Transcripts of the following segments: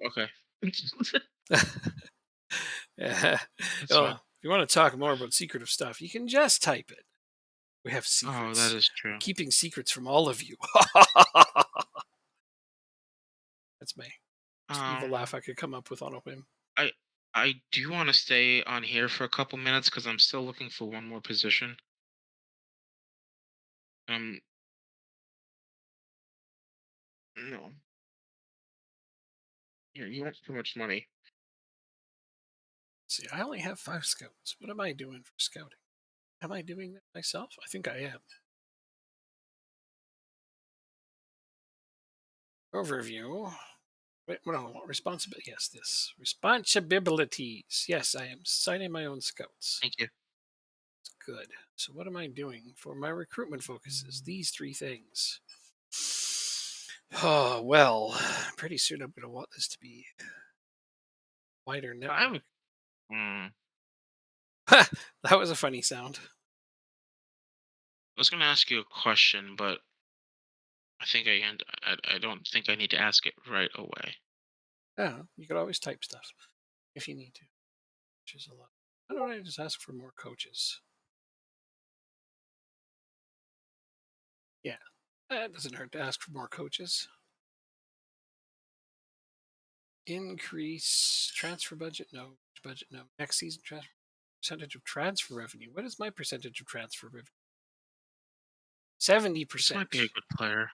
Okay. Yeah. That's Well, fine. if you want to talk more about secretive stuff, you can just type it. We have Oh, that secrets. is We're true. keeping secrets from all of you. That's my most evil Um, laugh I could come up with on a whim. I I do want to stay on here for a couple minutes because I'm still looking for one more position. Um, no, you want too much money. See, I only have 5 scouts. What am I doing for scouting? Am I doing that myself? I think I am. Overview. Wait, no, responsibility. Yes, this. Responsibilities. Yes, I am signing my own scouts. Thank you. Good. So, what am I doing for my recruitment focuses? These 3 things. Oh, well, pretty soon I'm going to want this to be wider I'm. network. I That was a funny sound. was gonna ask you a question, but I think I don't think I need to ask it right away. Yeah, you could always type stuff if you need to, which is a lot. Why don't I just ask for more coaches? Yeah, it doesn't hurt to ask for more coaches. Increase transfer budget? No. Budget? No. Next season transfer percentage of transfer revenue. What is my percentage of transfer revenue? Seventy This might be a percent. good player.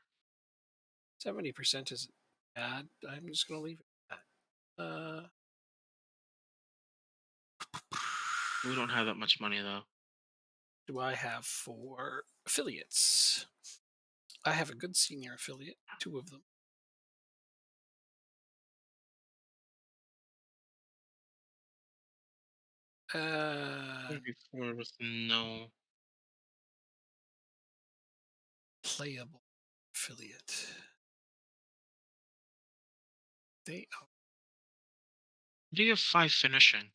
70% isn't bad. I'm just going to leave it at that. We don't have that much money though. Do I have for affiliates? I have a good senior affiliate, 2 of them. Uh, Maybe four with no. playable affiliate. They. Do you have five finishing?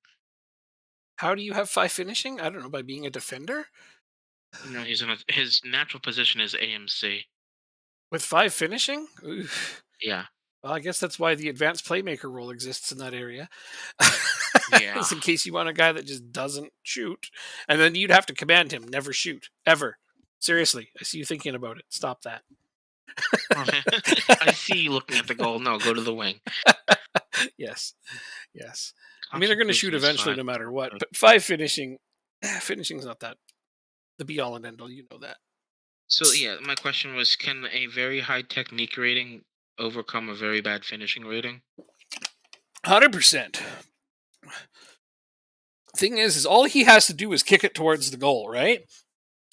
How do you have 5 finishing? I don't know, by being a defender No, he's in his natural position is AMC. with 5 finishing. Oof. Yeah. Well, I guess that's why the advanced playmaker role exists in that area. Yeah. It's in case you want a guy that just doesn't shoot, and then you'd have to command him never shoot ever. Seriously, I see you thinking about it. Stop that. I see you looking at the goal. No, go to the wing. Yes, yes. I mean, they're going to shoot Constitution is eventually, five. no matter what. So But 5 finishing, finishing's not that the be all and end all. You know that. yeah, my question was, can a very high technique rating overcome a very bad finishing rating? 100%. Thing is all he has to do is kick it towards the goal, right?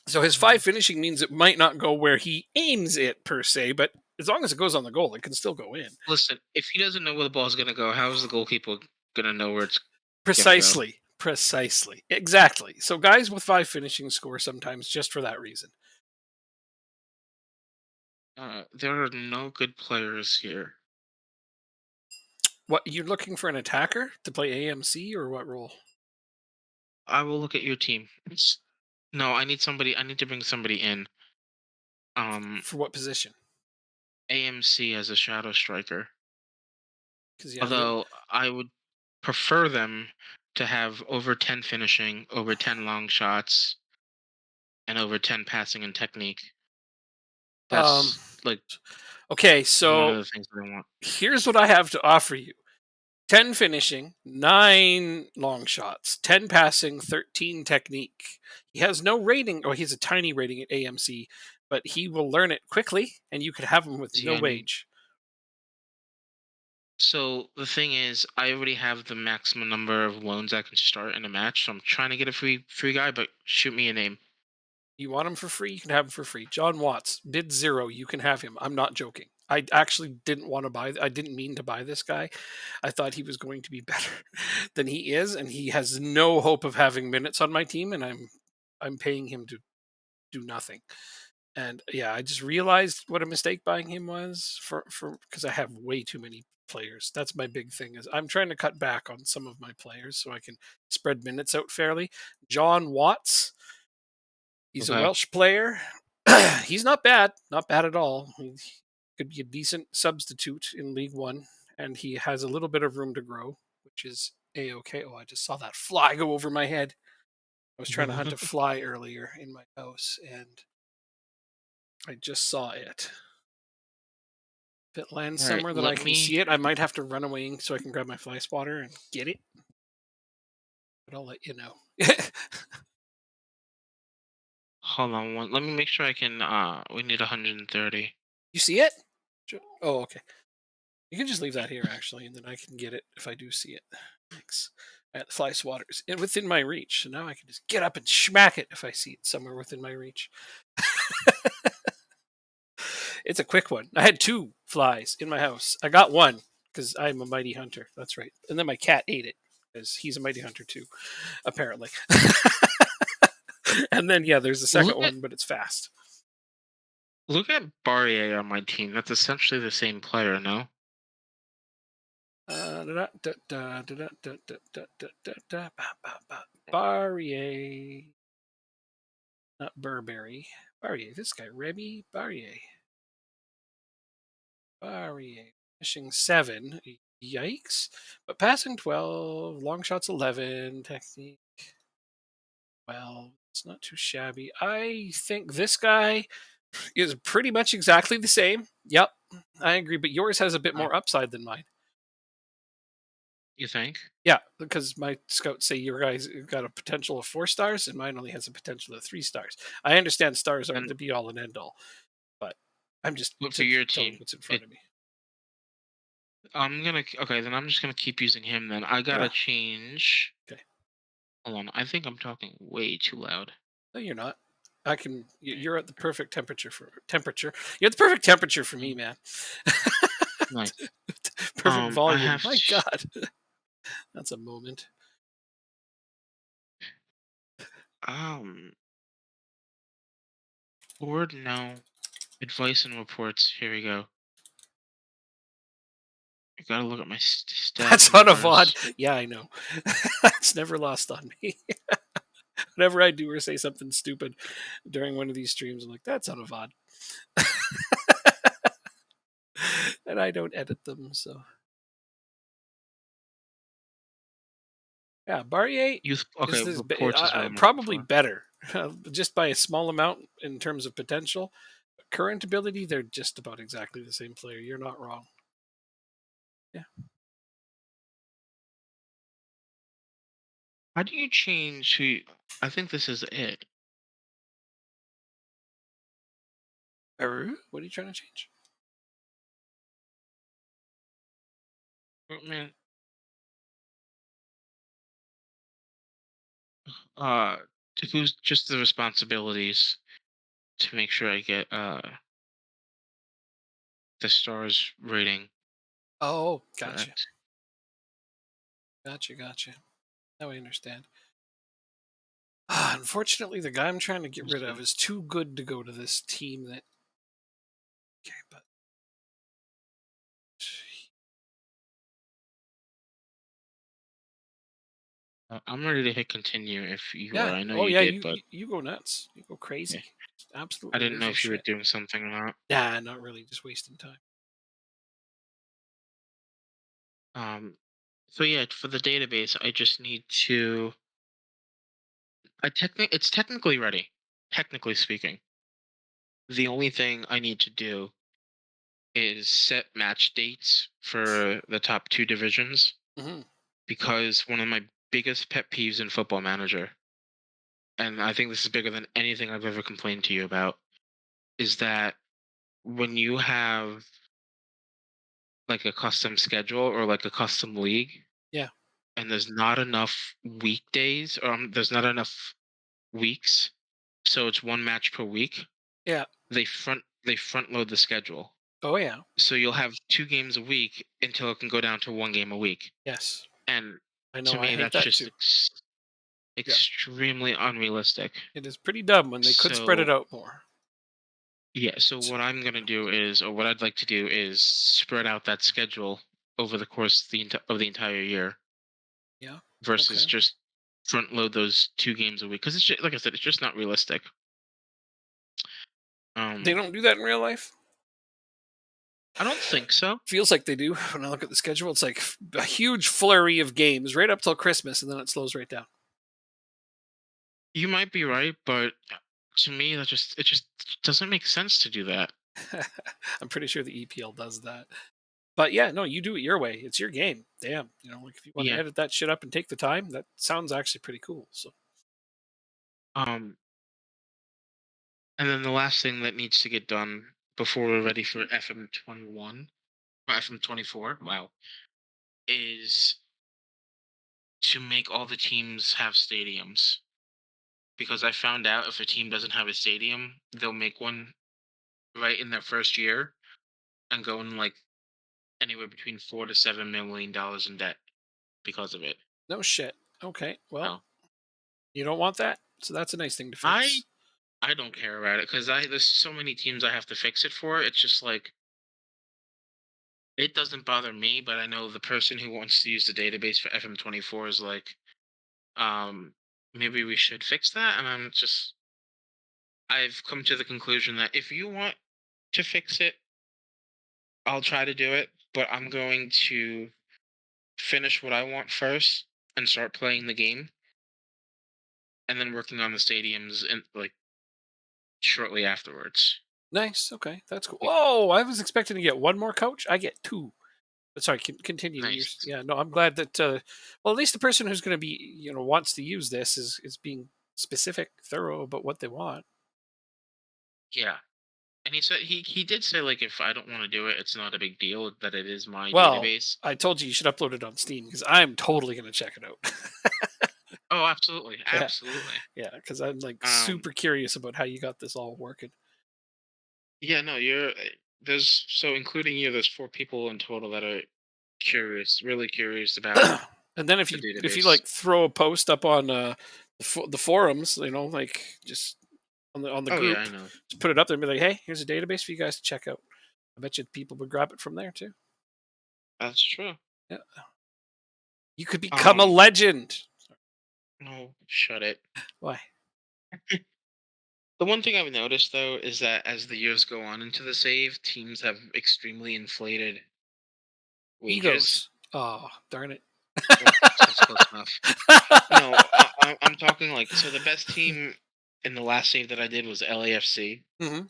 So his Mhm. 5 finishing means it might not go where he aims it per se, but as long as it goes on the goal, it can still go in. Listen, if he doesn't know where the ball's gonna go, how is the goalkeeper gonna know where it's gonna go? Precisely. Precisely. Exactly. So guys with 5 finishing score sometimes just for that reason. There are no good players here. What you're looking for an attacker to play AMC or what role? I will look at your team. No, I need somebody. I need to bring somebody in. Um, For what position? AMC as a shadow striker. Because yeah, Although I would prefer them to have over 10 finishing, over 10 long shots, and over 10 passing and technique. um, That's like okay, one of so the things that I want. here's what I have to offer you. 10 finishing, 9 long shots, 10 passing, 13 technique. He has no rating, or he has a tiny rating at AMC, but he will learn it quickly, and you could have him with See, no I need. wage. So the thing is, I already have the maximum number of loans I can start in a match. So I'm trying to get a free guy, but shoot me a name. You want him for free? You can have him for free. John Watts, bid 0. You can have him. I'm not joking. I actually didn't want to buy. I didn't mean to buy this guy. I thought he was going to be better than he is, and he has no hope of having minutes on my team. And I'm paying him to do nothing. And yeah, I just realized what a mistake buying him was for because I have way too many players. That's my big thing is I'm trying to cut back on some of my players so I can spread minutes out fairly. John Watts, he's a Okay. Welsh player. He's not bad at all. He could be a decent substitute in League One. and he has a little bit of room to grow, which is a okay. Oh, I just saw that fly go over my head. I was trying to hunt a fly earlier in my house, and I just saw it. If it lands All right, somewhere that I let can me see it, I might have to run away so I can grab my fly swatter and get it. But I'll let you know. hold on one. Let me make sure I can. We need 130. You see it? Oh, okay. You can just leave that here actually, and then I can get it if I do see it. Thanks. The fly swatters within my reach, so now I can just get up and smack it if I see it somewhere within my reach. It's a quick one. I had two flies in my house. I got one because I'm a mighty hunter. That's right. And then my cat ate it because he's a mighty hunter too, apparently. And then yeah, there's a second Look at one, but it's fast. look at Barrier on my team. That's essentially the same player, no? Barrier, not Burberry. Barrier. This guy, Remy Barrier. Barrier. Fishing 7. Yikes. But passing 12. Long shots 11. Technique 12. It's not too shabby. I think this guy is pretty much exactly the same. Yep. I agree. But yours has a bit Uh, more upside than mine. you think? Yeah, because my scouts say your guys got a potential of 4 stars, and mine only has a potential of 3 stars. I understand stars aren't Then the be all and end all, but I'm just but for your telling you team, what's in it. front of me. Okay. Then I'm just gonna keep using him. Then I gotta Yeah. change. Okay. Hold on. I think I'm talking way too loud. No, you're not. I can. You're at the perfect temperature for temperature. You're at the perfect temperature for me, Mm, man. nice. Perfect I volume. have My God, that's a moment. um board no advice and reports. Here we go. I gotta look at my stat That's on a VOD. numbers. Yeah, I know. It's never lost on me. Whenever I do or say something stupid during one of these streams, I'm like, that's on a VOD. And I don't edit them. So, yeah, Barrier Youth. is Okay, this reports is what I'm looking probably for. better, just by a small amount in terms of potential. Current ability, they're just about exactly the same player. You're not wrong. Yeah. How do you change who? I think this is it. What are you trying to change? Oh, man. To who's just the responsibilities to make sure I get the stars rating Oh, gotcha. correct. Gotcha. Now I understand. Unfortunately, the guy I'm trying to get Let's rid of see. is too good to go to this team that. Okay, but. I'm ready to hit continue if you are. Yeah. I know Oh, you yeah. did, You but you go nuts. You go yeah, crazy. Just I absolutely didn't lose know your if you were shit. doing something or not. Nah, not really. Just wasting time. Um, so yeah, for the database, I just need to. It's technically ready. Technically speaking, the only thing I need to do is set match dates for the top two divisions Hmm. because one of my biggest pet peeves in Football Manager, and I think this is bigger than anything I've ever complained to you about, is that when you have like a custom schedule or like a custom league Yeah. and there's not enough weekdays or there's not enough weeks, so it's one match per week, Yeah. they front load the schedule. Oh, yeah. So you'll have two games a week until it can go down to one game a week. Yes. And I to know. I me hate that's that just too. Yeah. extremely unrealistic. It is pretty dumb when they could spread it So out more. yeah, so what I'm gonna do is, or what I'd like to do is spread out that schedule over the course of the entire year Yeah. versus Okay. just front load those two games a week because it's just, like I said, it's just not realistic. They Um, don't do that in real life. I don't think so. Feels like they do. When I look at the schedule, it's like a huge flurry of games right up till Christmas, and then it slows right down. You might be right, but to me, it just doesn't make sense to do that. I'm pretty sure the EPL does that. But yeah, no, you do it your way. It's your game. Damn, like if you want to Yeah. edit that shit up and take the time, that sounds actually pretty cool. So Um, and then the last thing that needs to get done before we're ready for FM 21 or FM 24, wow, is to make all the teams have stadiums. Because I found out if a team doesn't have a stadium, they'll make one right in their first year and go in like anywhere between $4 to $7 million in debt because of it. no shit. Okay, well, Oh, you don't want that, so that's a nice thing to I fix. I don't care about it because I there's so many teams I have to fix it for. It's just like it doesn't bother me, but I know the person who wants to use the database for FM 24 is like, um, maybe we should fix that. And I've come to the conclusion that if you want to fix it, I'll try to do it, but I'm going to finish what I want first and start playing the game, and then working on the stadiums and like shortly afterwards. Nice. Okay, that's cool. Y- Oh, I was expecting to get one more coach. I get two. But sorry, continue. Nice. Yeah, no, I'm glad that. Well, at least the person who's going to be, wants to use this is being specific, thorough about what they want. Yeah. And he did say like if I don't want to do it, it's not a big deal that it is my Well, database. I told you should upload it on Steam because I'm totally going to check it out. Oh, absolutely, Yeah, absolutely. yeah, because I'm like Um, super curious about how you got this all working. yeah, no, you're there's so including you, there's 4 people in total that are curious, really curious about And then the if you database. like throw a post up on the forums, like just on the Oh yeah, group, I know. just put it up there and be like, hey, here's a database for you guys to check out. I bet you people would grab it from there too. That's true. Yeah, you could become a Um, legend. no, shut it. Why? The one thing I've noticed though is that as the years go on into the save, teams have extremely inflated wages. Egos. Oh, darn it. Well, that's close enough. No, I'm talking like so. The best team in the last save that I did was LAFC, Hmm.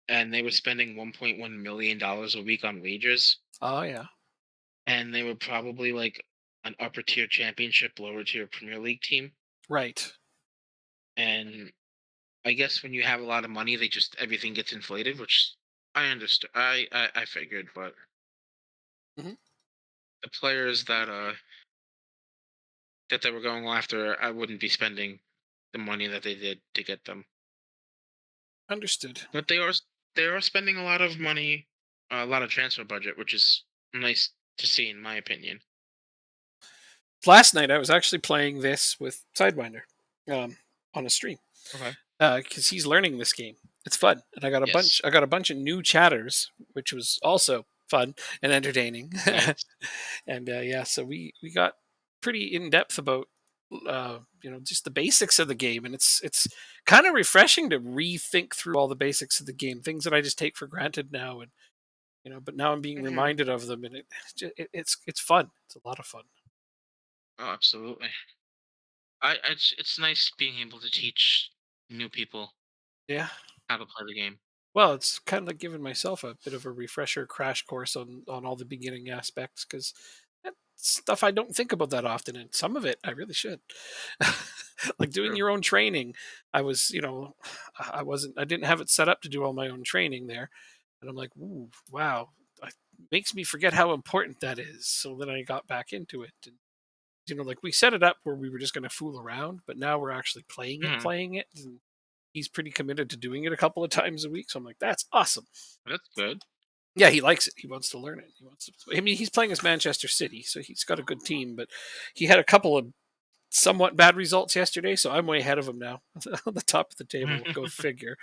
and they were spending $1.1 million a week on wages, Oh yeah. and they were probably like an upper tier championship, lower tier Premier League team. Right. And I guess when you have a lot of money, they just everything gets inflated, which I understood. I figured, but Hmm. the players that they were going after, I wouldn't be spending the money that they did to get them. Understood. But they are spending a lot of money, a lot of transfer budget, which is nice to see, in my opinion. Last night I was actually playing this with Sidewinder um, on a stream Okay. because he's learning this game. It's fun, and Yes. I got a bunch of new chatters, which was also fun and entertaining. Nice. And yeah, so we got pretty in depth about just the basics of the game, and it's kind of refreshing to rethink through all the basics of the game, things that I just take for granted now, and but now I'm being Hmm. reminded of them, and it's fun. It's a lot of fun. Oh, absolutely. It's nice being able to teach new people Yeah. how to play the game. Well, it's kind of like giving myself a bit of a refresher crash course on all the beginning aspects because that's stuff I don't think about that often, and some of it I really should. Like doing True. your own training, I was, I didn't have it set up to do all my own training there, and I'm like, ooh, wow, it makes me forget how important that is. So then I got back into it, and like we set it up where we were just going to fool around, but now we're actually Hmm. playing it, and he's pretty committed to doing it a couple of times a week. So I'm like, that's awesome. That's good. Yeah, he likes it. He wants to learn it. He wants to. I mean, he's playing as Manchester City, so he's got a good team. But he had a couple of somewhat bad results yesterday, so I'm way ahead of him now on the top of the table. Go figure.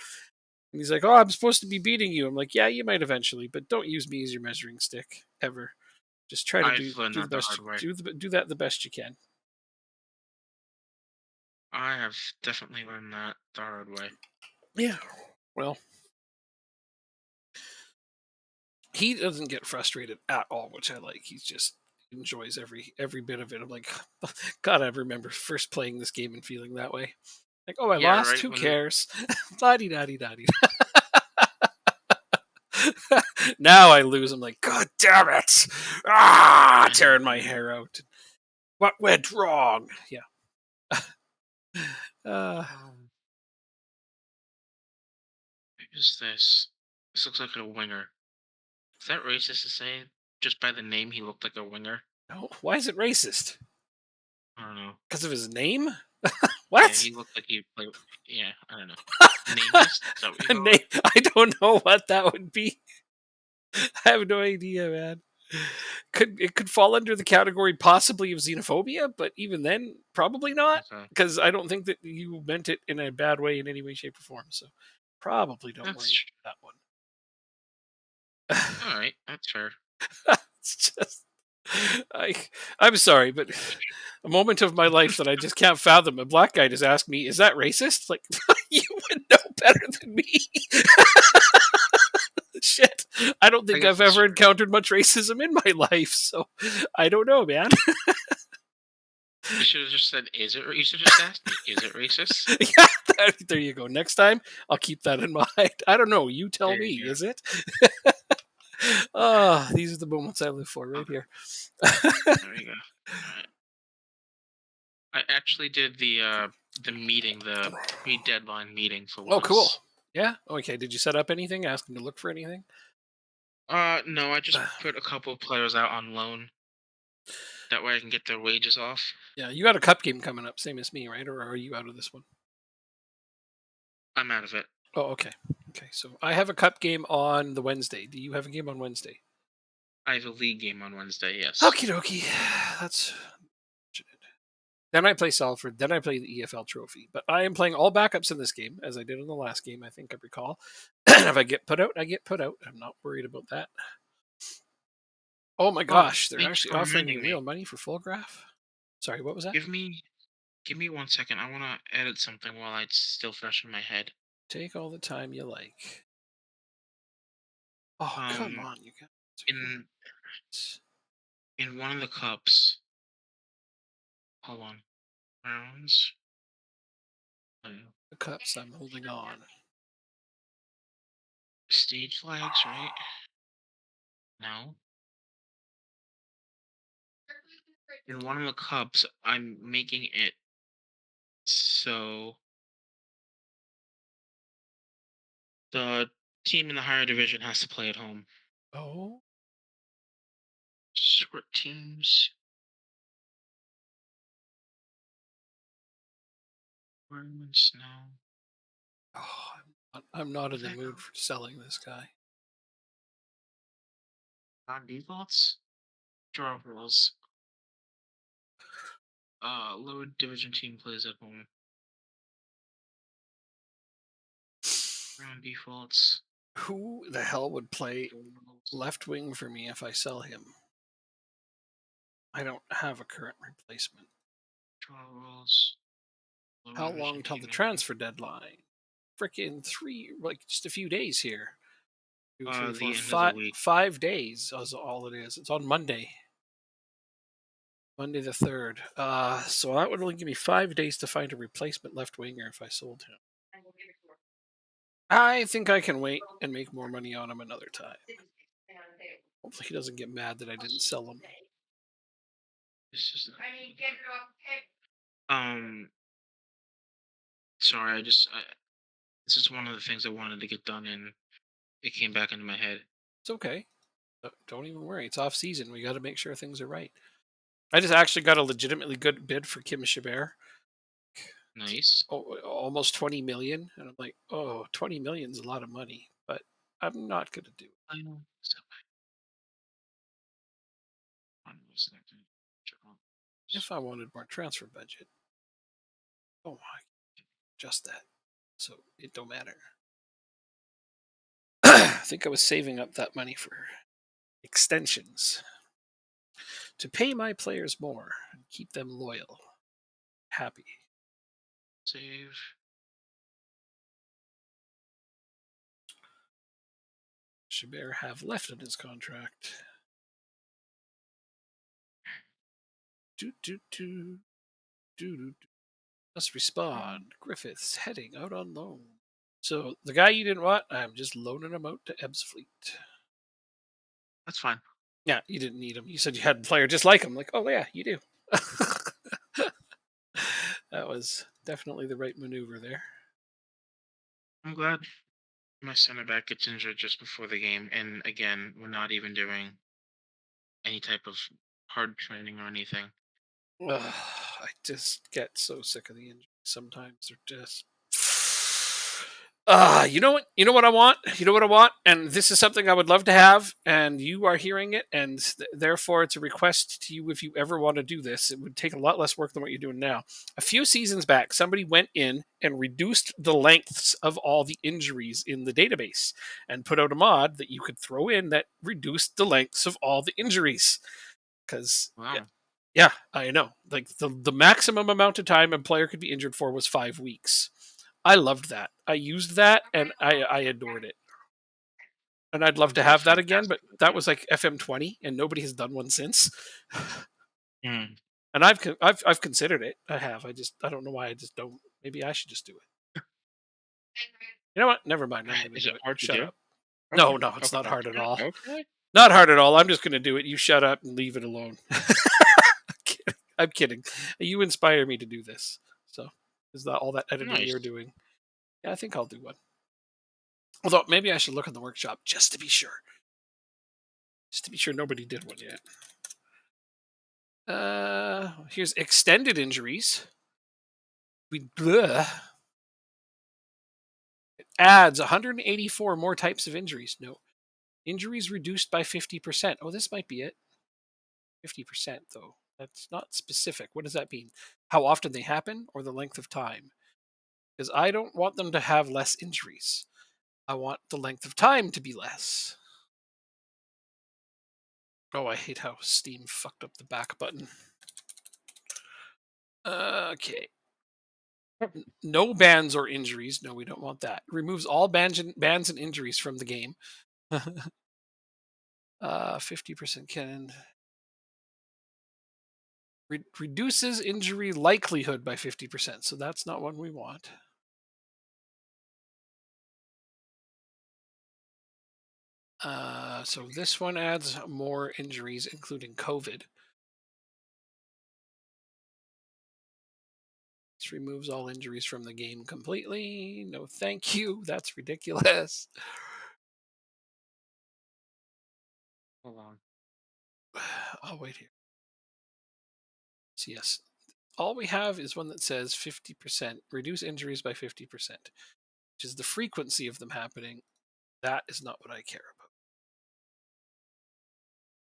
And he's like, "Oh, I'm supposed to be beating you." I'm like, "Yeah, you might eventually, but don't use me as your measuring stick ever. Just try to I've learned do the that the best hard way. do that the best you can." I have definitely learned that the hard way. Yeah. Well, He doesn't get frustrated at all, which I like. He's just enjoys every bit of it. I'm like, God, I remember first playing this game and feeling that way. Like, oh, I Yeah, lost. right. Who When cares? La di da di da di. Now I lose. I'm like, God damn it! Ah, I know. tearing my hair out. What went wrong? Yeah. Uh, Who's this? This looks like a winger. Is that racist to say? Just by the name, he looked like a winger. no. Why is it racist? I don't know. Because of his name? Yeah, What? he looked like he like. Yeah, I don't know. Nameless? Is that what you call it? I don't know what that would be. I have no idea, man. Could fall under the category possibly of xenophobia, but even then, probably not, Okay, because I don't think that you meant it in a bad way in any way, shape, or form. So probably don't that's worry about that all right. That's fair. one. It's just I I'm sorry, but a moment of my life that I just can't fathom. A black guy just asked me, "Is that racist?" Like you would know better than me. Shit, I don't I think guess I've that's ever true. encountered much racism in my life, so I don't know, man. You should have just said, "Is it?" You should have just asked me, "Is it racist?" Yeah, there you go. Next time, I'll keep that in mind. I don't know. You tell There me. you go. Is it? Oh, these are the moments I live for right Okay, here. there you go. All right. I actually did the meeting, the pre-deadline meeting for Oh, cool. once. Yeah. Okay. Did you set up anything? Ask them to look for anything? No, I just put a couple of players out on loan. That way I can get their wages off. Yeah. You got a cup game coming up, same as me, right? Or are you out of this one? I'm out of it. Oh, okay. Okay. So I have a cup game on the Wednesday. Do you have a game on Wednesday? I have a league game on Wednesday. Yes. Okie dokie. That's then I play Salford. Then I play the EFL Trophy. But I am playing all backups in this game, as I did in the last game. I think I recall. If I get put out, I get put out. I'm not worried about that. Oh my Oh, gosh, they're thanks actually for offering me reminding real me. money for full graph. Sorry, what was that? Give me 1 second. I want to edit something while it's still fresh in my head. Take all the time you like. Oh, come Um, on, you guys. in in one of the cups. Hold on. Rounds. The cups I'm holding on. Stage flags, right? No. In one of the cups, I'm making it so the team in the higher division has to play at home. Oh, Script teams. Requirements now. oh I'm not in Where'd the that mood go? for selling this guy. On defaults. Draw rules. Lower division team plays at home. Round defaults. Who the hell would play Draw rules. left wing for me if I sell him? I don't have a current replacement. Draw rules. Lower How long division till the team maybe. transfer deadline? Frickin' three, like just a few days here. Two, three, four, The end of the five, week. 5 days is all it is. It's on Monday, Monday the 3rd. So that would only give me 5 days to find a replacement left winger if I sold him. I think I can wait and make more money on him another time. Hopefully he doesn't get mad that I didn't sell him. It's just um. Sorry, this is one of the things I wanted to get done, and it came back into my head. It's okay. Don't even worry. It's off season. We got to make sure things are right. I just actually got a legitimately good bid for Kim Chabert. Nice. Almost 20 million. And I'm like, oh, 20 million is a lot of money, but I'm not going to do it. I know. So, I was thinking, If I wanted more transfer budget, oh my, just that. So it don't matter. I think I was saving up that money for extensions to pay my players more and keep them loyal, happy. save. Chabert have left on his contract? Do, do, do, do, do, do. Must respond. Griffiths heading out on loan. So the guy you didn't want, I'm just loaning him out to Ebbs Fleet. That's fine. Yeah, you didn't need him. You said you had a player just like him. Like, oh yeah, you do. That was definitely the right maneuver there. I'm glad my center back gets injured just before the game, and again, we're not even doing any type of hard training or anything. Ugh, I just get so sick of the injuries. Sometimes they're just. You know what? You know what I want. You know what I want, and this is something I would love to have. And you are hearing it, and therefore it's a request to you. If you ever want to do this, it would take a lot less work than what you're doing now. A few seasons back, somebody went in and reduced the lengths of all the injuries in the database, and put out a mod that you could throw in that reduced the lengths of all the injuries. Because Wow. yeah, I know. Like the maximum amount of time a player could be injured for was 5 weeks. I loved that. I used that and I adored it. And I'd love Sounds to like a have that again, but fantastic that idea. was like FM20 and nobody has done one since. Hmm. And I've considered it. I have. I don't know why I just don't. Maybe I should just do it. You know what? Never mind. I'm going to Is do it it. hard to Shut do? up. Okay. No, no, it's not hard at Okay. all. Okay. Not hard at all. I'm just going to do it. You shut up and leave it alone. I'm kidding. I'm kidding. You inspire me to do this. So is that all that editing you're Nice. doing? Yeah, I think I'll do one. Although maybe I should look in the workshop just to be sure. Just to be sure nobody did one yet. Here's extended injuries. It adds 184 more types of injuries. No. Injuries reduced by 50%. Oh, this might be it. 50% though. That's not specific. What does that mean? How often they happen or the length of time? Because I don't want them to have less injuries. I want the length of time to be less. Oh, I hate how Steam fucked up the back button. Okay. No bans or injuries. No, we don't want that. Removes all bans and injuries from the game. 50% can. Reduces injury likelihood by 50%. So that's not one we want. So this one adds more injuries, including COVID. This removes all injuries from the game completely. No, thank you. That's ridiculous. Hold on. I'll wait here. So yes, all we have is one that says 50% reduce injuries by 50%, which is the frequency of them happening. That is not what I care about.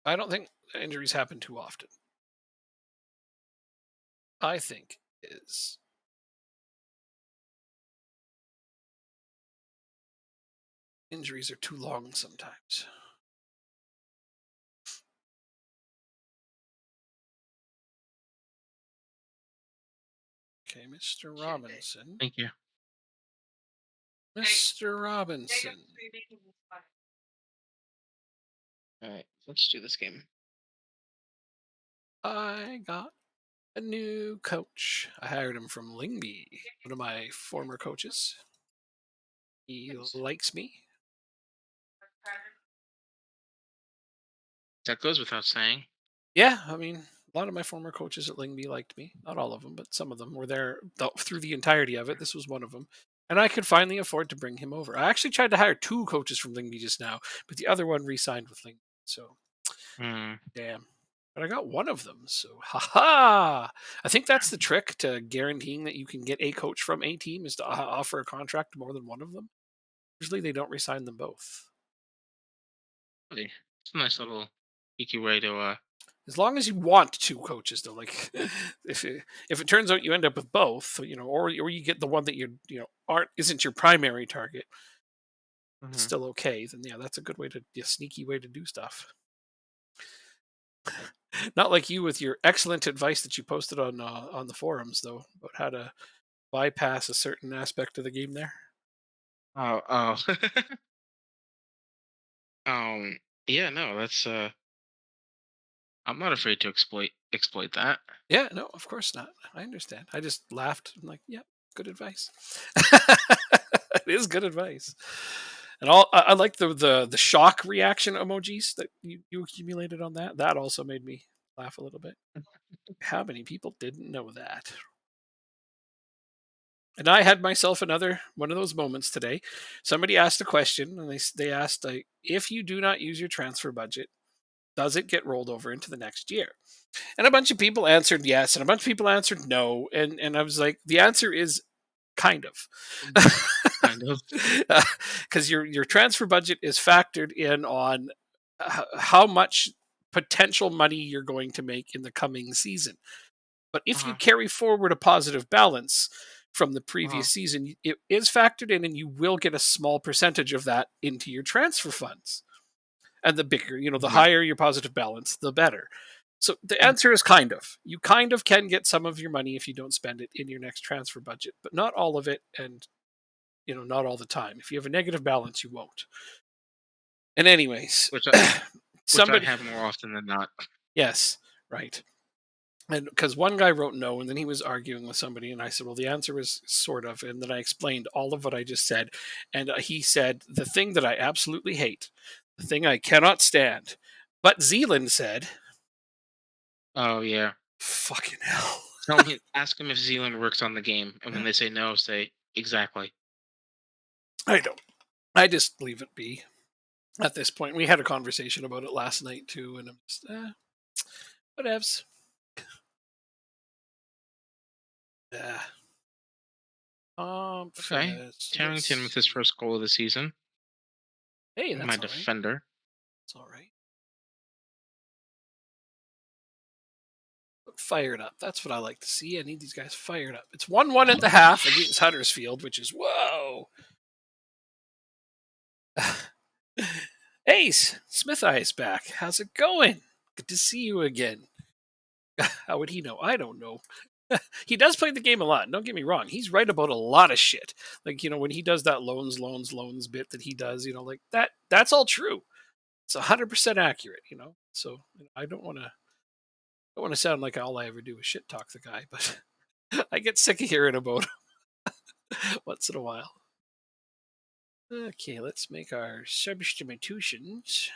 I don't think injuries happen too often. I think is injuries are too long sometimes. Okay, Mr. Robinson. Thank you. Mr. Robinson. All right. Let's do this game. I got a new coach. I hired him from Lingby, one of my former coaches. He Nice. likes me. That goes without saying. Yeah, I mean, a lot of my former coaches at Lingby liked me. Not all of them, but some of them were there through the entirety of it. This was one of them. And I could finally afford to bring him over. I actually tried to hire two coaches from Lingby just now, but the other one re signed with Lingby. So, Hmm. damn. But I got one of them. So, haha. I think that's the trick to guaranteeing that you can get a coach from a team is to offer a contract to more than one of them. Usually they don't re-sign them both. Really. It's a nice little geeky way to As long as you want two coaches, though, like if it turns out you end up with both, or you get the one that aren't isn't your primary target, it's Mhm. still okay. Then yeah, that's a good way a sneaky way to do stuff. Not like you with your excellent advice that you posted on the forums though about how to bypass a certain aspect of the game there. Oh, oh. Um, yeah, no, that's I'm not afraid to exploit that. Yeah, no, of course not. I understand. I just laughed. I'm like, "Yep, good advice." It is good advice. And I like the shock reaction emojis that you accumulated on that. That also made me laugh a little bit. How many people didn't know that? And I had myself another one of those moments today. Somebody asked a question, and they asked, like, if you do not use your transfer budget, does it get rolled over into the next year? And a bunch of people answered yes, and a bunch of people answered no. And I was like, the answer is kind of. Kind of. Because your transfer budget is factored in on how much potential money you're going to make in the coming season. But if you Uh-huh. carry forward a positive balance from the Uh-huh. previous season, it is factored in, and you will get a small percentage of that into your transfer funds. And the bigger, the Mhm. higher your positive balance, the better. So the answer is kind of. You kind of can get some of your money if you don't spend it in your next transfer budget, but not all of it, and not all the time. If you have a negative balance, you won't. And anyways, Which I somebody, have more often than not. yes, right. And because one guy wrote no, and then he was arguing with somebody, and I said, well, the answer is sort of. And then I explained all of what I just said. And he said, the thing that I absolutely hate, the thing I cannot stand. But Zealand said, Oh yeah. fucking hell. Ask him if Zealand works on the game, and when they say no, say exactly. I don't. I just leave it be at this point. We had a conversation about it last night too, and I'm just, whatevs. Yeah. Okay. Let's Tarrington with his see. first goal of the season. Hey, My that's all right. defender. That's all right. Fired up. That's what I like to see. I need these guys fired up. It's 1-1 at the half against Huddersfield, which is whoa. Ace, Smith Eye's back. How's it going? Good to see you again. How would he know? I don't know. He does play the game a lot. Don't get me wrong. He's right about a lot of shit. Like, when he does that loans bit that he does, like that's all true. It's 100% accurate, So I don't want to sound like all I ever do is shit talk the guy, but I get sick of hearing about him once in a while. Okay, let's make our substitutions.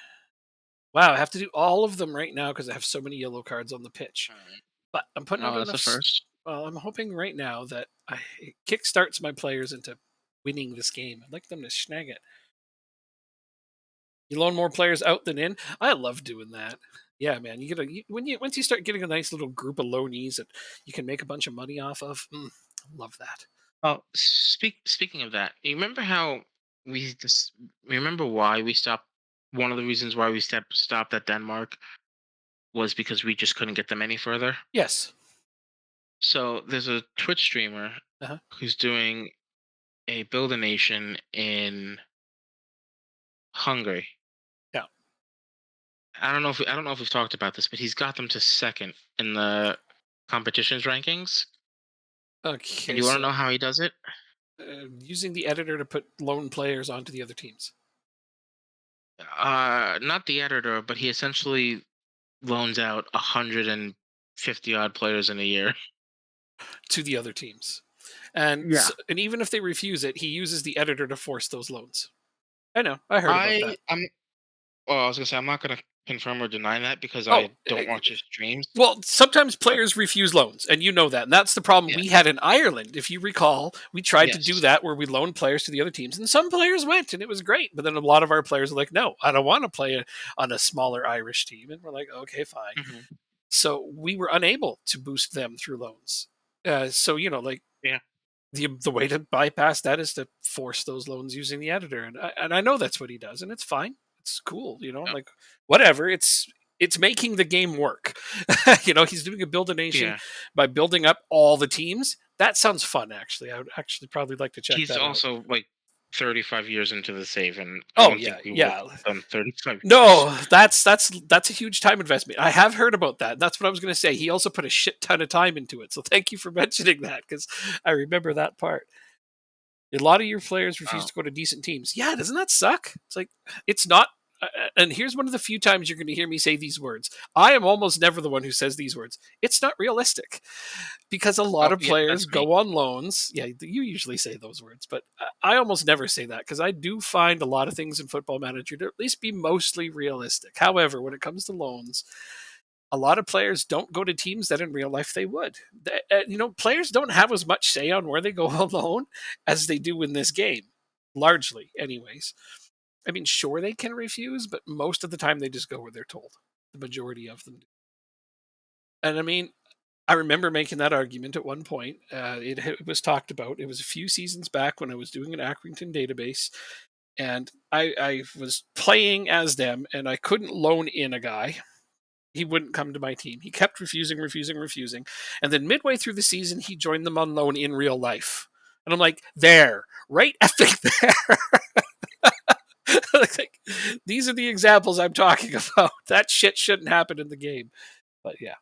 Wow, I have to do all of them right now because I have so many yellow cards on the pitch. Alright. But I'm putting out Oh, that's the enough. first. Well, I'm hoping right now that it kickstarts my players into winning this game. I'd like them to snag it. You loan more players out than in. I love doing that. Yeah, man. Once you start getting a nice little group of loanees that you can make a bunch of money off of. Love that. Oh, speaking of that, you remember how we just remember why we stopped? One of the reasons why we stopped at Denmark was because we just couldn't get them any further. Yes. So there's a Twitch streamer Uh-huh. who's doing a Build a Nation in Hungary. Yeah. I don't know if we've talked about this, but he's got them to second in the competitions rankings. And Okay, you want to so know how he does it? using the editor to put lone players onto the other teams. Not the editor, but he essentially loans out 150 odd players in a year. To the other teams. And Yeah. and even if they refuse it, he uses the editor to force those loans. I know. I heard about I that. I'm well, I was gonna say I'm not gonna confirm or deny that because Oh, I don't watch his streams. well, sometimes But players refuse loans, and you know that. And that's the problem yeah, we had in Ireland. If you recall, we tried to do yes. that where we loaned players to the other teams, and some players went, and it was great. But then a lot of our players are like, "No, I don't want to play on a smaller Irish team," and we're like, "Okay, fine." Hmm. So we were unable to boost them through loans. So like Yeah, the way to bypass that is to force those loans using the editor, and I know that's what he does, and it's fine. It's cool, yeah, like whatever. It's making the game work. He's doing a build a nation yeah. by building up all the teams. That sounds fun, actually. I would actually probably like to check He's that out. also like 35 years into the save, and I Oh don't yeah, think we would have yeah. done 35 years. No, that's a huge time investment. I have heard about that. That's what I was going to say. He also put a shit ton of time into it. So thank you for mentioning that because I remember that part. A lot of your players refuse Oh, to go to decent teams. Yeah, doesn't that suck? It's like it's not. And here's one of the few times you're going to hear me say these words. I am almost never the one who says these words. It's not realistic because a lot Oh of yeah, players that's me. go on loans. Yeah, you usually say those words, but I almost never say that because I do find a lot of things in Football Manager to at least be mostly realistic. However, when it comes to loans, a lot of players don't go to teams that in real life they would. Players don't have as much say on where they go on loan as they do in this game, largely, anyways. I mean, sure, they can refuse, but most of the time they just go where they're told. The majority of them do. And I mean, I remember making that argument at one point. It was talked about. It was a few seasons back when I was doing an Accrington database, and I was playing as them, and I couldn't loan in a guy. He wouldn't come to my team. He kept refusing, refusing, refusing. And then midway through the season, he joined them on loan in real life. And I'm like, there, right effing there. Like, these are the examples I'm talking about. That shit shouldn't happen in the game. But yeah.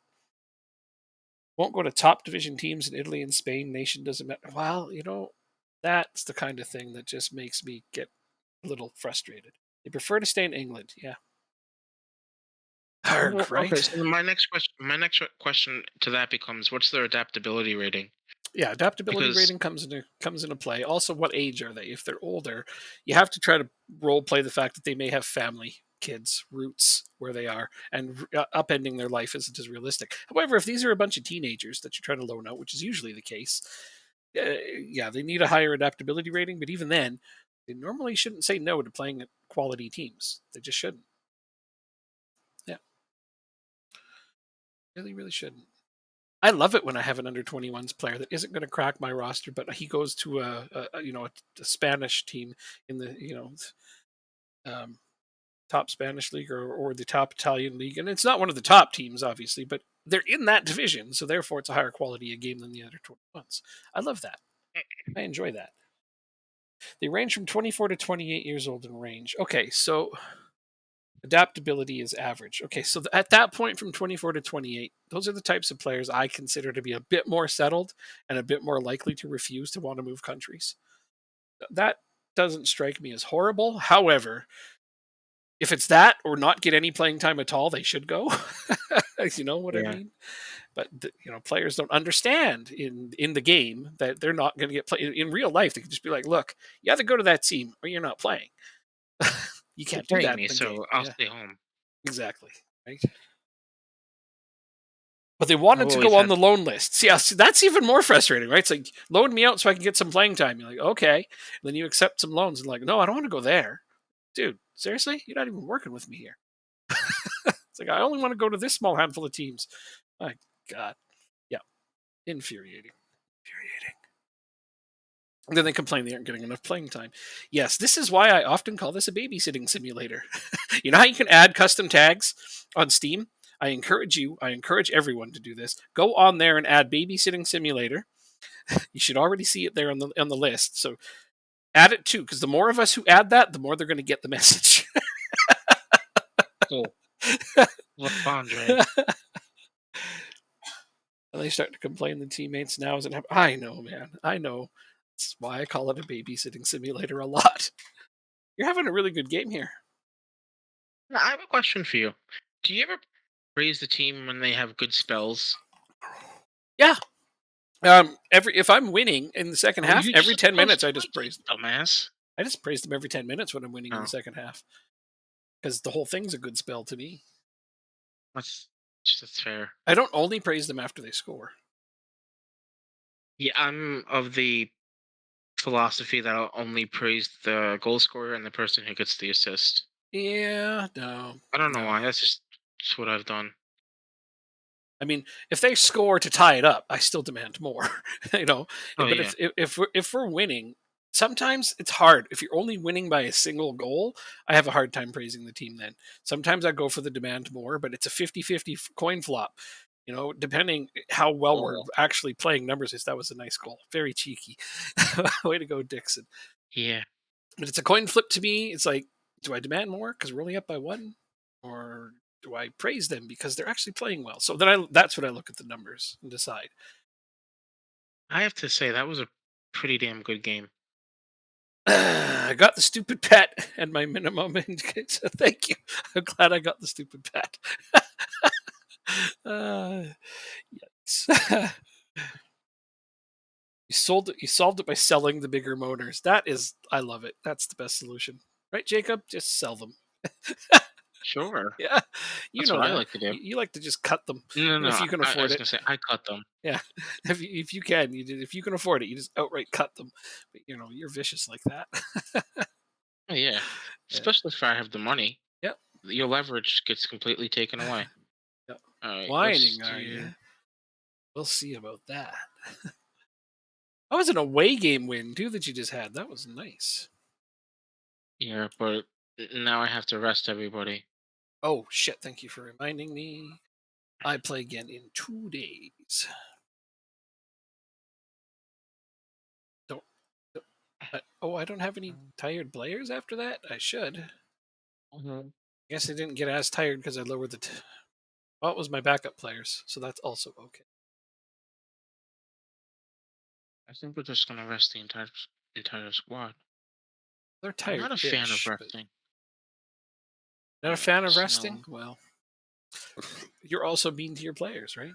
Won't go to top division teams in Italy and Spain. Nation doesn't matter. Well, that's the kind of thing that just makes me get a little frustrated. They prefer to stay in England. Yeah. Well, Arg, okay, right? so my next question to that becomes, what's their adaptability rating? Yeah, adaptability Because rating comes into play. Also, what age are they? If they're older, you have to try to role play the fact that they may have family, kids, roots where they are, and upending their life isn't as realistic. However, if these are a bunch of teenagers that you're trying to loan out, which is usually the case, yeah, they need a higher adaptability rating. But even then, they normally shouldn't say no to playing at quality teams. They just shouldn't. Yeah, really, really shouldn't. I love it when I have an under 21s player that isn't going to crack my roster, but he goes to a Spanish team in the um, top Spanish league or the top Italian league, and it's not one of the top teams, obviously, but they're in that division, so therefore it's a higher quality a game than the other 21s. I love that. I enjoy that. They range from 24 to 28 years old in range. Okay, so adaptability is average. Okay, so at that point from 24 to 28, those are the types of players I consider to be a bit more settled and a bit more likely to refuse to want to move countries. That doesn't strike me as horrible. However, if it's that or not get any playing time at all, they should go. You know what I yeah, mean? But players don't understand in the game that they're not going to get play in real life. They can just be like, "Look, you either go to that team or you're not playing." You you're can't do paying that in me, the game. so I'll Yeah, stay home. exactly. Right. But they wanted I've to always go on had. the loan list. See, that's even more frustrating, right? It's like loan me out so I can get some playing time. You're like, okay. And then you accept some loans and like, no, I don't want to go there, dude. Seriously, you're not even working with me here. It's like I only want to go to this small handful of teams. My God, yeah, infuriating, infuriating. And then they complain they aren't getting enough playing time. Yes, this is why I often call this a babysitting simulator. You know how you can add custom tags on Steam? I encourage everyone to do this. Go on there and add babysitting simulator. You should already see it there on the list. So add it too, because the more of us who add that, the more they're going to get the message. Cool. Look, Andre. And they start to complain. The teammates now isn't. I know, man. I know. That's why I call it a babysitting simulator a lot. You're having a really good game here. Now, I have a question for you. Do you ever praise the team when they have good spells? Yeah. Every if I'm winning in the second Oh, half, you're every 10 minutes supposed I to just like it, praise them. dumbass. I just praise them every 10 minutes when I'm winning in the Oh, second half because the whole thing's a good spell to me. that's that's fair. I don't only praise them after they score. Yeah, I'm of the philosophy that I'll only praise the goal scorer and the person who gets the assist. Yeah, no, I don't know no. why. That's just what I've done. I mean, if they score to tie it up, I still demand more. you know, Oh but yeah. if we're winning, sometimes it's hard. If you're only winning by a single goal, I have a hard time praising the team. Then sometimes I go for the demand more, but it's a 50-50 coin flop. Depending how well we're Oh actually playing numbers. That was a nice goal, very cheeky. Way to go, Dixon. yeah. But it's a coin flip to me. It's like, do I demand more because we're only up by one, or do I praise them because they're actually playing well? So then that's what I look at the numbers and decide. I have to say that was a pretty damn good game. I got the stupid pet and my minimum income. So thank you. I'm glad I got the stupid pet. uh, yes. You sold it. You solved it by selling the bigger motors. That is, I love it. That's the best solution, right, Jacob? Just sell them. Sure. Yeah, you That's know what I that. like to do. You like to just cut them No, no, if no. you can I afford was it. gonna say I cut them. Yeah, if you can, if you can afford it, you just outright cut them. But you're vicious like that. Oh yeah. Yeah. Especially if I have the money. Yep. Your leverage gets completely taken away. Yep. All right, let's Whining, are you? do. We'll see about that. That was an away game win too that you just had. That was nice. Yeah, but now I have to rest everybody. Oh shit! Thank you for reminding me. I play again in 2 days. Don't. don't- oh, I don't have any tired players after that. I should. Mhm. Guess I didn't get as tired because I lowered the. Well, it was my backup players, so that's also okay. I think we're just gonna rest the entire squad. They're I'm not a fan of tired-ish, but resting. not a fan of resting. So Well, you're also mean to your players, right?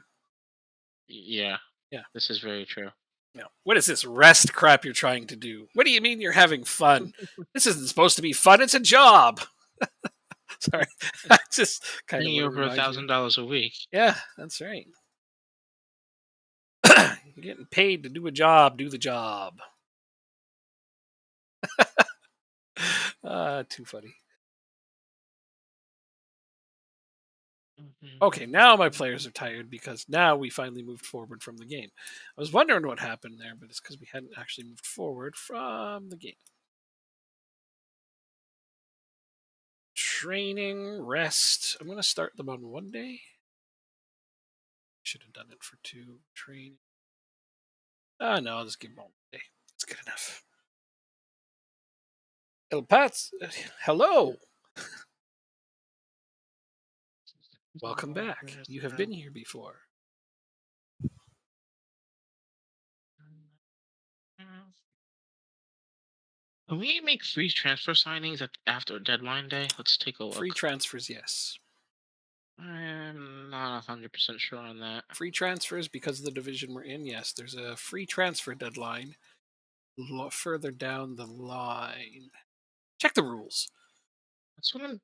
yeah, Yeah. this is very true. No. What is this rest crap you're trying to do? What do you mean you're having fun? This isn't supposed to be fun. It's a job. Sorry, I just kind of Paying want you to over a remind you. thousand dollars a week. Yeah, that's right. You're getting paid to do a job. Do the job. Too funny. Okay, now my players are tired because now we finally moved forward from the game. I was wondering what happened there, but it's because we hadn't actually moved forward from the game. Training, rest. I'm going to start them on one day. Should have done it for two. Training. No, I'll just give them all one day. That's good enough. El Pats, hello. Welcome back. You have been here before. Can we make free transfer signings after deadline day? Let's take a Free look. transfers, yes. I'm not 100% sure on that. Free transfers because of the division we're in, yes. There's a free transfer deadline further down the line. Check the rules. That's what I'm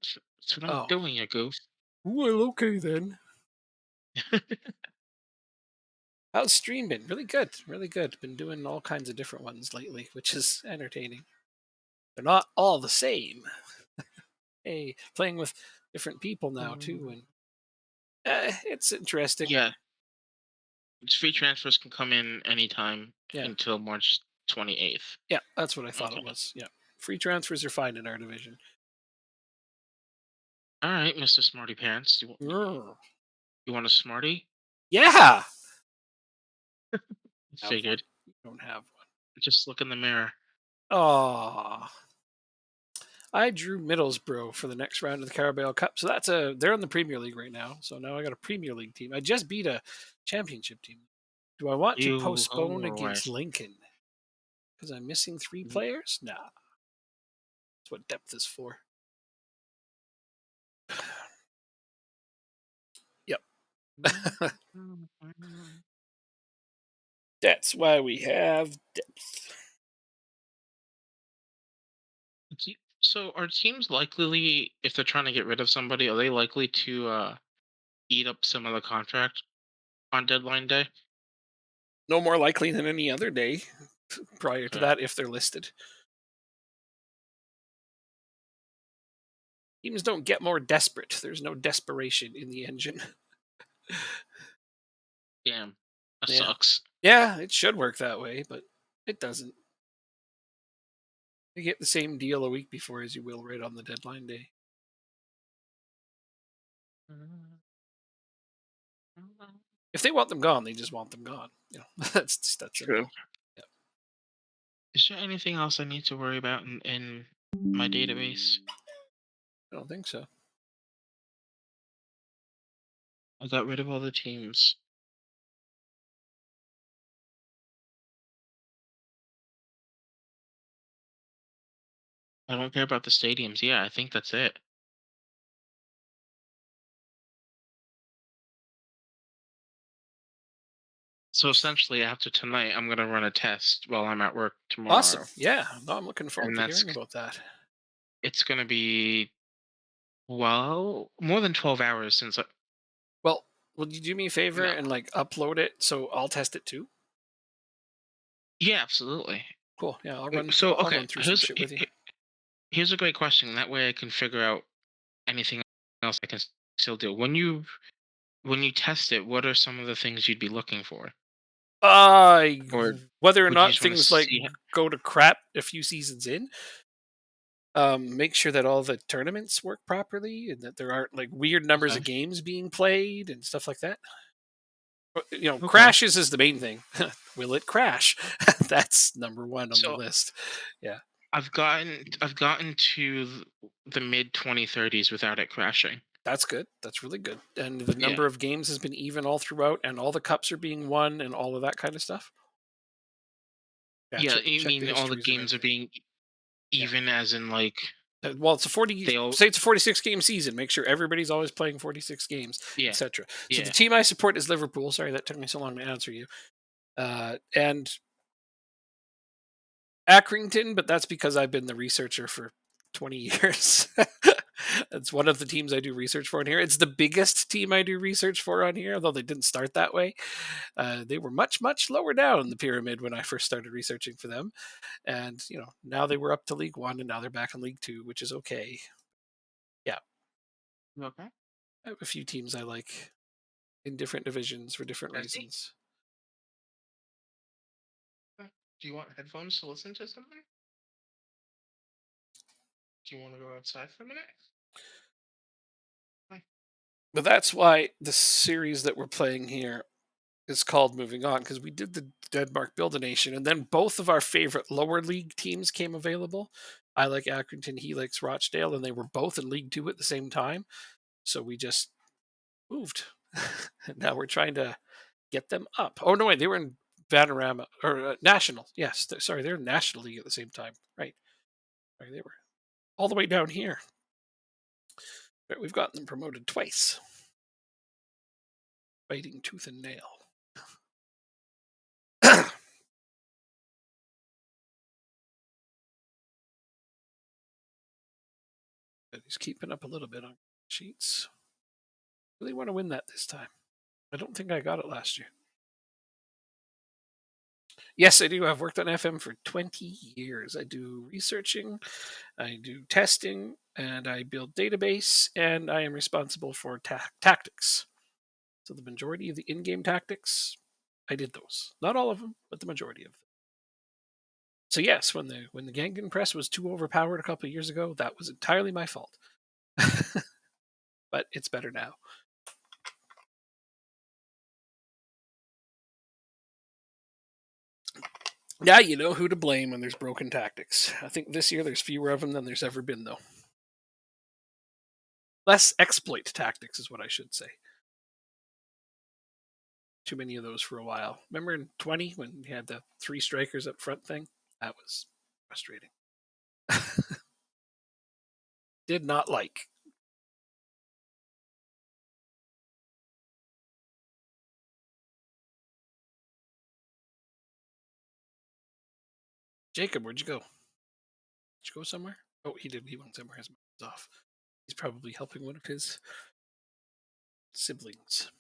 Oh. doing, you goof. Well, okay then. How's stream been? Really good. Really good. Been doing all kinds of different ones lately, which is entertaining. They're not all the same. Hey, playing with different people now too, and it's interesting. Yeah, free transfers can come in anytime Yeah, until March 28th. yeah, that's what I thought it Okay. was. Yeah, free transfers are fine in our division. All right, Mr. Smarty Pants. Grr. You want a Smarty? Yeah, have one. Figured. You don't have one. Just look in the mirror. Oh, I drew Middlesbrough for the next round of the Carabao Cup, so they're in the Premier League right now. So now I got a Premier League team. I just beat a Championship team. Do I want to You postpone away. against Lincoln because I'm missing three Mm. players? Nah, that's what depth is for. Yep, that's why we have depth. So are teams likely, if they're trying to get rid of somebody, are they likely to eat up some of the contract on deadline day? No more likely than any other day prior to Okay. that if they're listed. Teams don't get more desperate. There's no desperation in the engine. Damn. That Yeah. sucks. Yeah, it should work that way, but it doesn't. You get the same deal a week before as you will right on the deadline day. If they want them gone, they just want them gone. That's just that True. simple. Yeah. Is there anything else I need to worry about in my database? I don't think so. I got rid of all the teams. I don't care about the stadiums. Yeah, I think that's it. So essentially, after tonight, I'm gonna run a test while I'm at work Awesome. tomorrow, Yeah. No, I'm looking forward and to hearing about that. it's gonna be, well, more than 12 hours since. Well, will you do me a favor No, and like upload it so I'll test it too? yeah, absolutely. Cool. Yeah, So I'll okay, run through some shit with you. here's a great question. That way, I can figure out anything else I can still do. When you test it, what are some of the things you'd be looking for, Uh, or Whether or would you not just want to things like see? go to crap a few seasons in, make sure that all the tournaments work properly and that there aren't like weird numbers Okay, of games being played and stuff like that. okay. Crashes is the main thing. Will it crash? That's number one on the So list. Yeah, I've gotten to the mid 2030s without it crashing. that's good. That's really good. And the Yeah, number of games has been even all throughout, and all the cups are being won, and all of that kind of stuff. Yeah, yeah. You check the mean all the histories of games are everything. being Yeah. even, as in like Well, it's a 40 they all? say it's a 46 game season. Make sure everybody's always playing 46 games, Yeah, etc. So the yeah. team I support is Liverpool. Sorry that took me so long to answer you. And Accrington, but that's because I've been the researcher for 20 years. It's one of the teams I do research for on here. It's the biggest team I do research for on here, although they didn't start that way. They were much, much lower down the pyramid when I first started researching for them. And, now they were up to League One and now they're back in League Two, which is okay. Yeah, You okay? I have a few teams I like in different divisions for different Jesse? reasons. Do you want headphones to listen to something? Do you want to go outside for a minute? Hi. But that's why the series that we're playing here is called Moving On, because we did the Denmark Build a Nation, and then both of our favorite lower league teams came available. I like Accrington, he likes Rochdale, and they were both in League Two at the same time. So we just moved. And now we're trying to get them up. Oh no, wait, they were in Vanarama or National. Yes, sorry, they're in National League at the same time. Right, right, they were all the way down here. But we've gotten them promoted twice, fighting tooth and nail. But he's keeping up a little bit on sheets. Really want to win that this time. I don't think I got it last year. Yes, I do. I've worked on FM for 20 years. I do researching, I do testing, and I build database, and I am responsible for tactics. So the majority of the in-game tactics, I did those. Not all of them, but the majority of them. So yes, when the Gangan press was too overpowered a couple of years ago, that was entirely my fault. But it's better now. Yeah, you know who to blame when there's broken tactics. I think this year there's fewer of them than there's ever been, though. Less exploit tactics is what I should say. Too many of those for a while. Remember in 20 when you had the three strikers up front thing? That was frustrating. Did not like. Jacob, where'd you go? Did you go somewhere? Oh, he did. He went somewhere. His mic was off. He's probably helping one of his siblings.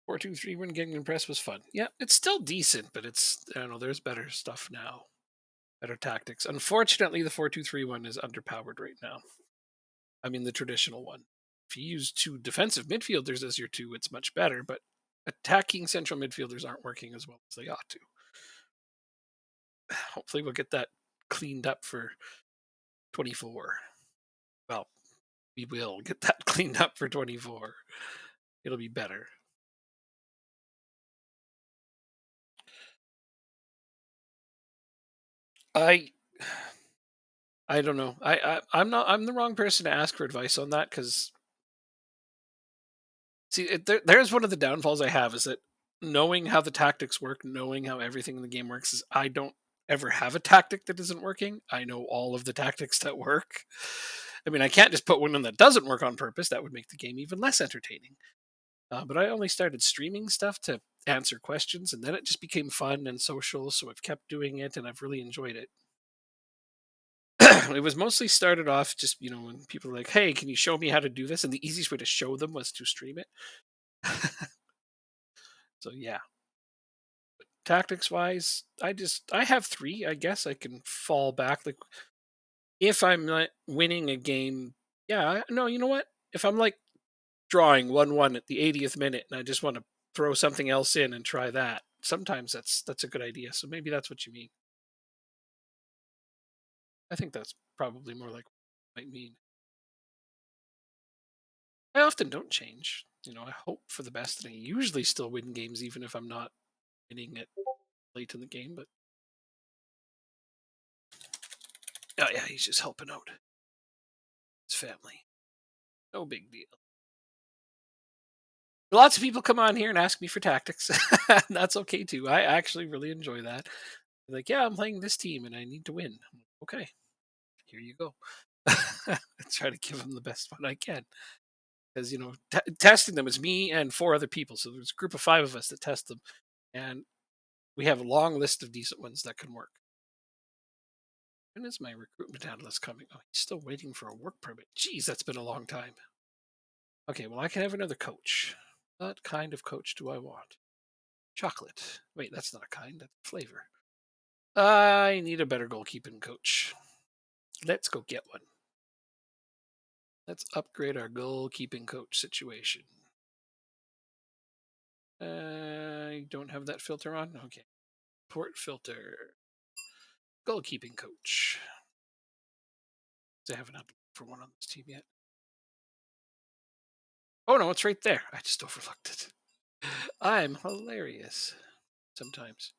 4-2-3 when Gangan Press was fun. Yeah, it's still decent, but I don't know, there's better stuff now. Better tactics. Unfortunately, the 4-2-3 one is underpowered right now. I mean, the traditional one. If you use two defensive midfielders as your two, it's much better, but attacking central midfielders aren't working as well as they ought to. Hopefully, we'll get that cleaned up for 24. Well, we will get that cleaned up for 24. It'll be better. I I don't know. I'm the wrong person to ask for advice on that because see there's one of the downfalls I have is that knowing how the tactics work, knowing how everything in the game works is I don't ever have a tactic that isn't working. I know all of the tactics that work. I mean, I can't just put one in that doesn't work on purpose. That would make the game even less entertaining. But I only started streaming stuff to answer questions, and then it just became fun and social. So I've kept doing it, and I've really enjoyed it. It was mostly started off just when people were like, "Hey, can you show me how to do this?" And the easiest way to show them was to stream it. So yeah, tactics wise, I have three. I guess I can fall back. Like if I'm not winning a game, yeah, no, you know what? If I'm like drawing 1-1 at the 80th minute and I just want to throw something else in and try that, sometimes that's a good idea. So maybe that's what you mean. I think that's probably more like what you might mean. I often don't change. I hope for the best, and I usually still win games even if I'm not winning it late in the game. But oh yeah, he's just helping out his family. No big deal. Lots of people come on here and ask me for tactics. And that's okay too. I actually really enjoy that. Like, yeah, I'm playing this team and I need to win. I'm like, okay, here you go. I try to give them the best one I can because testing them is me and four other people. So there's a group of five of us that test them, and we have a long list of decent ones that can work. When is my recruitment analyst coming? Oh, he's still waiting for a work permit. Geez, that's been a long time. Okay, well, I can have another coach. What kind of coach do I want? Chocolate. Wait, that's not a kind, that's a flavor. I need a better goalkeeping coach. Let's go get one. Let's upgrade our goalkeeping coach situation. I don't have that filter on. Okay. Port filter. Goalkeeping coach. I haven't had for one on this team yet. Oh no, it's right there. I just overlooked it. I'm hilarious sometimes.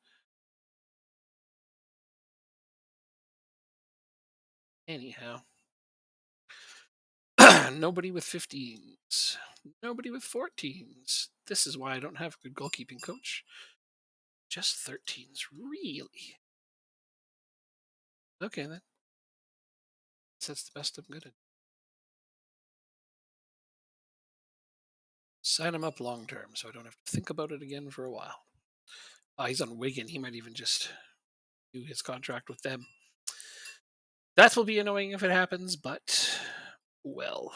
Anyhow, nobody with 15s. Nobody with 14s. This is why I don't have a good goalkeeping coach. Just 13s. Really? Okay, then. That's the best I'm good at. Sign him up long term so I don't have to think about it again for a while. He's on Wigan. He might even just do his contract with them. That will be annoying if it happens, but well.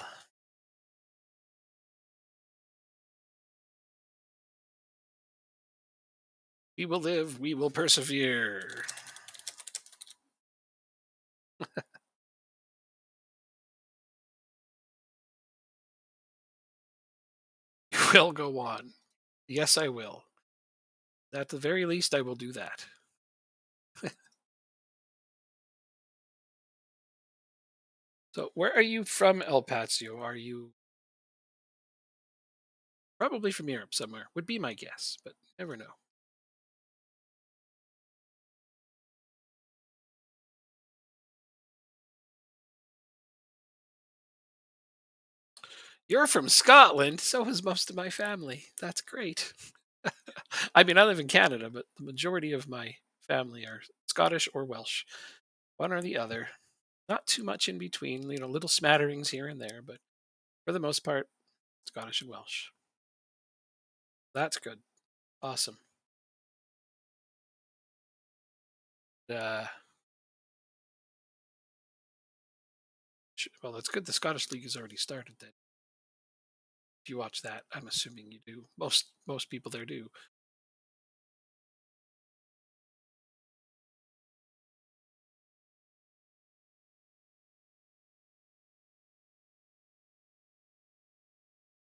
We will live, we will persevere. Will go on. Yes, I will. At the very least, I will do that. So, where are you from, El Patio? Are you probably from Europe somewhere? Would be my guess, but never know. You're from Scotland. So is most of my family. That's great. I mean, I live in Canada, but the majority of my family are Scottish or Welsh, one or the other. Not too much in between, little smatterings here and there, but for the most part, Scottish and Welsh. That's good. Awesome. Uh, well, that's good. The Scottish League has already started. Then, if you watch that, I'm assuming you do. Most people there do.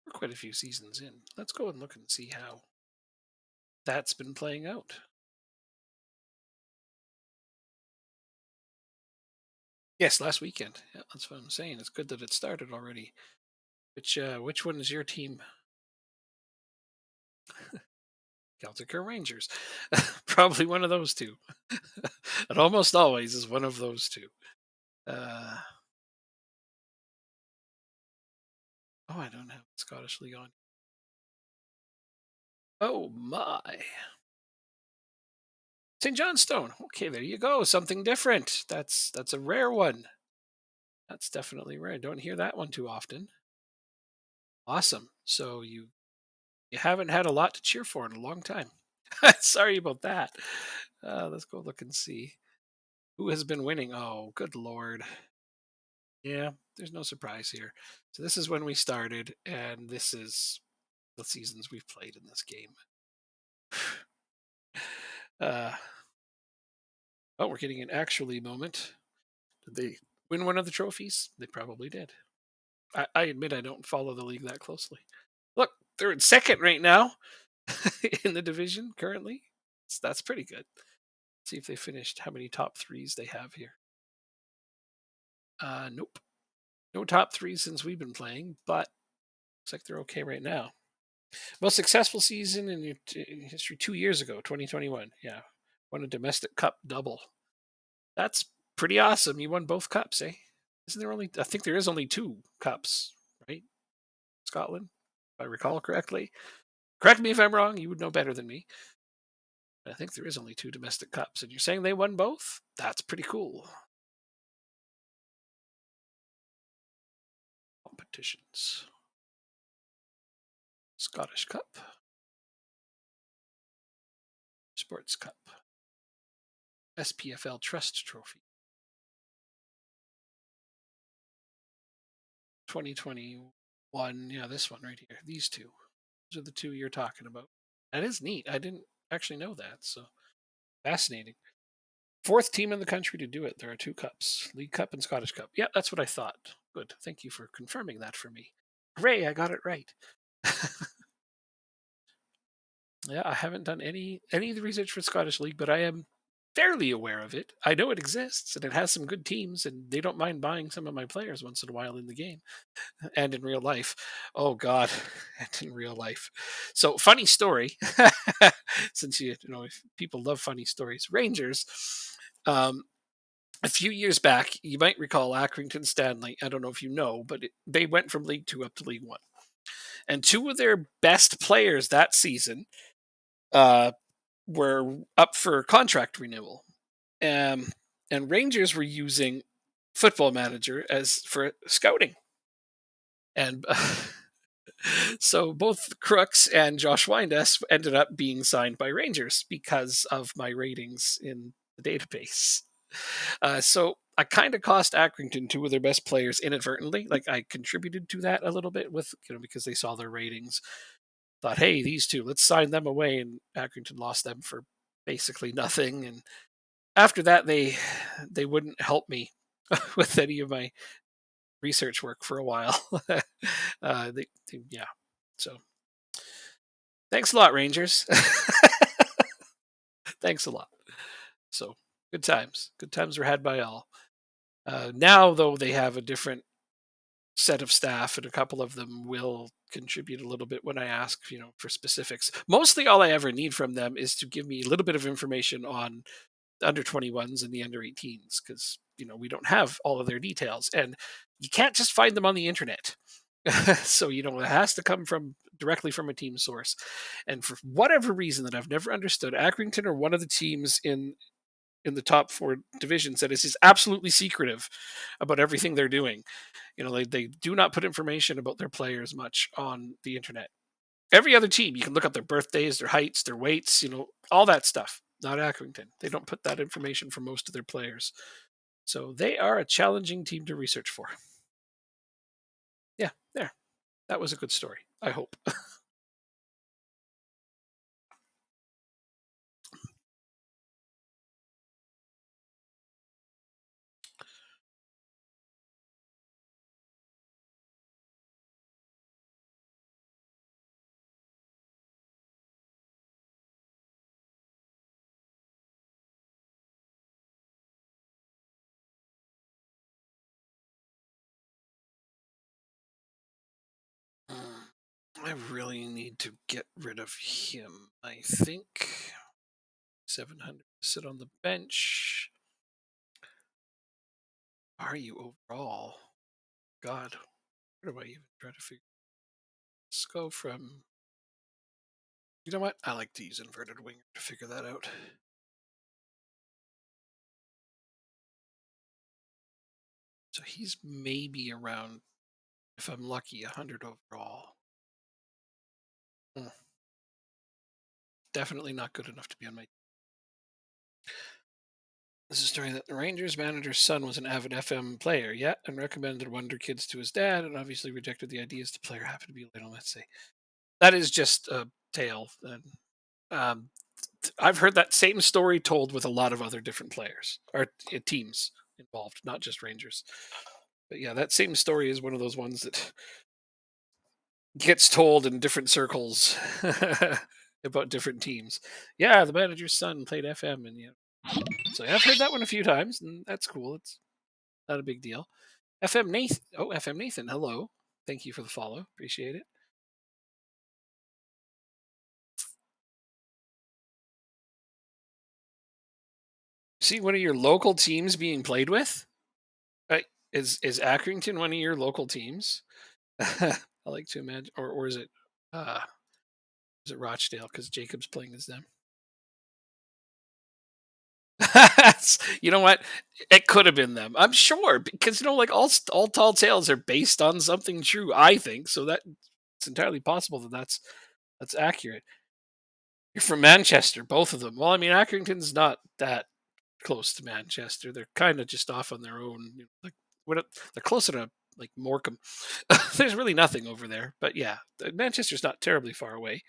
We're quite a few seasons in. Let's go and look and see how that's been playing out. Yes, last weekend. Yeah, that's what I'm saying. It's good that it started already. Which one is your team? Celtic or Rangers? Probably one of those two. It almost always is one of those two. Uh, oh, I don't have Scottish League on. Oh my! St. Johnstone. Okay, there you go. Something different. That's a rare one. That's definitely rare. Don't hear that one too often. Awesome. So you haven't had a lot to cheer for in a long time. Sorry about that. Let's go look and see who has been winning. Oh, good lord. Yeah, there's no surprise here. So this is when we started, and this is the seasons we've played in this game. Uh, oh, we're getting an actually moment. Did they win one of the trophies? They probably did. I admit I don't follow the league that closely. Look, they're in second right now in the division currently. That's pretty good. See if they finished how many top threes they have here. Nope. No top threes since we've been playing, but looks like they're okay right now. Most successful season in history 2 years ago, 2021. Yeah. Won a domestic cup double. That's pretty awesome. You won both cups, eh? Isn't there only, I think there is only two cups, right? Scotland, if I recall correctly. Correct me if I'm wrong. You would know better than me. I think there is only two domestic cups. And you're saying they won both? That's pretty cool. Competitions. Scottish Cup. Sports Cup. SPFL Trust Trophy. 2021. Yeah, this one right here. These two. Those are the two you're talking about. That is neat. I didn't actually know that. So fascinating. Fourth team in the country to do it. There are two cups, League Cup and Scottish Cup. Yeah, that's what I thought. Good. Thank you for confirming that for me. Hooray, I got it right. Yeah, I haven't done any of the research for Scottish League, but I am fairly aware of it. I know it exists and it has some good teams, and they don't mind buying some of my players once in a while in the game and in real life. Oh God, and in real life. So funny story, since you know if people love funny stories. Rangers, um, a few years back, you might recall Accrington Stanley. I don't know if you know, but they went from League Two up to League One, and two of their best players that season uh, were up for contract renewal. Um, and Rangers were using Football Manager as for scouting, and so both Crooks and Josh Windes ended up being signed by Rangers because of my ratings in the database. So I kind of cost Accrington two of their best players inadvertently. Like I contributed to that a little bit with, because they saw their ratings. Thought, hey, these two, let's sign them away, and Accrington lost them for basically nothing. And after that, they wouldn't help me with any of my research work for a while. Yeah. So thanks a lot, Rangers. Thanks a lot. So good times. Good times were had by all. Now, though, they have a different set of staff, and a couple of them will contribute a little bit when I ask, for specifics. Mostly, all I ever need from them is to give me a little bit of information on the under 21s and the under 18s, because we don't have all of their details, and you can't just find them on the internet. So it has to come from directly from a team source. And for whatever reason that I've never understood, Accrington are one of the teams in the top four divisions that is just absolutely secretive about everything they're doing. They do not put information about their players much on the internet. Every other team, you can look up their birthdays, their heights, their weights, all that stuff. Not Accrington. They don't put that information for most of their players. So they are a challenging team to research for. Yeah, there. That was a good story. I hope. I really need to get rid of him. I think 700 sit on the bench. Are you overall? God, where do I even try to figure? Let's go from. You know what? I like to use inverted winger to figure that out. So he's maybe around, if I'm lucky, 100 overall. Hmm, definitely not good enough to be on my. This is a story that the Rangers manager's son was an avid FM player, yeah, and recommended Wonder Kids to his dad, and obviously rejected the ideas the player happened to be little. Let's say that is just a tale. And um, I've heard that same story told with a lot of other different players or teams involved, not just Rangers. But yeah, that same story is one of those ones that gets told in different circles about different teams. Yeah, the manager's son played FM, and yeah, so I've heard that one a few times, and that's cool. It's not a big deal. FM Nathan. Oh, FM Nathan. Hello. Thank you for the follow. Appreciate it. See one of your local teams being played with? Right. Is Accrington one of your local teams? I like to imagine, or uh is it Rochdale because Jacob's playing as them? You know what? It could have been them. I'm sure because like all tall tales are based on something true. I think so that it's entirely possible that that's accurate. You're from Manchester, both of them. Well, I mean, Accrington's not that close to Manchester. They're kind of just off on their own. Like they're closer to like Morecambe. There's really nothing over there, but yeah, Manchester's not terribly far away.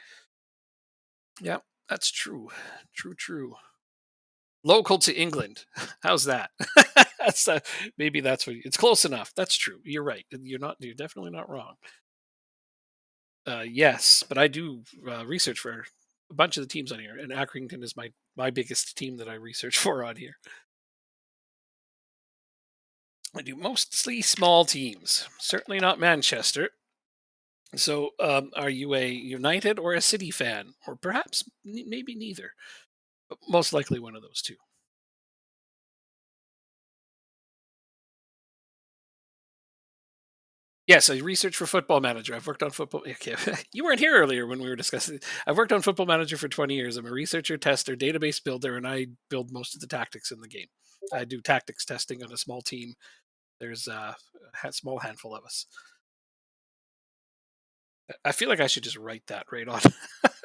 Yeah, that's true. True, true. Local to England. How's that? That's maybe that's what it's close enough. That's true. You're right. You're definitely not wrong. Yes, but I do research for a bunch of the teams on here, and Accrington is my biggest team that I research for on here. I do mostly small teams, certainly not Manchester. So, are you a United or a City fan, or perhaps maybe neither? But most likely one of those two. Yes, I research for Football Manager. I've worked on football. Okay, you weren't here earlier when we were discussing. I've worked on Football Manager for 20 years. I'm a researcher, tester, database builder, and I build most of the tactics in the game. I do tactics testing on a small team. There's a small handful of us. I feel like I should just write that right on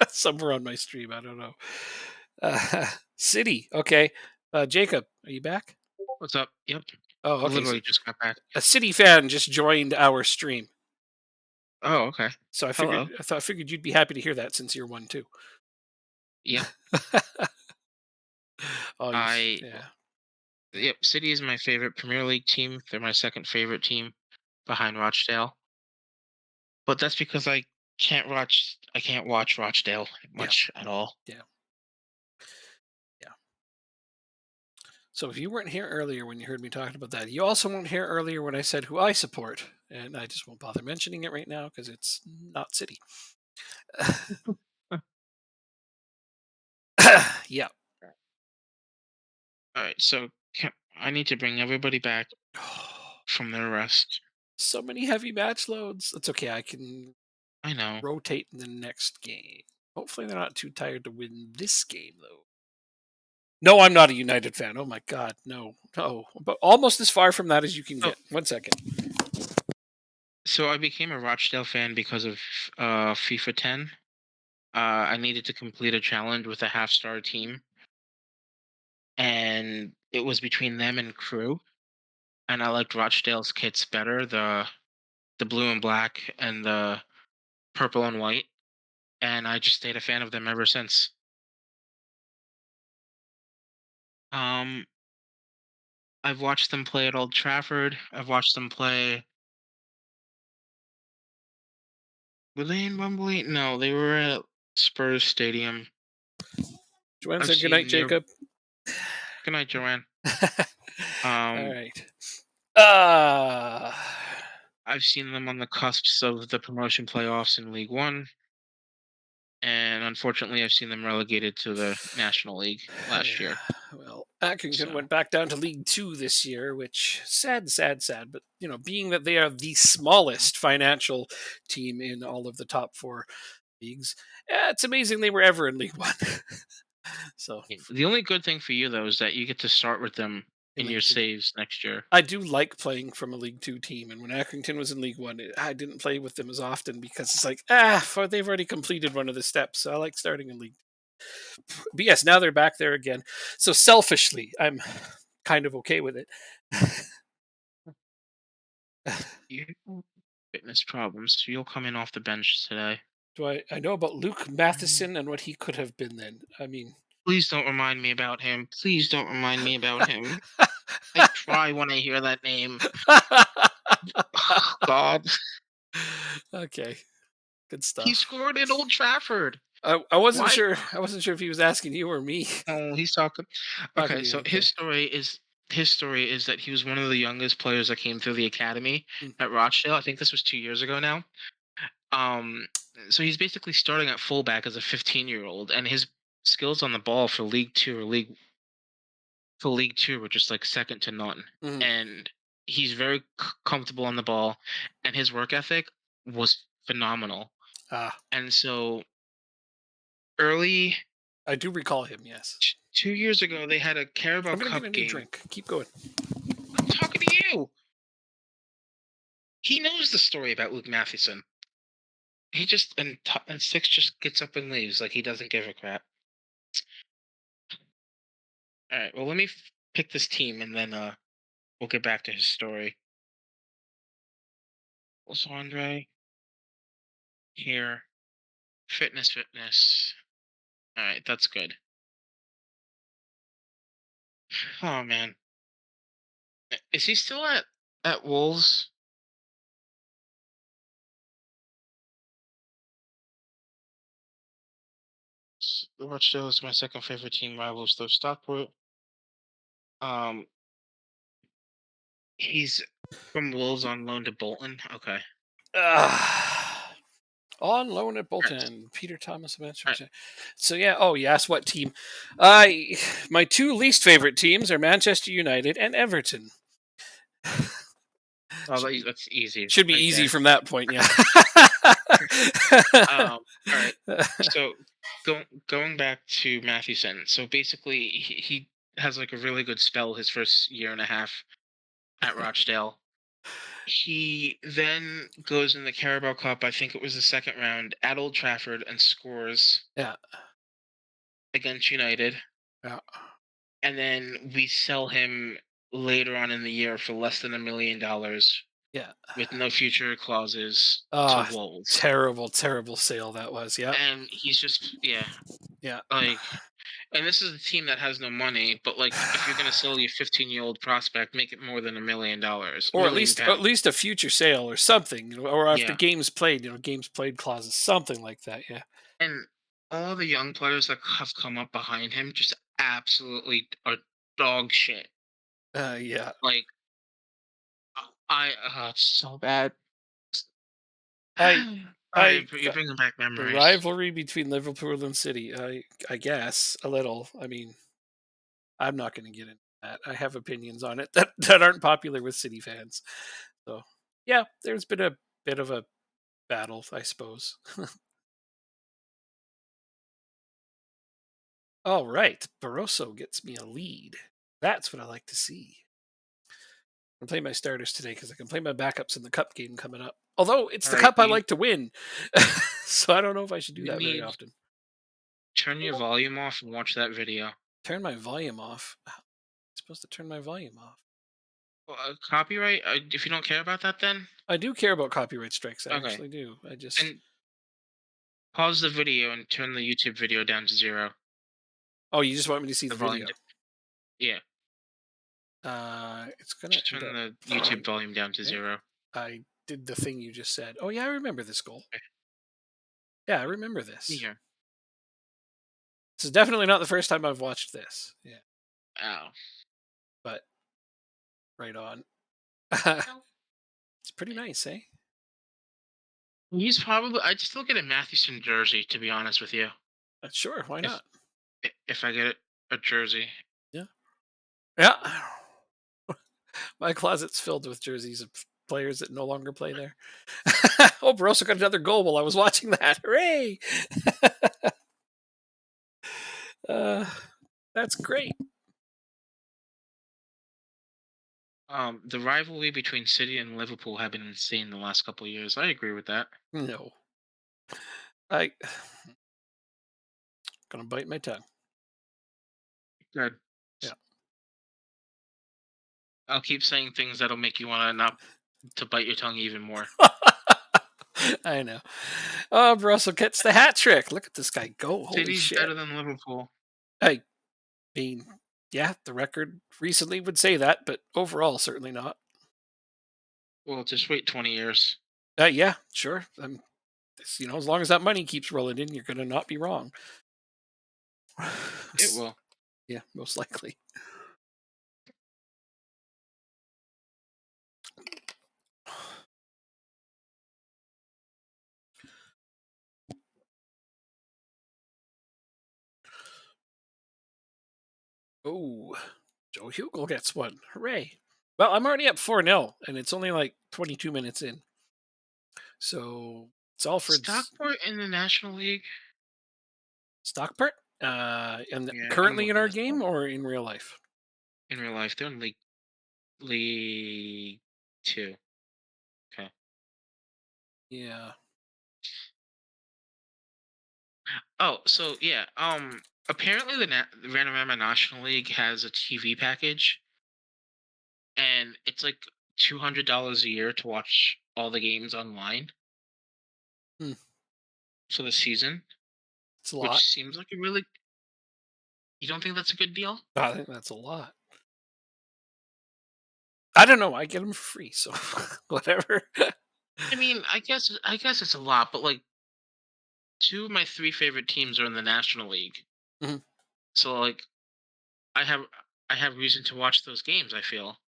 somewhere on my stream. I don't know. City. Okay. Jacob, are you back? What's up? Yep. Oh, okay. So Literally just got back. a City fan just joined our stream. Oh, okay. So Hello. I figured you'd be happy to hear that since you're one too. Yep. Oh, I yeah. Yep. City is my favorite Premier League team. They're my second favorite team behind Rochdale. But that's because I can't watch Rochdale Yeah. much at all. Yeah. Yeah. So if you weren't here earlier when you heard me talking about that, you also weren't here earlier when I said who I support, and I just won't bother mentioning it right now because it's not City. Yeah. All right. So I need to bring everybody back from their rest. So many heavy match loads. That's okay. I can I know. rotate in the next game. Hopefully, they're not too tired to win this game, though. No, I'm not a United fan. Oh my God, no, no. But almost as far from that as you can Oh, get. 1 second. so I became a Rochdale fan because of FIFA 10. I needed to complete a challenge with a half-star team, and it was between them and Crew. And I liked Rochdale's kits better, the blue and black and the purple and white. And I just stayed a fan of them ever since. Um, I've watched them play at Old Trafford. I've watched them play. Were they in Wembley? No, they were at Spurs Stadium. Joanne I've said good night, seen your. Jacob. Good night, Joanne. All Um, right. Uh I've seen them on the cusps of the promotion playoffs in League One, and unfortunately, I've seen them relegated to the National League last yeah. year. Well, Accrington So went back down to League Two this year, which sad, sad, sad. But being that they are the smallest financial team in all of the top four leagues, it's amazing they were ever in League One. So the only good thing for you though is that you get to start with them in in your League Two. saves next year. I do like playing from a League Two team, and when Accrington was in League One, I didn't play with them as often because it's like, they've already completed one of the steps. So I like starting in League. But yes, now they're back there again. So selfishly, I'm kind of okay with it. You fitness problems. You'll come in off the bench today. Do I know about Luke Matheson and what he could have been then? I mean, Please don't remind me about him. Please don't remind me about him. I cry when I hear that name. God, okay, good he stuff. scored at Old Trafford. I wasn't Why? sure. I wasn't sure if he was asking you or me. Oh, he's talking. Talking Okay, to you. so Okay. his story is that he was one of the youngest players that came through the academy Mm, at Rochdale. I think this was 2 years ago now. Um, so he's basically starting at fullback as a 15-year-old, and his skills on the ball for League Two were just like second to none. mhm. And he's very comfortable on the ball, and his work ethic was phenomenal. Ah, And so early I do recall him. Yes. 2 years ago, they had a Carabao I'm gonna get a Cup new game. drink. Keep going. I'm talking to you. He knows the story about Luke Matheson. He just and six just gets up and leaves like he doesn't give a crap. All right, well let me pick this team and then we'll get back to his story. What's Andre here? Fitness. All right, that's good. Oh man, is he still at Wolves? Rochdale is my second favorite team. Rivals though Stockport. Um, he's from Wolves on loan to Bolton. Okay. Ah, on loan at All right. Bolton, Peter Thomas. All right. So yeah. Oh, you asked what team? I my two least favorite teams are Manchester United and Everton. Oh, should be that's easy should be right easy there. from that point. Yeah. All right. So going back to Mathewson. So basically, he has like a really good spell his first year and a half at Rochdale. He then goes in the Carabao Cup. I think it was the second round at Old Trafford and scores yeah. against United. Yeah. And then we sell him later on in the year for less than $1 million Yeah. with no future clauses to Ah, Wolves. terrible sale that was. Yep. And he's just Yeah. like, and this is a team that has no money, but like if you're gonna sell your 15-year-old prospect, make it more than $1 million, Or million at pounds. least a future sale or something, or after Yeah, games played, games played clauses, something like that. Yeah. and all the young players that have come up behind him just absolutely are dog shit. Yeah. Like it's so bad. I All right, I you're bringing back the memories. rivalry between Liverpool and City. I guess a little. I mean, I'm not going to get into that. I have opinions on it that aren't popular with City fans. So yeah, there's been a bit of a battle, I suppose. All right, Barroso gets me a lead. That's what I like to see. I'm playing my starters today because I can play my backups in the cup game coming up. Although it's All the right, cup I like to win, so I don't know if I should do you that very need often. turn your volume off and watch that video. Turn my volume off. How am I supposed to turn my volume off? Well, copyright? If you don't care about that, then I do care about copyright strikes. I okay. actually do. I just. Then pause the video and turn the YouTube video down to zero. Oh, you just want me to see The the volume. video? Yeah, It's gonna just end turn up. the YouTube volume down to Yeah, zero. I did the thing you just said. Oh yeah, I remember this goal. Okay. Yeah, I remember this. Here. This is definitely not the first time I've watched this. Yeah, Ow. but right on. Well, It's pretty nice, eh? he's probably. I'd still get a Mathewson jersey, to be honest with you. Sure, why If not? if I get a jersey. Yeah. Yeah. My closet's filled with jerseys of players that no longer play there. Oh, Barossa got another goal while I was watching that. Hooray! uh, that's great. The rivalry between City and Liverpool have been insane the last couple of years. I agree with that. No, I gonna bite my tongue. Good. Yeah. I'll keep saying things that'll make you want to not to bite your tongue even more. I know. Oh, Russell gets the hat trick. Look at this guy go. Holy City's shit. better than Liverpool. I mean, yeah, the record recently would say that, but overall, certainly not. Well, just wait 20 years. Yeah, sure. As long as that money keeps rolling in, you're going to not be wrong. It will. Yeah, most likely. Oh, Joe Hugel gets one. Hooray. Well, I'm already up 4-0, and it's only like 22 minutes in. So it's Alfred's Stockport in the National League? Stockport. And Yeah, I'm currently in looking our this up. game or in real life? In real life, they're in League 2. Okay. Yeah. Oh, so yeah. Apparently the Vanarama National League has a TV package, and it's like $200 a year to watch all the games online Hmm. for the season, It's a lot. which seems like a really. You don't think that's a good deal? I think that's a lot. I don't know. I get them for free, so whatever. I mean, I guess it's a lot, but like two of my three favorite teams are in the National League, Mhm. so like I have I have reason to watch those games. I feel,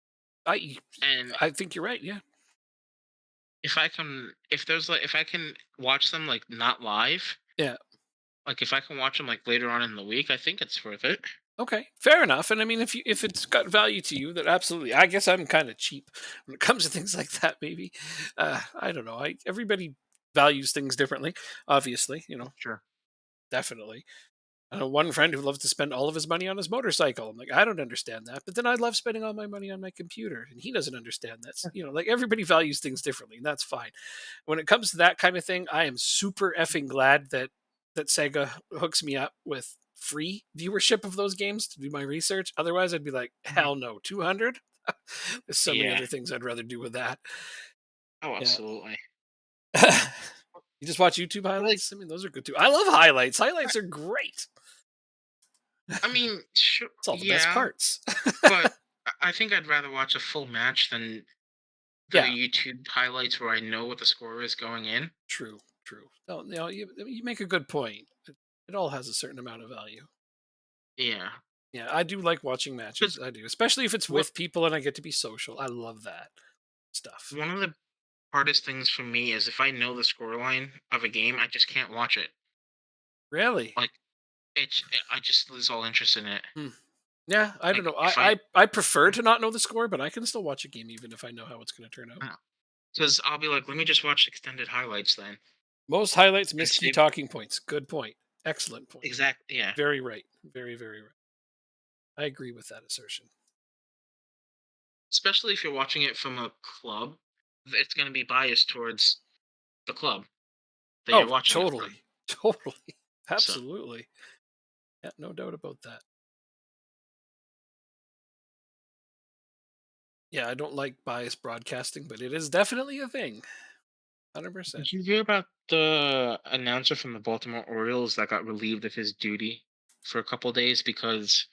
I and I think you're right. Yeah. if I can watch them like not live, Yeah. like if I can watch them like later on in the week, I think it's worth it. Okay, fair enough. And I mean, if it's got value to you, then absolutely. I guess I'm kind of cheap when it comes to things like that. Maybe I don't know. I everybody values things differently. Obviously, Sure. definitely. I know one friend who loves to spend all of his money on his motorcycle. I'm like, I don't understand that. But then I love spending all my money on my computer, and he doesn't understand that. Like everybody values things differently, and that's fine. When it comes to that kind of thing, I am super effing glad that Sega hooks me up with free viewership of those games to do my research. Otherwise, I'd be like, Mhm. hell no, 200. There's so many Yeah. other things I'd rather do with that. Oh, Yeah. absolutely. You just watch YouTube But like, highlights? I mean, those are good too. I love highlights. Highlights are great. I mean, sure, It's all the best yeah, parts. but I think I'd rather watch a full match than the Yeah, YouTube highlights where I know what the score is going in. true, true. No, you make a good point. It all has a certain amount of value. Yeah. Yeah, I do like watching Because matches. I do, especially if it's what with people and I get to be social. I love that stuff. one of the hardest things for me is if I know the scoreline of a game, I just can't watch it. Really? Like I just lose all interest in it. Hmm. Yeah, I don't Like know. if I, I prefer to not know the score, but I can still watch a game even if I know how it's going to turn out. because I'll be like, let me just watch extended highlights then Most highlights and miss key save. talking points. Good point. Excellent point. Exactly. Yeah. Very right. Very, very right. I agree with that assertion. Especially if you're watching it from a club, it's going to be biased towards the club that you're Oh, watching it from. totally. Totally. So Absolutely. Yeah, no doubt about that. Yeah, I don't like biased broadcasting, but it is definitely a thing. 100%. did you hear about the announcer from the Baltimore Orioles that got relieved of his duty for a couple days because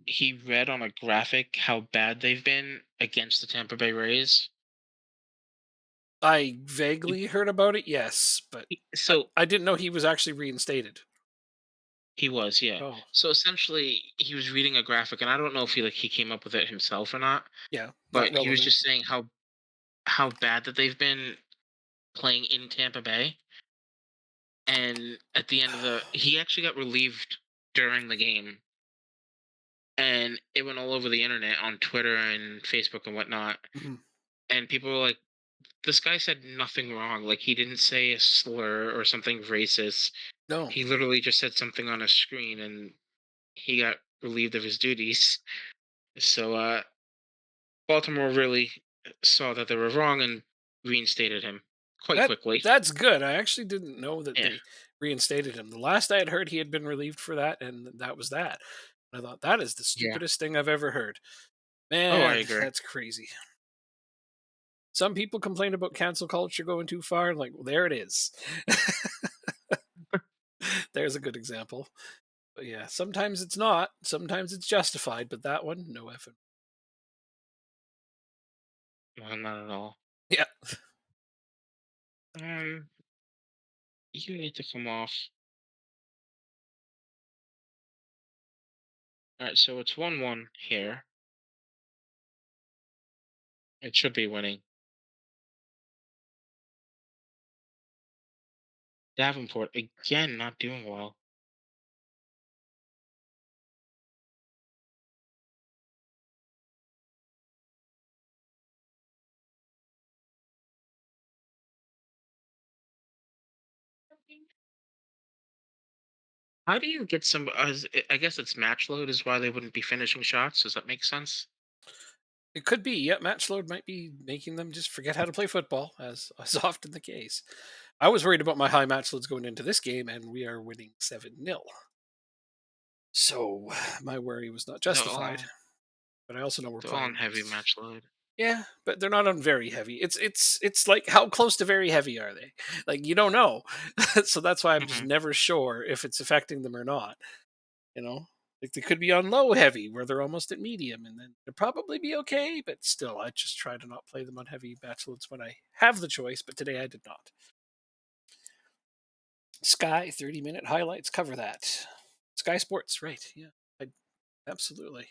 he read on a graphic how bad they've been against the Tampa Bay Rays? I He- vaguely heard about it, yes, but I, So I didn't know he was actually reinstated. he was, yeah. Oh, So essentially, he was reading a graphic, and I don't know if he came up with it himself or not, yeah, not but he was relevant. just saying how bad that they've been playing in Tampa Bay. And at the end of he actually got relieved during the game, and it went all over the internet on Twitter and Facebook and whatnot. Mhm. And people were like, "This guy said nothing wrong. Like he didn't say a slur or something racist. No. He literally just said something on a screen, and he got relieved of his duties." So Baltimore really saw that they were wrong and reinstated him quite That quickly. that's good. I actually didn't know that Yeah. they reinstated him. The last I had heard, he had been relieved for that, and that was that. I thought that is the Yeah. stupidest thing I've ever heard. Oh, I Man, agree. that's crazy. Some people complain about cancel culture going too far. Like, well, there it is. There's a good example. But yeah, sometimes it's not. Sometimes it's justified. But that one, no effort. No, not at all. Yeah. Um, you need to come off. All right, so it's 1-1 here. It should be winning. Davenport again not doing well. How do you get some? I guess it's match load is why they wouldn't be finishing shots. Does that make sense? It could be. Yeah, match load might be making them just forget how to play football, as is often the case. I was worried about my high match loads going into this game, and we are winning 7-0. So my worry was not They're justified. all But I also know we're they're all on playing. heavy match load. Yeah, but they're not on very heavy. It's like how close to very heavy are they? Like you don't know. So that's why I'm just Hmm. never sure if it's affecting them or not. You know, like they could be on low heavy where they're almost at medium, and then they'll probably be okay. But still, I just try to not play them on heavy batch loads when I have the choice. But today I did not. Sky 30-minute highlights cover that. Sky Sports, right? Yeah, absolutely.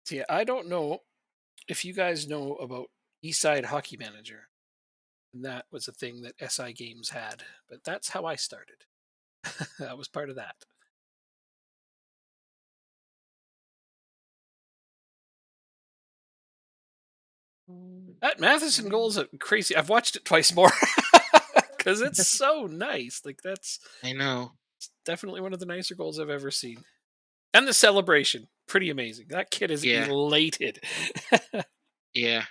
So yeah, I don't know if you guys know about Eastside Hockey Manager. And that was a thing that SI Games had, but that's how I started. I was part of that. That Matheson goal is a crazy. I've watched it twice more because it's so nice. Like that's I know. definitely one of the nicer goals I've ever seen. And the celebration, pretty amazing. That kid is Yeah, elated. yeah.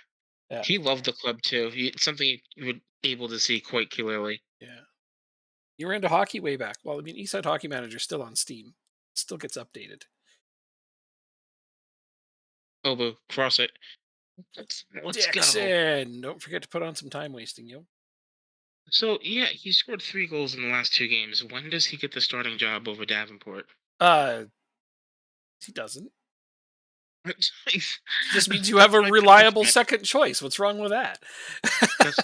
Yeah, He loved the club too. It's something you were able to see quite clearly. yeah. You were into hockey way back. Well, I mean, Eastside Hockey Manager is still on Steam. Still gets updated. Obo, cross it. Let's go. Dixon, don't forget to put on some time wasting, yo. So yeah, he scored 3 goals in the last 2 games. When does he get the starting job over Davenport? Uh, he doesn't. That's Just means you have a my reliable predicament. second choice. What's wrong with that? That's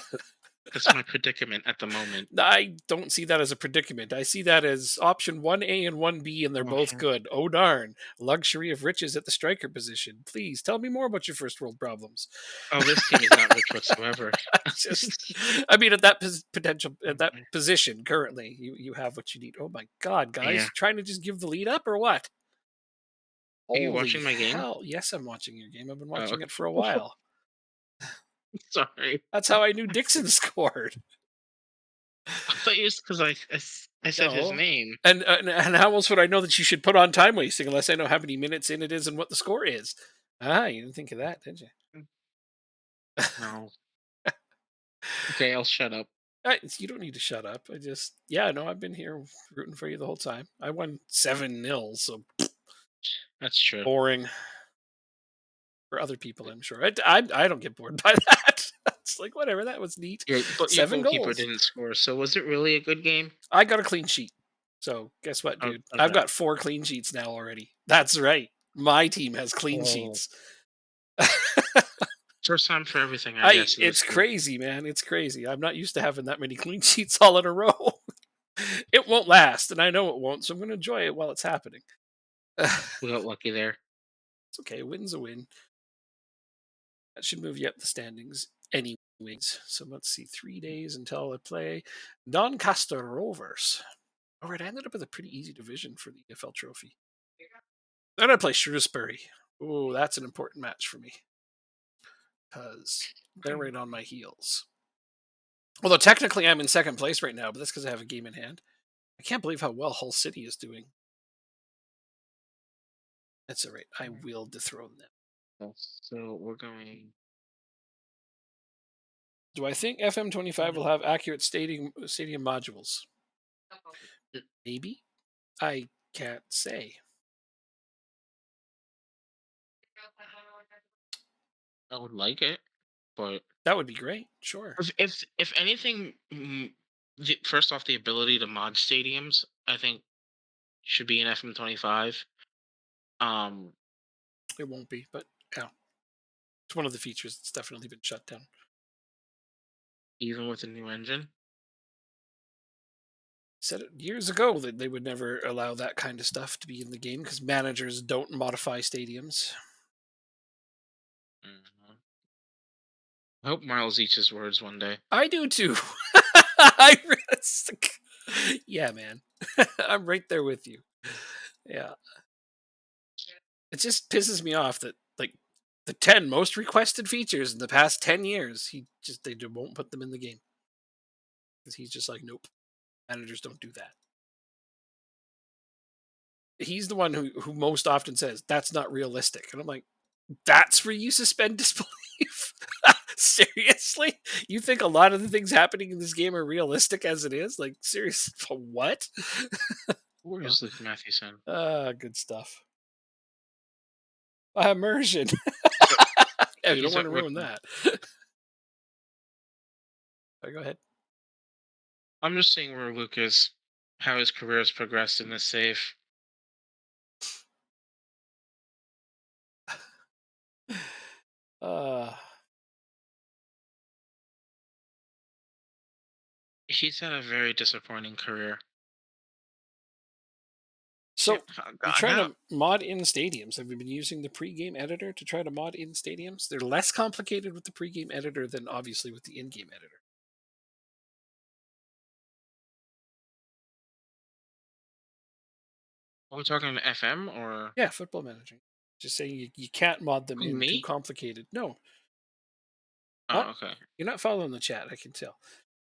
that's my predicament at the moment. I don't see that as a predicament. I see that as option 1A and 1B, and they're Oh, both good. Oh, darn. Luxury of riches at the striker position. Please tell me more about your first world problems. oh, this team is not rich whatsoever. Just, I mean, at that potential, at that position currently, you have what you need. Oh my God, guys. Yeah. You trying to just give the lead up or what? Are you Holy watching my game? hell. Yes, I'm watching your game. I've been Oh, watching okay. it for a while. Sorry. That's how I knew Dixon scored. I thought it was because I said his No. name. And how else would I know that you should put on time wasting unless I know how many minutes in it is and what the score is? Ah, you didn't think of that, did you? No. Okay, I'll shut up. You don't need to shut up. I just, yeah, no, I've been here rooting for you the whole time. I won 7-0, so That's true. boring for other people, I'm sure. I don't get bored by that. It's like, whatever, that was neat. But your 7 goalkeeper goals. didn't score, so was it really a good game? I got a clean sheet. So guess what, Oh, dude? I've okay. got 4 clean sheets now already. That's right. My team has clean Oh, sheets. first time for everything, I I guess, in this It's game. crazy, man. It's crazy. I'm not used to having that many clean sheets all in a row. It won't last, and I know it won't, so I'm going to enjoy it while it's happening. We got lucky there. It's okay. A win's a win. That should move you up the standings anyways. So let's see. 3 days until I play Doncaster Rovers. All right, I ended up with a pretty easy division for the EFL Trophy. Then I play Shrewsbury. Oh, that's an important match for me because they're right on my heels. Although technically I'm in second place right now, but that's because I have a game in hand. I can't believe how well Hull City is doing. That's all right. I will dethrone them. Yes. So we're going. Do I think FM25 will have accurate stadium modules? Maybe. I can't say. I would like it, but That would be great. Sure. if anything, first off, the ability to mod stadiums, I think should be in FM25. Um, It won't be, but yeah, it's one of the features that's definitely been shut down. even with a new engine. Said it years ago that they would never allow that kind of stuff to be in the game because managers don't modify stadiums. Mhm. I hope Miles eats his words one day. I do too. I yeah, man. I'm right there with you. Yeah. It just pisses me off that like the 10 most requested features in the past 10 years, they won't put them in the game. Because he's just like, nope, managers don't do that. He's the one who most often says that's not realistic. And I'm like, that's where you suspend disbelief. Seriously? You think a lot of the things happening in this game are realistic as it is? Like, serious? What? Where Uh, is Luke Mathewson? good stuff. Immersion. He's at, Yeah, we don't he's want at to ruin Rookie. that. Go ahead. I'm just seeing where Luke is, how his career has progressed in this save. Uh, He's had a very disappointing career. so Yep. you're trying to mod in stadiums. Have you been using the pregame editor to try to mod in stadiums? They're less complicated with the pregame editor than obviously with the in-game editor. Are we talking FM or Yeah, football managing. Just saying you can't mod them who, in too me? complicated. No, not Oh, okay. you're not following the chat. I can tell.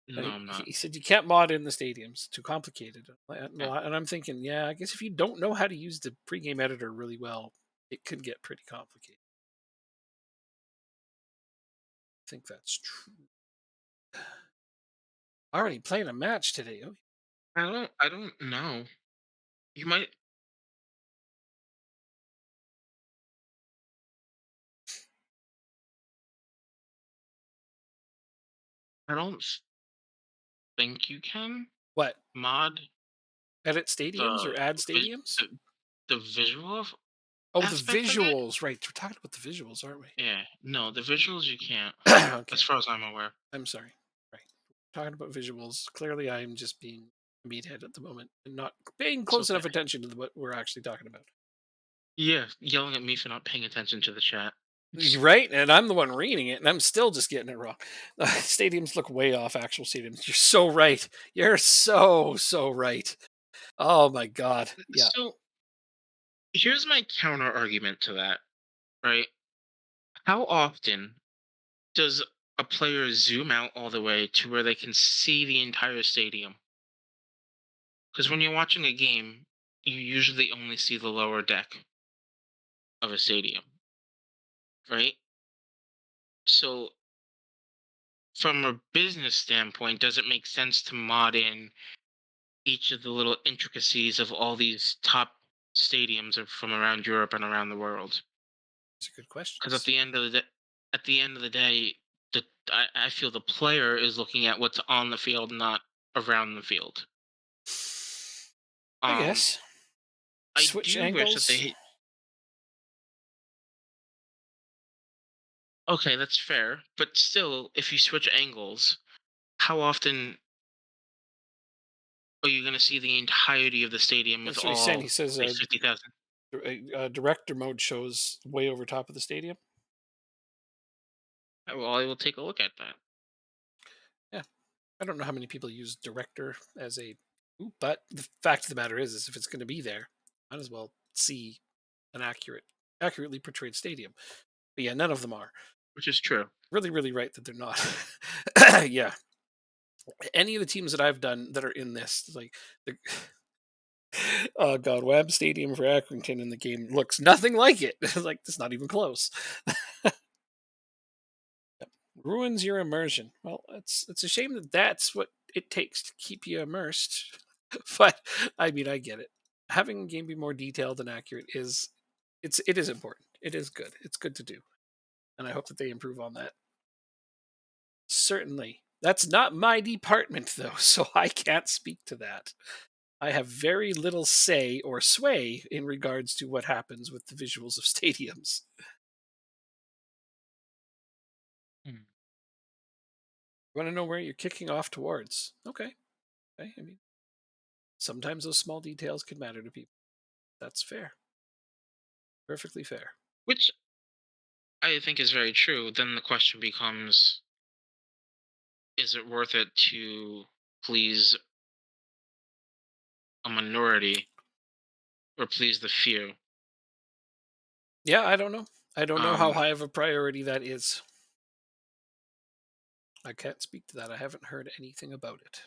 No, I'm He not. he said you can't mod in the stadiums. Too complicated. Yeah. And I'm thinking, yeah, I guess if you don't know how to use the pregame editor really well, it could get pretty complicated. I think that's true. Already playing a match today. Oh, I don't know. You might. I don't think you can what? mod Edit stadiums the or add vis- stadiums? the visual Oh, the aspect of it. visuals. Right. We're talking about the visuals, aren't we? Yeah. No, the visuals you can't, as Okay. far as I'm aware. I'm sorry. Right. Talking about visuals. Clearly, I'm just being a meathead at the moment and not paying It's close okay. enough attention to what we're actually talking about. Yeah, yelling at me for not paying attention to the chat. You're right, and I'm the one reading it, and I'm still just getting it wrong. Stadiums look way off actual stadiums. You're so right. You're so right. Oh my god. Yeah. So here's my counter argument to that, right? How often does a player zoom out all the way to where they can see the entire stadium? Because when you're watching a game, you usually only see the lower deck of a stadium, right? So, from a business standpoint, does it make sense to mod in each of the little intricacies of all these top stadiums from around Europe and around the world? It's a good question. Because at the end of the day, I feel the player is looking at what's on the field, not around the field. I Um, guess. I Switch do wish that angles. they. Okay, that's fair, but still, if you switch angles, how often are you going to see the entirety of the stadium with That's what he's saying. all, He says say, 50,000? director mode shows way over top of the stadium. Well, I will take a look at that. Yeah. I don't know how many people use director as a but the fact of the matter is if it's going to be there, might as well see an accurately portrayed stadium. But yeah, none of them are. Which is true. Really right that they're not. Yeah. Any of the teams that I've done that are in this, like the Oh god, Wham Stadium for Accrington in the game looks nothing like it. Like it's not even close. Ruins your immersion. Well, it's a shame that that's what it takes to keep you immersed. But I mean, I get it. Having a game be more detailed and accurate is it is important. It is good. It's good to do, and I hope that they improve on that. Certainly. That's not my department though, so I can't speak to that. I have very little say or sway in regards to what happens with the visuals of stadiums. Mm. You want to know where you're kicking off towards? Okay. Okay. I mean, sometimes those small details can matter to people. That's fair. Perfectly fair. Which I think is very true. Then the question becomes, is it worth it to please a minority or please the few? Yeah, I don't know. I don't know how Um, high of a priority that is. I can't speak to that. I haven't heard anything about it.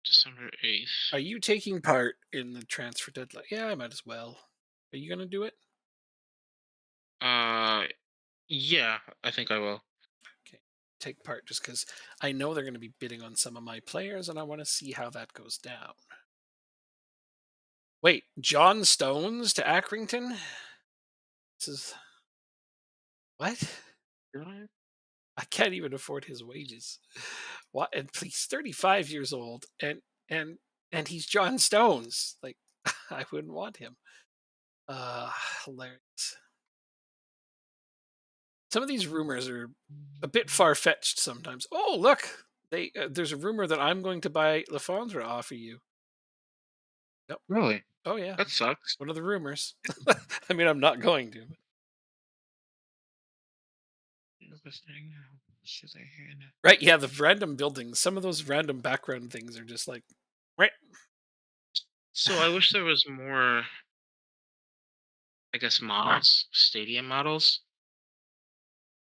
December 8th. Are you taking part in the transfer deadline? Yeah, I might as well. Are you going to do it? Uh, yeah, I think I will. Okay. Take part just because I know they're going to be bidding on some of my players and I want to see how that goes down. Wait, John Stones to Accrington? This is what? Right? I can't even afford his wages. What? And he's 35 years old, and and he's John Stones. Like, I wouldn't want him. Uh, Hilarious. Some of these rumors are a bit far fetched sometimes. Oh, look, there's a rumor that I'm going to buy Lafondra off of you. Yep. Really? Oh yeah. That sucks. What are the rumors? I mean, I'm not going to. Listening now. Should I hear now? Right? Yeah, the random buildings. Some of those random background things are just like, right. So I wish there was more, I guess, models, stadium models.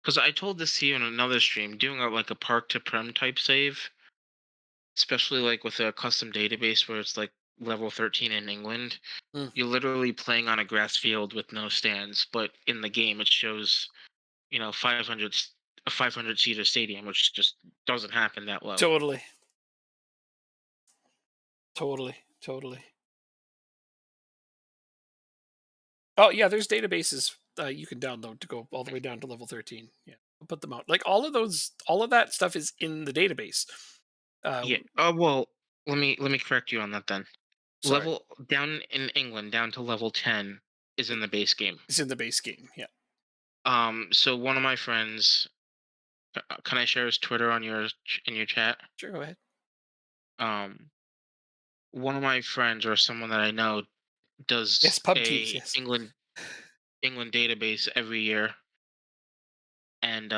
Because I told this to you in another stream, doing like a park to prem type save, especially like with a custom database where it's like level 13 in England. Mm, You're literally playing on a grass field with no stands, but in the game it shows, 500 a 500 seater stadium, which just doesn't happen that low. totally. Totally. Totally. Oh yeah, there's databases you can download to go all the way down to level 13. Yeah, I'll put them out. Like all of that stuff is in the database. Yeah. Uh, Well, let me correct you on that then. Sorry, Level down in England, down to level 10 is in the base game. it's in the base game. Yeah, So one of my friends, can I share his Twitter on in your chat? sure. Go ahead. Um, one of my friends or someone that I know does Yes, pub teams. a Yes. England database every year and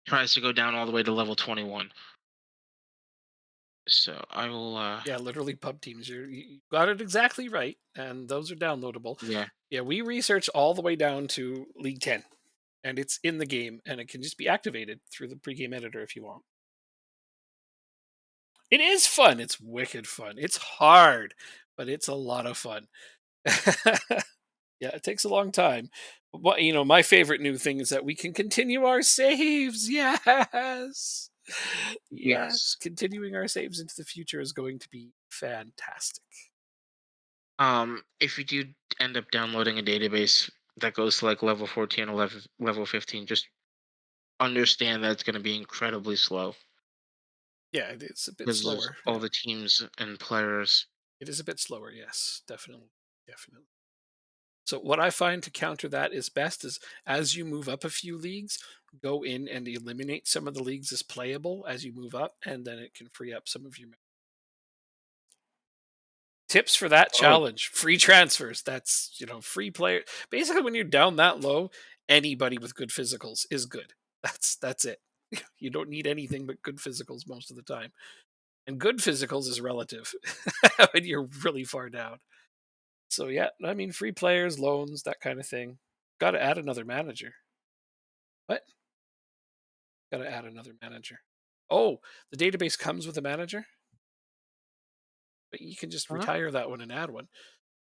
tries to go down all the way to level 21. So I will Yeah, literally pub teams. You got it exactly right, and those are downloadable. yeah. Yeah, we researched all the way down to League 10, and it's in the game, and it can just be activated through the pregame editor if you want. It is fun. It's wicked fun. It's hard, but it's a lot of fun. Yeah, it takes a long time. But my favorite new thing is that we can continue our saves. Yes. Yes. Yes. Continuing our saves into the future is going to be fantastic. If you do end up downloading a database that goes to like level 14 or level 15, just understand that it's going to be incredibly slow Yeah, it is a bit because there's slower. all Yeah. the teams and players. It is a bit slower. Yes, definitely. Definitely. So what I find to counter that is best is as you move up a few leagues, go in and eliminate some of the leagues as playable as you move up, and then it can free up some of your tips for that Oh, challenge. Free transfers. That's free player. Basically, when you're down that low, anybody with good physicals is good. That's it. You don't need anything but good physicals most of the time, and good physicals is relative when you're really far down. So yeah, I mean, free players, loans, that kind of thing. Got to add another manager. What? Got to add another manager. Oh, the database comes with a manager. but you can just Huh? retire that one and add one.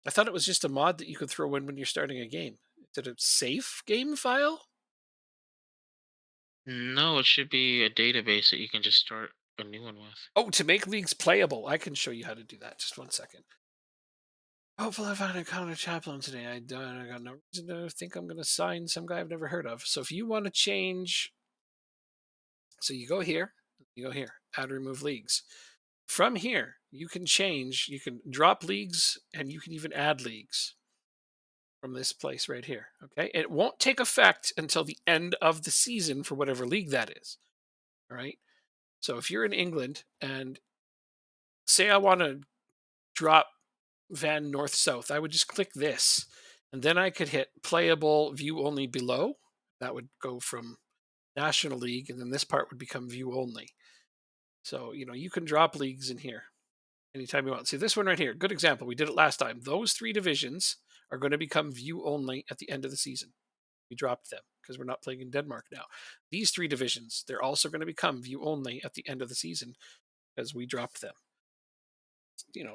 I thought it was just a mod that you could throw in when you're starting a game. Is it a safe game file? No, it should be a database that you can just start a new one with. Oh, to make leagues playable. I can show you how to do that. Just one second. Hopefully, I find a Connor Chaplin today. I got no reason to think I'm going to sign some guy I've never heard of. So if you want to change, so you go here, add remove leagues. From here, you can change, you can drop leagues, and you can even add leagues from this place right here. Okay. It won't take effect until the end of the season for whatever league that is. All right. So if you're in England and say I want to drop Van North South, I would just click this and then I could hit playable view only below. That would go from National League and then this part would become view only. So, you can drop leagues in here anytime you want. See this one right here, good example. We did it last time. Those three divisions are going to become view only at the end of the season. We dropped them because we're not playing in Denmark now. These three divisions, they're also going to become view only at the end of the season because we dropped them.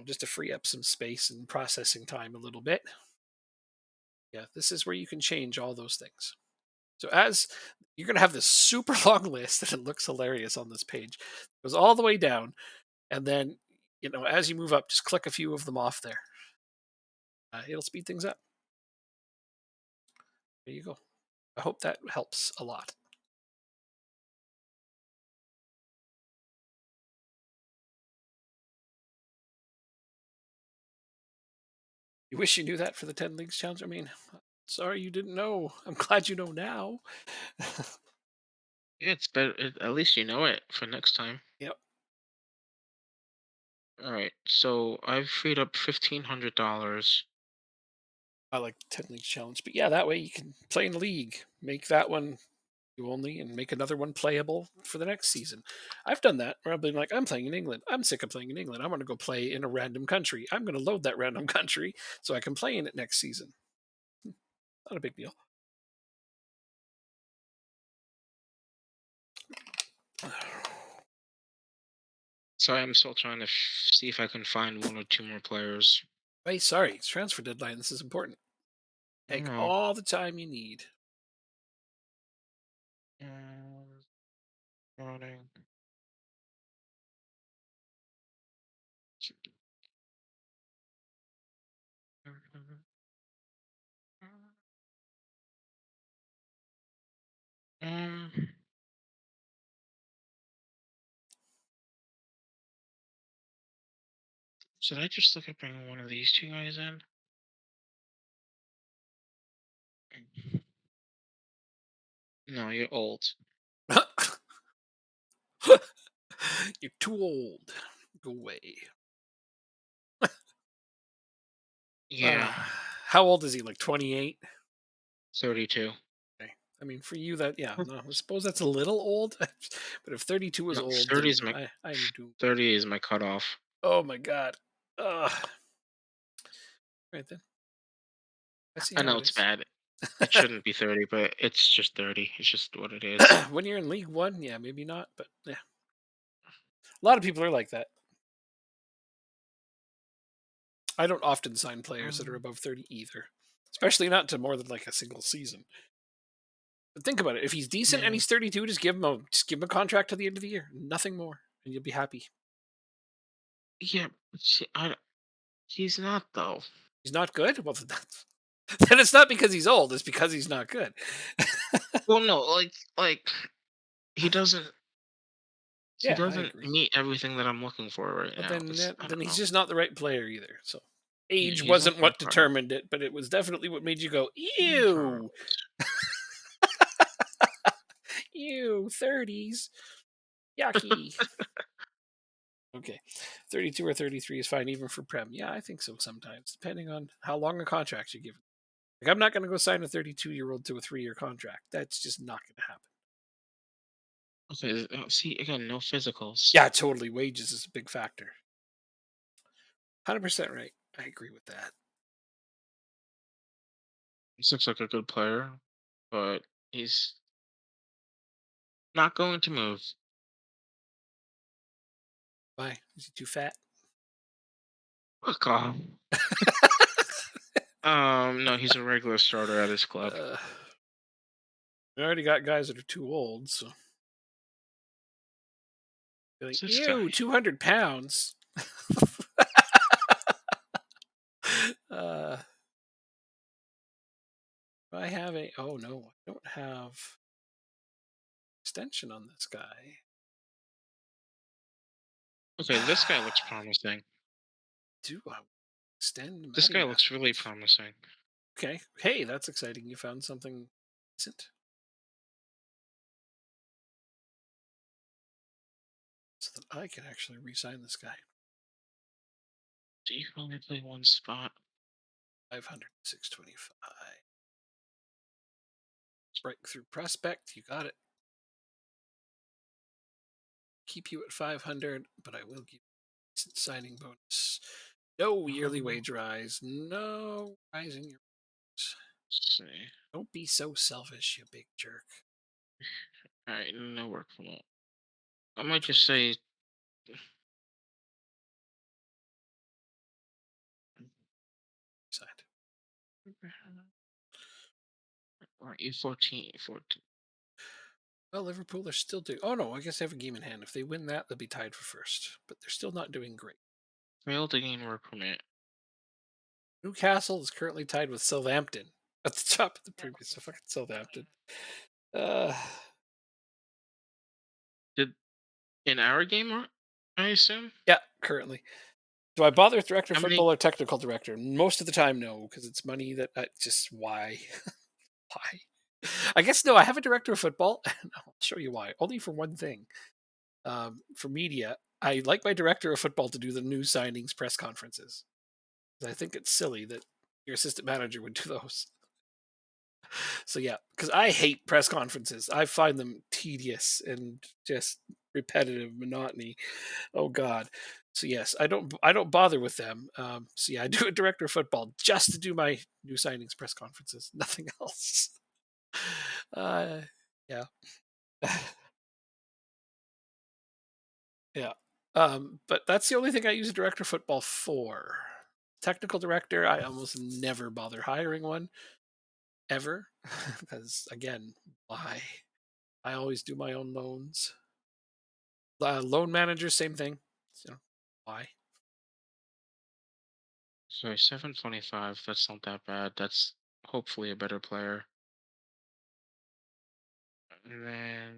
Just to free up some space and processing time a little bit. Yeah, this is where you can change all those things. So as you're going to have this super long list and it looks hilarious on this page. It goes all the way down and then as you move up just click a few of them off there. It'll speed things up. There you go. I hope that helps a lot. You wish you knew that for the 10 leagues challenge. I mean, sorry you didn't know. I'm glad you know now. Yeah, it's better. At least you know it for next time. Yep. All right. So I've freed up $1,500. I like the 10 leagues challenge. But yeah, that way you can play in a league, make that one you only, and make another one playable for the next season. I've done that where I've been like, I'm playing in England. I'm sick of playing in England. I want to go play in a random country. I'm going to load that random country so I can play in it next season. Not a big deal. So I'm still trying to see if I can find one or two more players. Hey, sorry, it's transfer deadline. This is important. Take Oh. all the time you need. Loading. Um, should I just look at bringing one of these two guys in? No, you're old. You're too old. Go away. Yeah, How old is he? Like 28? 32. Okay. I mean, for you, yeah, no, I suppose that's a little old. But if 32 was No, old, 30 then is my I'm doomed. 30 is my cutoff. Oh my God. Ugh. Right then. I see I how know it it's is. bad. It shouldn't be 30, but it's just 30. It's just what it is. When you're in League One, yeah, maybe not, but yeah. A lot of people are like that. I don't often sign players that are Um, above 30 either, especially not to more than like a single season. But think about it. If he's decent and yeah, he's 32, just give him a contract to the end of the year. Nothing more. And you'll be happy. yeah. See, he's not though. He's not good? Well, then it's not because he's old, it's because he's not good. Well, no, like he doesn't he Yeah, I doesn't agree. meet everything that I'm looking for right But now. then It's I then don't he's know. just not the right player either. So age He's not wasn't the right what player. determined it, but it was definitely what made you go, For ew, ew, 30s. Yucky. Okay. 32 or 33 is fine even for Prem. Yeah, I think so sometimes, depending on how long a contract you give. Like, I'm not going to go sign a 32-year-old to a 3-year contract. That's just not going to happen. Okay, see again, no physicals. Yeah, totally. Wages is a big factor. 100% right. I agree with that. He looks like a good player, but he's not going to move. Why? Is he too fat? Fuck off. No, he's a regular starter at his club. Uh, we already got guys that are too old, so be like, What's this ew, guy? 200 pounds. uh, do I have a? Oh no, I don't have extension on this guy. Okay, this guy looks promising. Do I extend This Matty guy looks really Matthews? promising. Okay, hey, that's exciting. You found something decent, so that I can actually re-sign this guy. Do you only play one spot? 500, 625. Breakthrough prospect, you got it. Keep you at 500, but I will give you a decent signing bonus. No yearly Oh, wage rise. No rising your wages. let's see. Don't be so selfish, you big jerk. All right, no work from that. I might just 20 say signed. aren't you 14? 14. Well, Liverpool are still doing. Oh no, I guess they have a game in hand. If they win that, they'll be tied for first. But they're still not doing great. Failed to gain work permit. Newcastle is currently tied with Southampton at the top of the previous. So fucking Southampton. Uh, Did in our game, I assume? yeah, currently. Do I bother with director of How many? football or technical director? Most of the time, no, because it's money that just why, why? I guess no. I have a director of football, and I'll show you why. Only for one thing. For media, I like my director of football to do the new signings press conferences. I think it's silly that your assistant manager would do those. So yeah, because I hate press conferences. I find them tedious and just repetitive monotony. Oh God. So yes, I don't bother with them. So yeah, I do a director of football just to do my new signings press conferences. Nothing else. Uh, yeah, yeah. But that's the only thing I use a director of football for. Technical director, I almost never bother hiring one ever because again, why? I always do my own loans. Loan manager, same thing. So why? Sorry, 725. That's not that bad. That's hopefully a better player. And then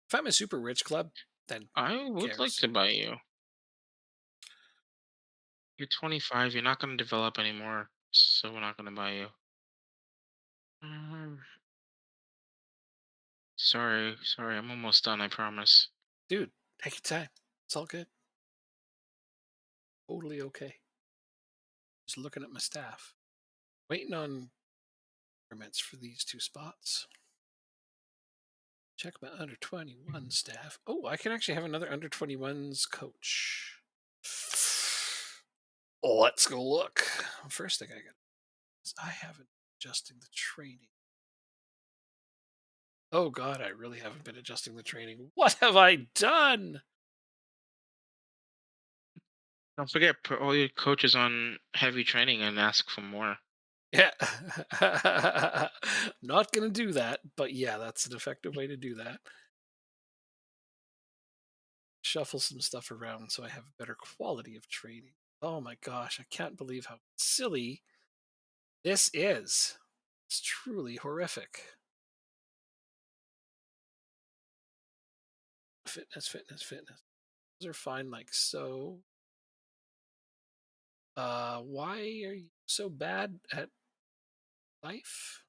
If I'm a super rich club, then I who would like cares? to buy you. You're 25. You're not going to develop anymore, so we're not going to buy you. Um, sorry. I'm almost done. I promise. Dude, take your time. It's all good. Totally okay. Just looking at my staff. Waiting on permits for these two spots. Check my under 21 staff. Oh, I can actually have another under 21s coach. Let's go look. First thing I got is I haven't adjusting the training. Oh God, I really haven't been adjusting the training. What have I done? Don't forget, put all your coaches on heavy training and ask for more. Yeah. Not going to do that, but yeah, that's an effective way to do that. Shuffle some stuff around so I have better quality of training. Oh my gosh, I can't believe how silly this is. It's truly horrific. Fitness, fitness, fitness. Those are fine like so. Why are you so bad at life?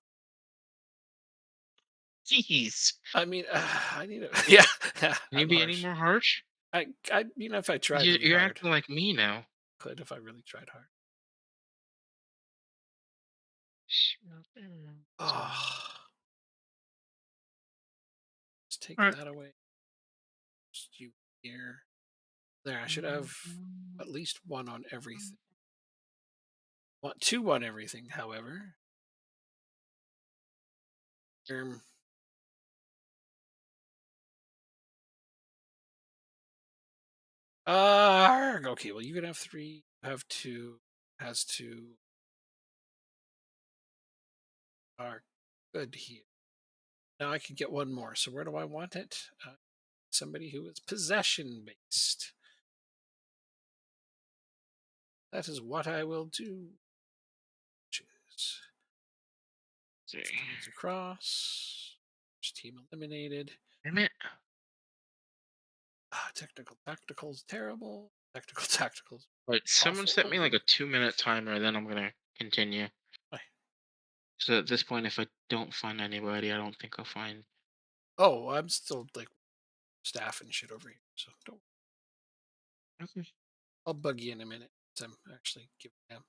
Jeez. I mean, I need to. Yeah, Can you I'm be any harsh. more harsh? I mean, if I tried really You're hard, acting like me now. could if I really tried hard. Oh, just take Alright. that away. Just you here. There, I should have at least one on everything. Want two on everything, however. Um, Okay, well, you can have 3, have 2, has 2, are good here. Now I can get one more. So where do I want it? Somebody who is possession based. That is what I will do. Which is See. teams across. First team eliminated. Damn it. Technical tacticals terrible. Technical tacticals Wait, someone awful. set me like a 2-minute timer, then I'm gonna continue. Why? So at this point, if I don't find anybody, I don't think I'll find. Oh, I'm still like staff and shit over here. So don't. Okay. I'll bug you in a minute. I'm actually giving them.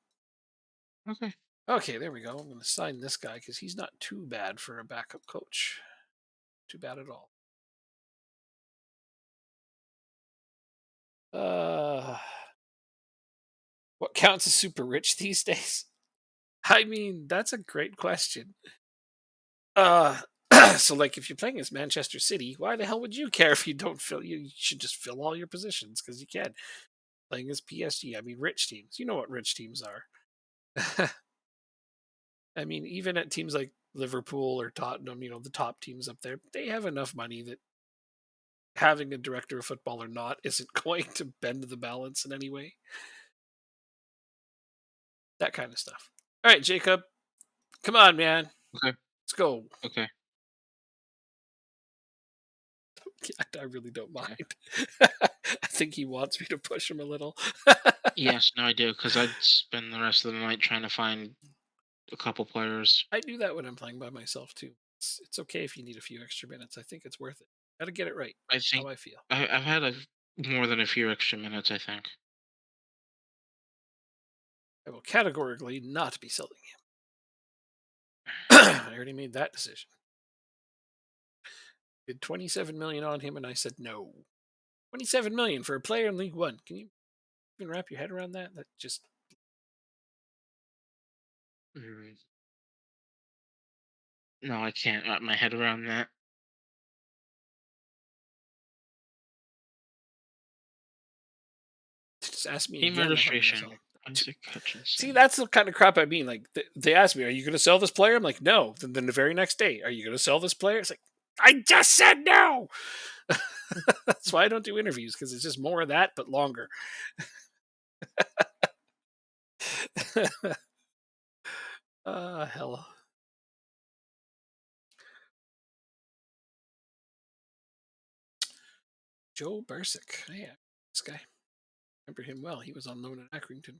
Okay. Okay, there we go. I'm going to sign this guy because he's not too bad for a backup coach. Too bad at all. Uh, what counts as super rich these days? I mean, that's a great question. Uh, so like if you're playing as Manchester City, why the hell would you care if you don't fill? You should just fill all your positions because you can. Playing as PSG, I mean, rich teams. You know what rich teams are. I mean, even at teams like Liverpool or Tottenham, the top teams up there, they have enough money that having a director of football or not isn't going to bend the balance in any way. That kind of stuff. All right, Jacob, come on, man. Okay. Let's go. Okay. I really don't Okay. mind. I think he wants me to push him a little. Yes, no, I do, because I'd spend the rest of the night trying to find a couple players. I do that when I'm playing by myself too. It's okay if you need a few extra minutes. I think it's worth it. Got to get it right. I How think I feel. I've had more than a few extra minutes, I think. I will categorically not be selling him. I already made that decision. Did 27 million on him, and I said no. 27 million for a player in League One. Can you even wrap your head around that? That just Mm. No, I can't wrap my head around that. just ask me Team again if I'm going to registration. sell him. Isaac See, Hutchinson. that's the kind of crap I mean. Like they ask me, "Are you going to sell this player?" I'm like, "No." Then the very next day, "Are you going to sell this player?" It's like, I just said no. That's why I don't do interviews because it's just more of that but longer. Hell. Joe Bursick. Yeah, this guy. Remember him well. He was on loan at Accrington.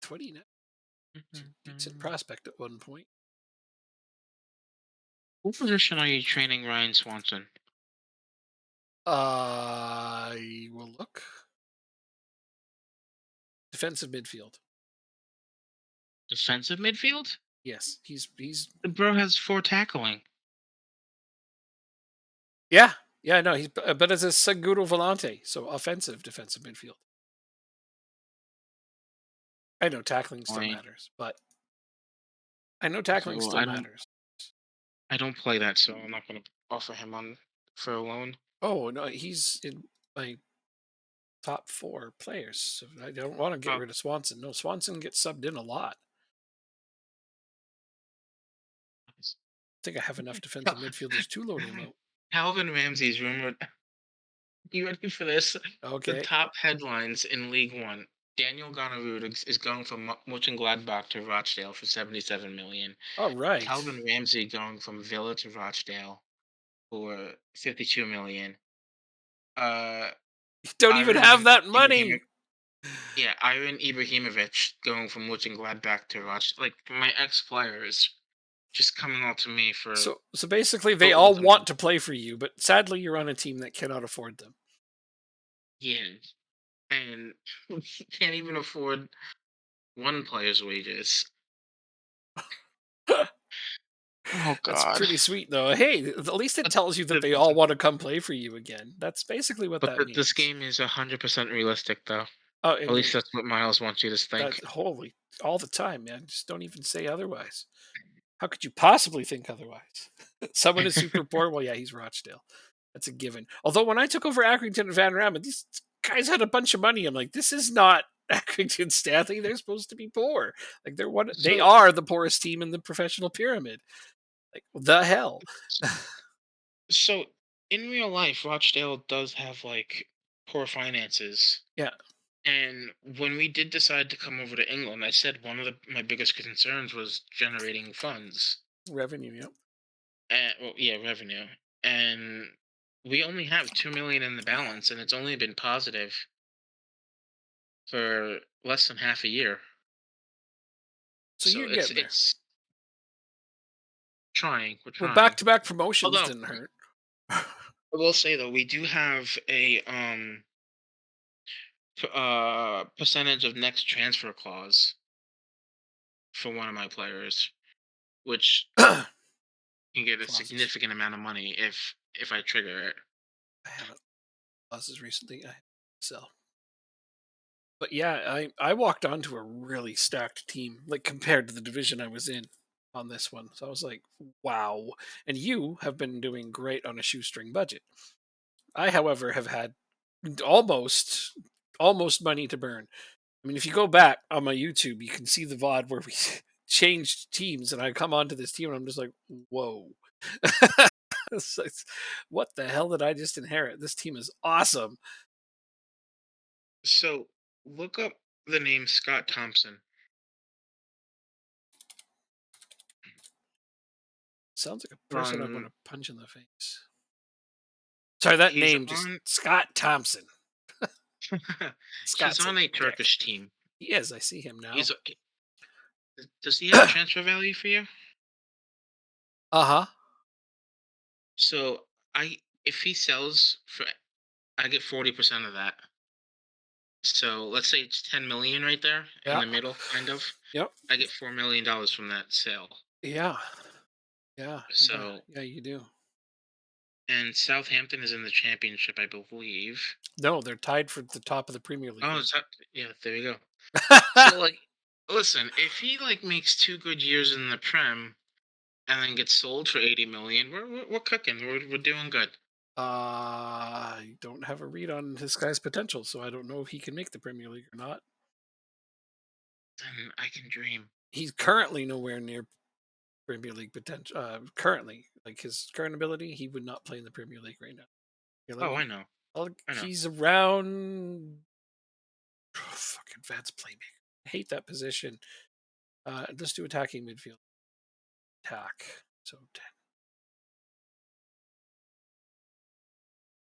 29. Decent Mhm. prospect at one point. What position are you training Ryan Swanson? I will look. Defensive midfield. Defensive midfield? Yes, he's The bro has 4 tackling. yeah, no, he's but as a Seguro Volante, so offensive defensive midfield. I know tackling still Fine. matters, but I know Okay, tackling well, still matters. I don't play that, so I'm not gonna offer him on for a loan. Oh no, he's in my top 4 players. So I don't want to get Oh, rid of Swanson. No, Swanson gets subbed in a lot. nice. I think I have enough defensive Cal- midfielders to loan him out. Calvin Ramsey's rumored. You ready for this? The Okay. top headlines in League One. Daniel Gonnerud is going from Mönchengladbach to Rochdale for 77 million. All right. Calvin Ramsey going from Villa to Rochdale for 52 million. Uh, You don't even have Iron that Ibrahimovic. money. Yeah, Iron Ibrahimovic going from Mönchengladbach to Rochdale. Like my ex players just coming out to me for So basically they all boatloads of want money. to play for you, but sadly you're on a team that cannot afford them. Yeah, and he can't even afford one player's wages. Oh That's God! pretty sweet though. Hey, at least it But tells you that the, they all want to come play for you again. That's basically what but that this means. game is 100% realistic, though. Oh, At and least that's what Miles wants you to that think. holy all the time, man. Just don't even say otherwise. How could you possibly think otherwise? Someone is super poor. Well, yeah, he's Rochdale. That's a given. Although when I took over Accrington and Van Ramen, these guys had a bunch of money. I'm like, this is not Accrington Stanley. They're supposed to be poor. Like they So are the poorest team in the professional pyramid. Like the hell. so in real life, Rochdale does have like poor finances. Yeah, And when we did decide to come over to England, I said one of my biggest concerns was generating funds. revenue. Yep. And well, yeah, revenue. And we only have 2 million in the balance, and it's only been positive for less than half a year. So So you're it's getting there. it's trying. We're Well, trying. back-to-back promotions Although didn't hurt. I will say though, we do have a percentage of next transfer clause for one of my players, which can get a Clauses. significant amount of money if I trigger it. I haven't clauses recently. I sell. But yeah, I walked onto a really stacked team, like compared to the division I was in on this one. So I was like, wow. And you have been doing great on a shoestring budget. I, however, have had almost almost money to burn. I mean, if you go back on my YouTube, you can see the VOD where we changed teams and I come onto this team and I'm just like, whoa. What the hell did I just inherit? This team is awesome. So look up the name Scott Thompson. Sounds like a person I want Um, to punch in the face. Sorry, that he's name just on Scott Thompson. he's Scott's a on a dick. Turkish team. He is. I see him now. He's does he have transfer value for you? Uh huh. So I if he sells for I get 40% of that. So let's say it's 10 million right there in Yeah. the middle, kind of. Yep. I get $4 million from that sale. Yeah. Yeah. Yeah. So Yeah. You do. and Southampton is in the championship, I believe. No, they're tied for the top of the Premier League Oh, right is that, yeah, there you go. now. So like, listen, if he like makes 2 good years in the Prem and then gets sold for 80 million, we're cooking. We're doing good. I don't have a read on this guy's potential, so I don't know if he can make the Premier League or not. Then I can dream. He's currently nowhere near Premier League potential. Currently, like his current ability, he would not play in the Premier League right now. Here, let Oh, I me. know. I know. He's around. Oh, fucking advanced playmaker. I hate that position. Let's do attacking midfield. Attack. So 10.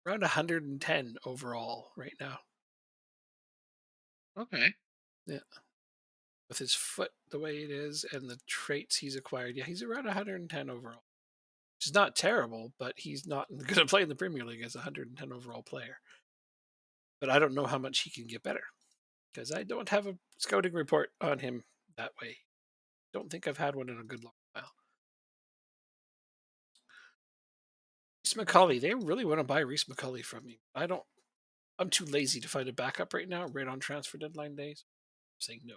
Around 110 overall right now. Okay. Yeah. With his foot the way it is and the traits he's acquired, yeah, he's around 110 overall. Which is not terrible, but he's not going to play in the Premier League as a 110 overall player. But I don't know how much he can get better because I don't have a scouting report on him that way. Don't think I've had one in a good long while. Reese McCauley, they really want to buy Reese McCauley from me. I don't. I'm too lazy to find a backup right now, right on transfer deadline days. I'm saying no.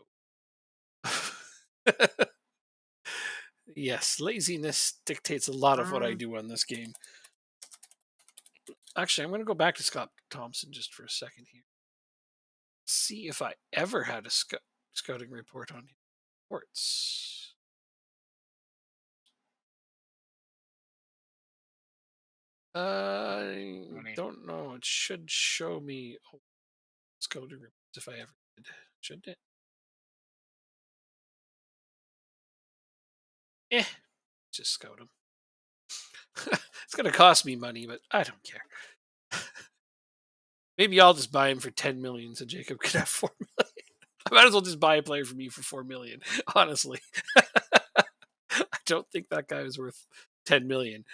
Yes, laziness dictates a lot of what I Um. do on this game. Actually, I'm going to go back to Scott Thompson just for a second here. See if I ever had a scouting report on him. Reports. I Funny. don't know. It should show me scouting reports if I ever did. Shouldn't it? Eh, just scout him. It's going to cost me money, but I don't care. Maybe I'll just buy him for 10 million so Jacob could have 4 million. I might as well just buy a player from you for 4 million, honestly. I don't think that guy is worth 10 million.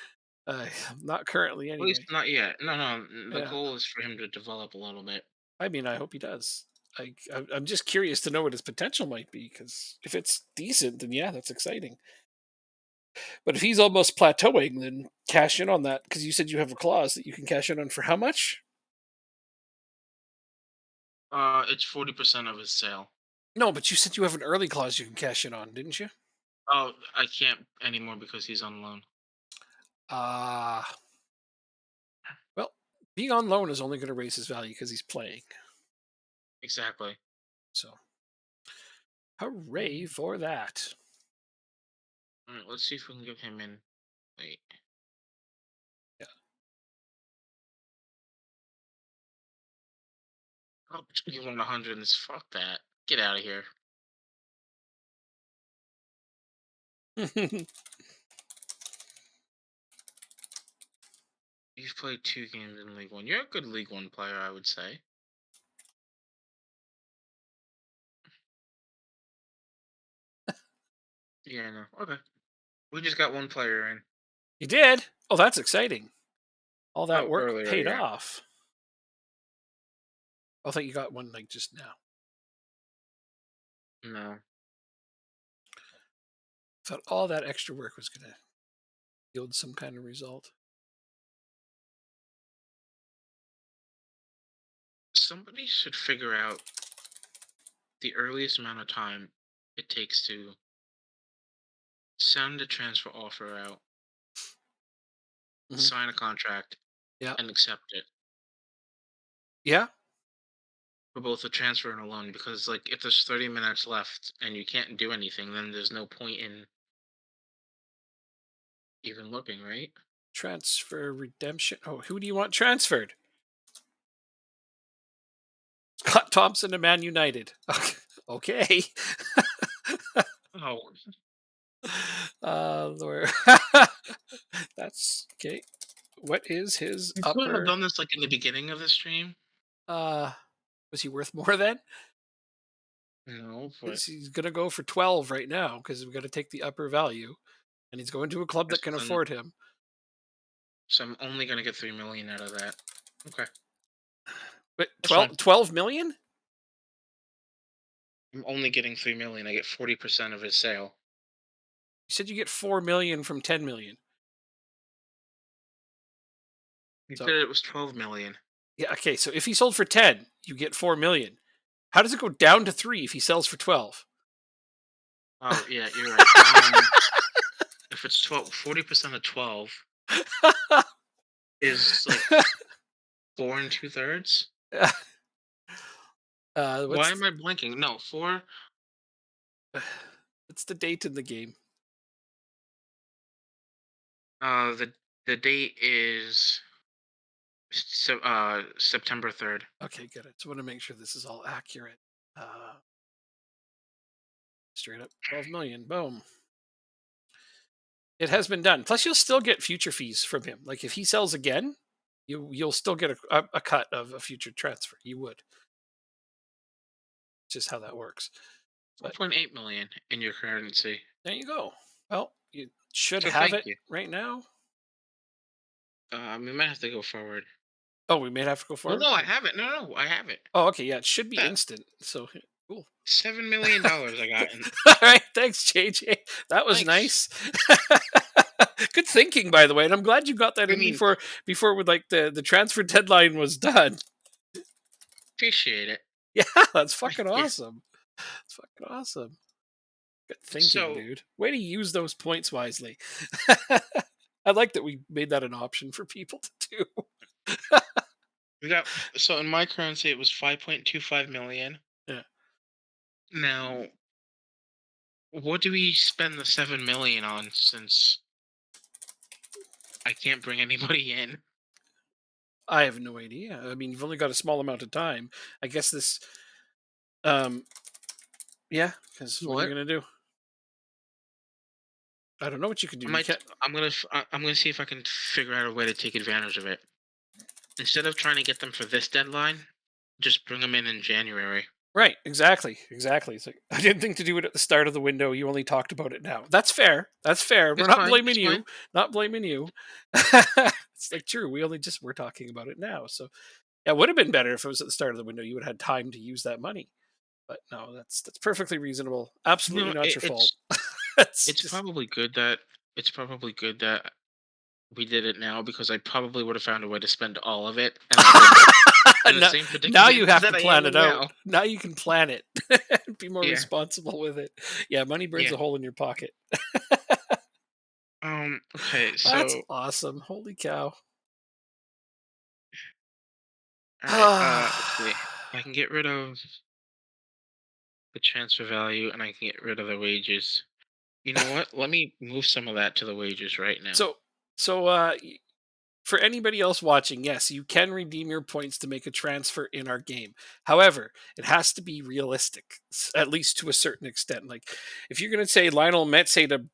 Not currently, At least anyway. not yet. No, no. The Yeah. goal is for him to develop a little bit. I mean, I hope he does. I'm just curious to know what his potential might be because if it's decent, then yeah, that's exciting. But if he's almost plateauing, then cash in on that because you said you have a clause that you can cash in on for how much? It's 40% of his sale. No, but you said you have an early clause you can cash in on, didn't you? Oh, I can't anymore because he's on loan. Ah, Being on loan is only going to raise his value because he's playing. Exactly. So, hooray Mm. for that. All right, let's see if we can get him in. Wait. Yeah. Oh, you want 100? Fuck that. Get out of here. You've played 2 games in League One. You're a good League One player, I would say. Yeah, no. Okay. We just got one player in. You did? Oh, that's exciting. All that Oh, work earlier, paid yeah. off. I thought you got one like just now. No. Thought all that extra work was going to yield some kind of result. Somebody should figure out the earliest amount of time it takes to send a transfer offer out, Hmm. sign a contract, Yeah. and accept it Yeah. for both a transfer and a loan. Because, like, if there's 30 minutes left and you can't do anything, then there's no point in even looking, right? Transfer redemption. Oh, who do you want transferred? Scott Thompson to Man United. Okay. Oh, Lord. That's okay. What is his you couldn't have upper? done this like in the beginning of the stream. Uh, was he worth more then? No, but He's gonna go for 12 right now because we got to take the upper value, and he's going to a club that can then afford him. so I'm only gonna get 3 million out of that. Okay, But that's fine. 12 million? I'm only getting 3 million. I get 40% of his sale. You said you get 4 million from 10 million. You So said it was 12 million. yeah, okay. So if he sold for 10, you get 4 million. How does it go down to 3 if he sells for 12? Oh yeah, you're right. If it's 12, 40% of 12 is like 4 2/3. Why What's am I blinking? No, four. what's the date in the game? The date is September 3rd. Okay, good. I just want to make sure this is all accurate. Uh, Straight up 12 million. Boom. It has been done. Plus, you'll still get future fees from him. Like if he sells again, you'll still get a cut of a future transfer. You would. Just how that works. But 4.8 million in your currency. there you go. Well, you should So have thank it you. right now. We might have to go forward. Oh, we may have to go Well, forward. no, I have it. No, I have it. Oh, okay. Yeah, it should be That instant. So cool. $7 million I got. In, All right. Thanks, JJ. That was thanks. nice. Good thinking, by the way. And I'm glad you got that I in mean, before with like the transfer deadline was done. appreciate it. Yeah, that's fucking Yeah. awesome. It's fucking awesome. Good thinking, So dude. Way to use those points wisely. I like that we made that an option for people to do. we got so in my currency it was 5.25 million. Yeah. Now, what do we spend the 7 million on since I can't bring anybody in? I have no idea. I mean, you've only got a small amount of time. I guess this um yeah, because what are you What? gonna do? I don't know what you can do. I You might. can't. I'm gonna see if I can figure out a way to take advantage of it. Instead of trying to get them for this deadline, just bring them in January. Right, exactly. Exactly. It's like I didn't think to do it at the start of the window. You only talked about it now. That's fair. That's fair. We're It's not fine. blaming It's fine. you. Not blaming you. It's like true. We only just we're talking about it now. So yeah, it would have been better if it was at the start of the window. You would have had time to use that money. But no, that's perfectly reasonable. Absolutely No, not your fault. it's It's it's just probably good that it's probably good that we did it now because I probably would have found a way to spend all of it, and I would have been in the now, same now you predicament have to that I am plan it in out. now. Now you can plan it. Be more Yeah, responsible with it. Yeah, money burns yeah. a hole in your pocket. Okay, That's so awesome. Holy cow. All right. Let's see. I can get rid of the transfer value, and I can get rid of the wages. You know what? Let me move some of that to the wages right now. so so for anybody else watching, yes, you can redeem your points to make a transfer in our game. However, it has to be realistic, at least to a certain extent. Like if you're going to say Lionel Messi to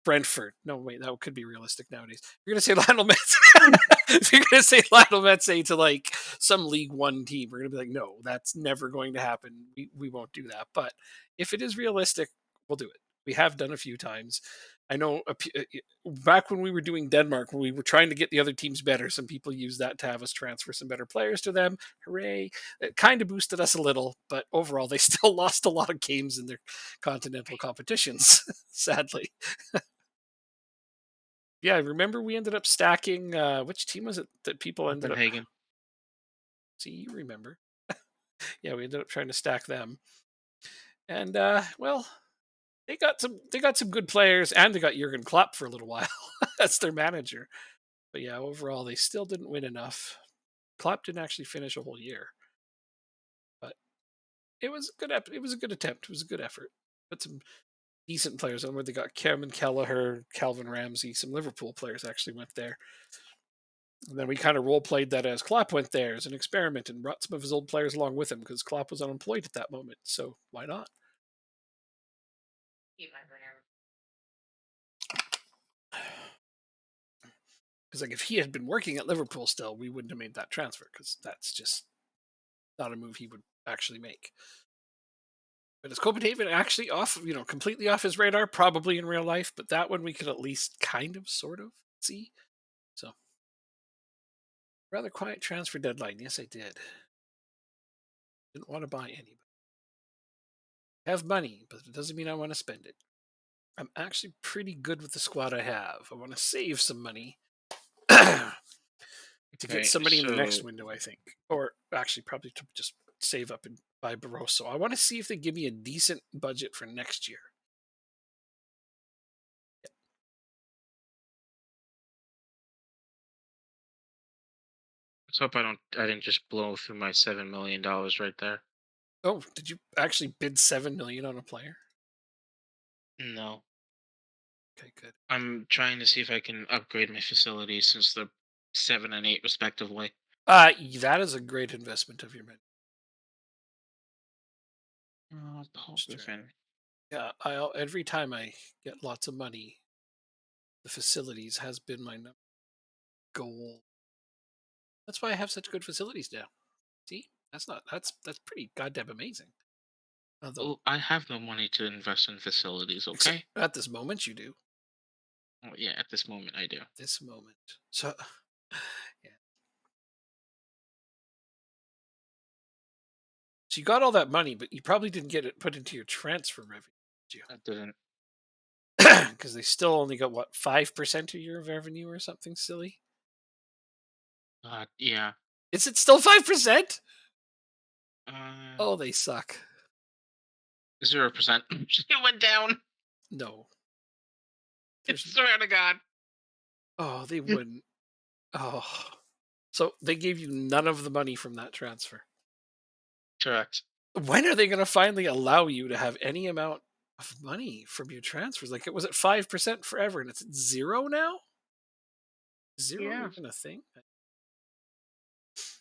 Brentford, no, wait, that could be realistic nowadays. You're going to say Lionel Messi. If you're going to say Lionel Messi to like some League One team, we're going to be like, no, that's never going to happen. We won't do that. But if it is realistic, we'll do it. We have done a few times. I know back when we were doing Denmark, when we were trying to get the other teams better, some people used that to have us transfer some better players to them. Hooray. It kind of boosted us a little, but overall, they still lost a lot of games in their continental competitions, sadly. Yeah, I remember we ended up stacking. Which team was it that people ended up? Copenhagen. See, you remember. Yeah, we ended up trying to stack them. And, well, they got some good players, and they got Jurgen Klopp for a little while. That's their manager. But yeah, overall, they still didn't win enough. Klopp didn't actually finish a whole year, but it was a good. It was a good attempt. It was a good effort. Put some decent players on where they got Cameron Kelleher, Calvin Ramsey, some Liverpool players actually went there. And then we kind of role played that as Klopp went there as an experiment and brought some of his old players along with him because Klopp was unemployed at that moment. So why not? Because like if he had been working at Liverpool still, we wouldn't have made that transfer because that's just not a move he would actually make. But is Copenhagen actually off, completely off his radar? Probably in real life, but that one we could at least kind of, sort of see. So, rather quiet transfer deadline. Yes, I did. Didn't want to buy anybody. Have money, but it doesn't mean I want to spend it. I'm actually pretty good with the squad I have. I want to save some money to get Okay. somebody in the next So window, I think. Or actually, probably to just save up and buy Barroso. I want to see if they give me a decent budget for next year. let's hope I didn't just blow through my $7 million right there. Oh, did you actually bid 7 million on a player? No. Okay, good. I'm trying to see if I can upgrade my facilities since they're 7 and 8 respectively. That is a great investment of your men. Paul Just trying. Griffin. Yeah, every time I get lots of money, the facilities has been my goal. That's why I have such good facilities now. See, that's pretty goddamn amazing. Although, Oh, I have no money to invest in facilities. except Okay. at this moment, you do. Oh, yeah, at this moment I do. This moment, so yeah. So you got all that money, but you probably didn't get it put into your transfer revenue, did I didn't. you? Because they still only got what 5% of your revenue or something silly. Yeah. Is it still 5%? Uh, Oh, they suck. 0%. It went down. No, I there's. swear to God. Oh, they wouldn't. Oh, so they gave you none of the money from that transfer. Correct. When are they going to finally allow you to have any amount of money from your transfers? Like it was at 5% forever, and it's at zero now. Zero Yeah. even a thing?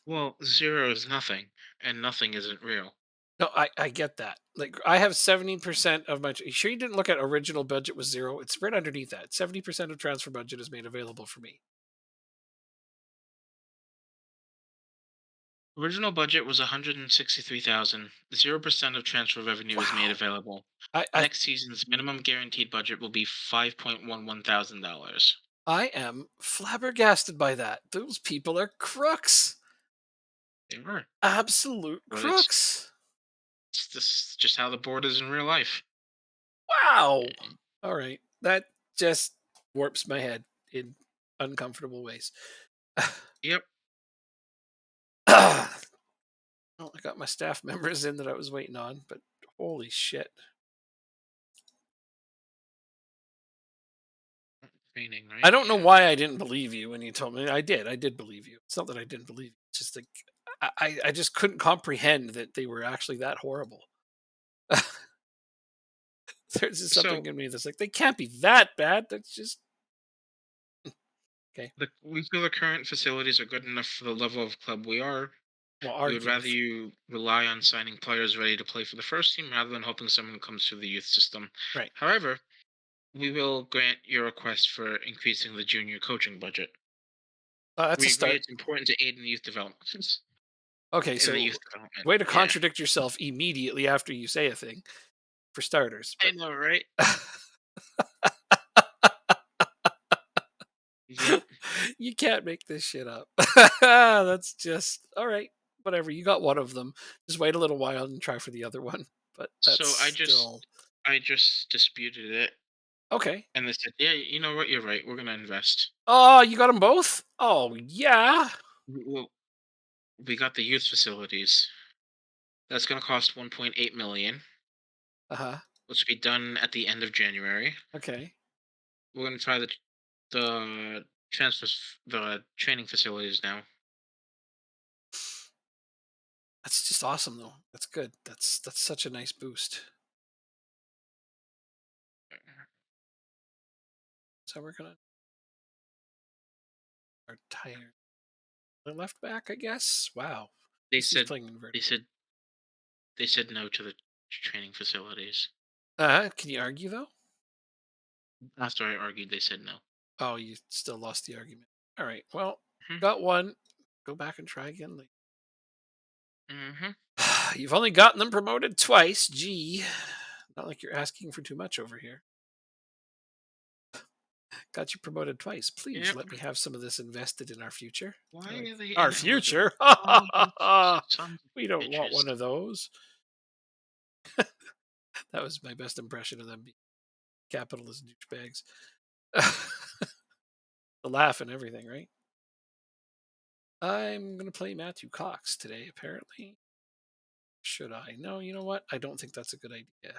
Well, zero is nothing, and nothing isn't real. No, I get that. Like I have 70% of my. You sure you didn't look at original budget was zero? It's right underneath that. 70% of transfer budget is made available for me. Original budget was 163,000. 0% of transfer revenue is made Wow. available. I Next season's minimum guaranteed budget will be $5.11 thousand. I am flabbergasted by that. Those people are crooks. They were, Absolute but crooks. it's this just how the board is in real life. Wow. All right. That just warps my head in uncomfortable ways. Yep. Well, I got my staff members in that I was waiting on, but holy shit. Training, I right? don't know Yeah. why I didn't believe you when you told me. I did. I did believe you. It's not that I didn't believe you. It's just like I just couldn't comprehend that they were actually that horrible. There's just So something in me that's like, they can't be that bad. That's just okay. we feel the current facilities are good enough for the level of club we are. Well, We would argue rather with you rely on signing players ready to play for the first team rather than hoping someone comes through the youth system. right. However, we will grant your request for increasing the junior coaching budget. That's a We agree start. it's important to aid in youth development. Okay, In the so youth development, way to yeah. contradict yourself immediately after you say a thing, for starters. I But know, right? Yep. you can't make this shit up. That's just all right. Whatever. You got one of them. Just wait a little while and try for the other one. But that's So still I just disputed it, okay. and they said, "Yeah, you know what? You're right. We're gonna invest. Oh, you got them both? Oh, yeah. Well, we got the youth facilities. That's gonna cost 1.8 million, Uh-huh. which will be done at the end of January. Okay. We're gonna try the the training facilities now. That's just awesome though. That's good. That's such a nice boost. So we're gonna our tire the left back, I guess. Wow. They This he's said playing they inverted. said they said no to the training facilities. Can you argue though? After I argued, they said no. Oh, you still lost the argument. All right. Well, Hmm. got one. Go back and try again later. Hmm. You've only gotten them promoted twice. Gee, not like you're asking for too much over here. Got you promoted twice. Please Yep. let me have some of this invested in our future. Why Like are they our ineligible? future? Oh, you sons of We don't want bitches. one of those. That was my best impression of them being capitalist douchebags. The laugh and everything, right? I'm gonna play Matthew Cox today, apparently. Should I? No, you know what? I don't think that's a good idea.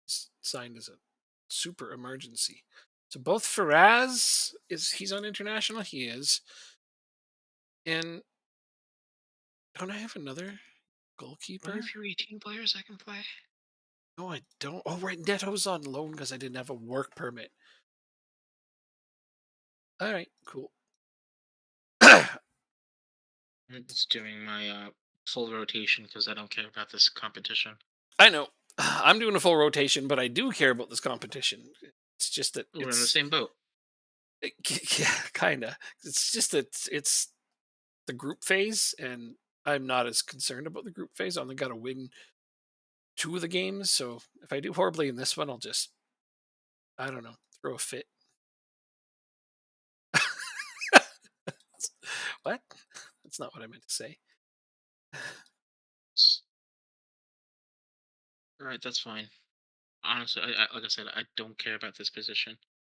It's signed as a super emergency. So both Faraz is he's on international, he is. And don't I have another Don't I goalkeeper? have your 18 players I can play? No, I don't. Oh, right, Neto's on loan because I didn't have a work permit. All right, cool. I'm just doing my full rotation because I don't care about this competition. I know. I'm doing a full rotation, but I do care about this competition. It's just that We're in the same boat. yeah, kind of. It's just that it's the group phase, and I'm not as concerned about the group phase. I only got to win two of the games, so if I do horribly in this one, I'll just I don't know throw a fit. What? That's not what I meant to say. All right, that's fine. Honestly, like I said, I don't care about this this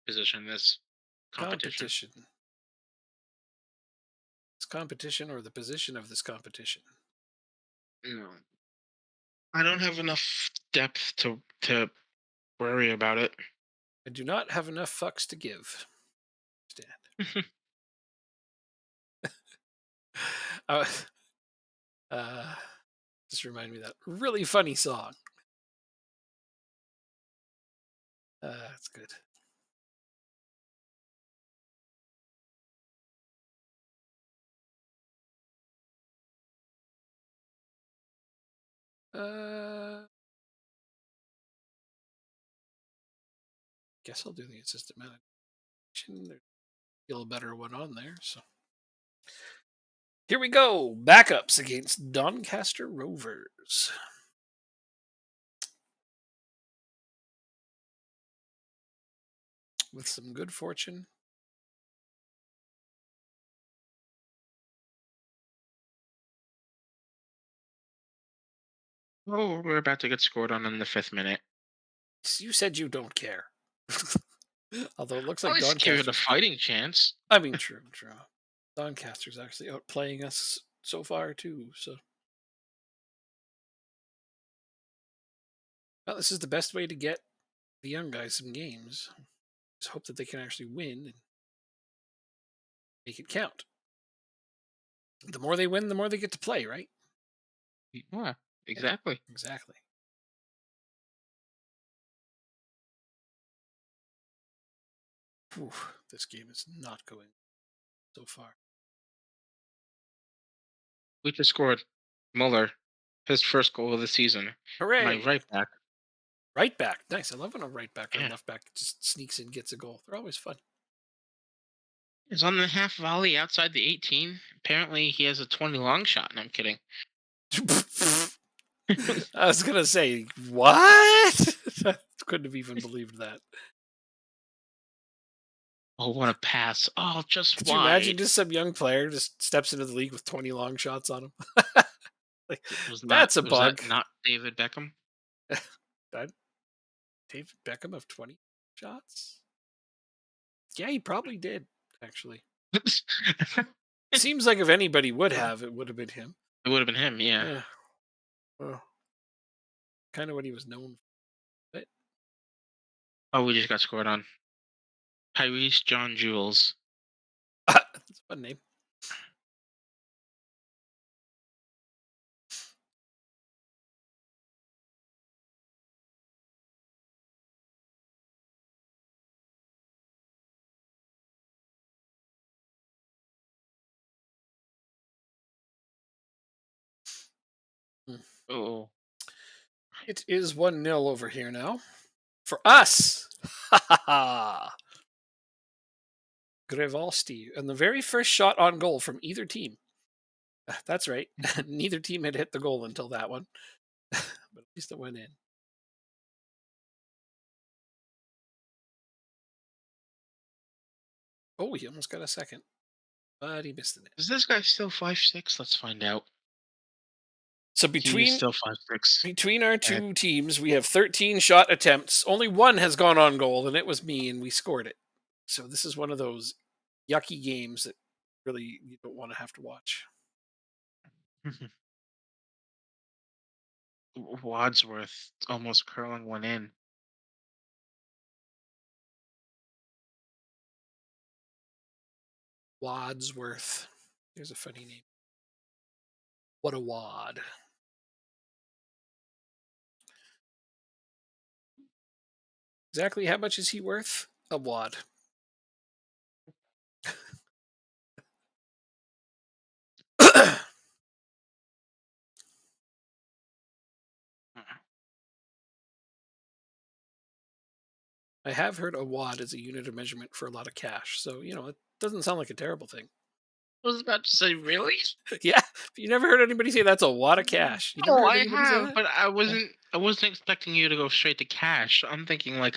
competition. Competition. This competition or the position of this competition. No, I don't have enough depth to worry about it. I do not have enough fucks to give. Understand? Uh, uh, just remind me of that really funny song. That's good. Uh, guess I'll do the assistant manager. There's a little better one on there. So here we go. Backups against Doncaster Rovers. With some good fortune. Oh, we're about to get scored on in the 5th minute. You said you don't care. Although it looks At like least give it a Doncaster's. fighting chance. I mean, true, true. Doncaster's actually outplaying us so far too. So, well, this is the best way to get the young guys some games. Just hope that they can actually win and make it count. The more they win, the more they get to play, right? Yeah, Yeah, exactly. exactly. Whew, this game is not going so far. We just scored Muller, his first goal of the season. My Hooray! right back. Right back. Nice. I love when a right back or a Yeah. left back just sneaks in, gets a goal. They're always fun. Is on the half volley outside the 18. Apparently, he has a 20 long shot, and I'm kidding. I was gonna say what? I couldn't have even believed that. Oh, what a pass. Oh, just Could you imagine wide. just some young player just steps into the league with 20 long shots on him? Like that's a Was that bug. not David Beckham? That David Beckham of 20 shots? Yeah, he probably did, actually. It Seems like if anybody would have, it would have been him. would have been him, yeah. Yeah. Well, kind of what he was known for. But Oh, we just got scored on. Tyrese John Jules. that's a fun name. Hmm. Oh, It is 1-0 over here now. For us. Ha ha ha. Grevalsti. And the very first shot on goal from either team. That's right. Neither team had hit the goal until that one. But at least it went in. Oh, he almost got a second. But he missed the net. is this guy still 5'6"? Let's find out. So He is still 5'6". between our And two teams, we have 13 shot attempts. Only one has gone on goal, and it was me, and we scored it. So this is one of those yucky games that really you don't want to have to watch. Wadsworth almost curling one in. Wadsworth. There's a funny name. What a wad. Exactly how much is he worth? A wad. I have heard a wad is a unit of measurement for a lot of cash. So, it doesn't sound like a terrible thing. I was about to say, really? Yeah. You never heard anybody say that's a wad of cash. You never Oh, heard I anybody say have, that? but I Yeah. wasn't. I wasn't expecting you to go straight to cash. I'm thinking Yeah. a,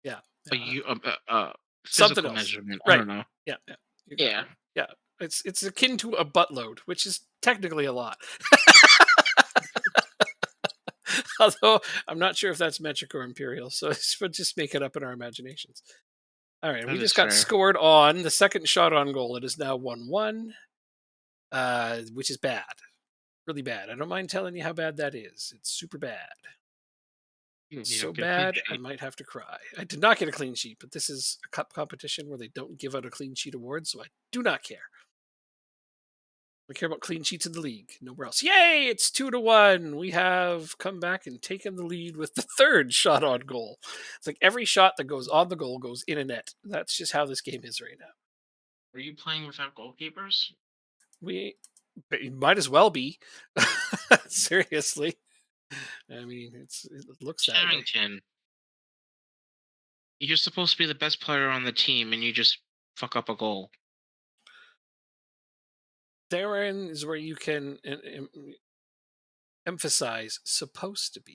Yeah. u- a Something physical else. measurement. I Right. don't know. Yeah. Yeah. You got Yeah. it. Yeah. It's akin to a buttload, which is technically a lot. Although I'm not sure if that's metric or imperial. So we'll just make it up in our imaginations. All right. We That is just got fair. scored on the second shot on goal. It is now 1-1, which is bad. Really bad. I don't mind telling you how bad that is. It's super bad. You So don't get a clean bad, I sheet. might have to cry. I did not get a clean sheet, but this is a cup competition where they don't give out a clean sheet award, so I do not care. I care about clean sheets in the league, nowhere else. Yay! It's 2-1. We have come back and taken the lead with the third shot on goal. It's like every shot that goes on the goal goes in a net. That's just how this game is right now. Are you playing without goalkeepers? We it might as well be. Seriously. I mean, it looks that way. Sherrington, you're supposed to be the best player on the team, and you just fuck up a goal. Therein is where you can emphasize supposed to be.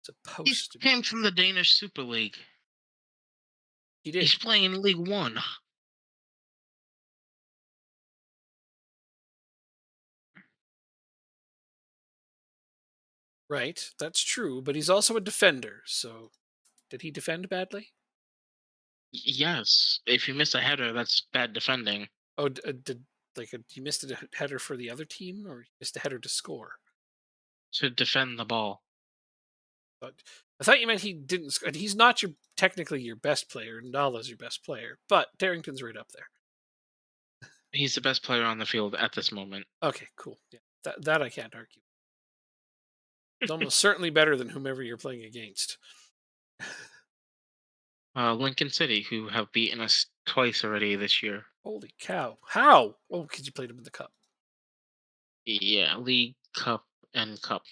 He Supposed to be. came from the Danish Super League. He He's did. playing in League One. Right. That's true. But he's also a defender. So did he defend badly? Yes, if you miss a header, that's bad defending. Oh, did you missed a header for the other team, or you missed a header to score? To defend the ball. But I thought you meant he didn't. He's not technically your best player. Nala's your best player, but Darrington's right up there. He's the best player on the field at this moment. Okay, cool. Yeah, that I can't argue. It's almost certainly better than whomever you're playing against. Lincoln City, who have beaten us twice already this year. Holy cow! How? Oh, because you played him in the cup, Yeah, League Cup and Cup.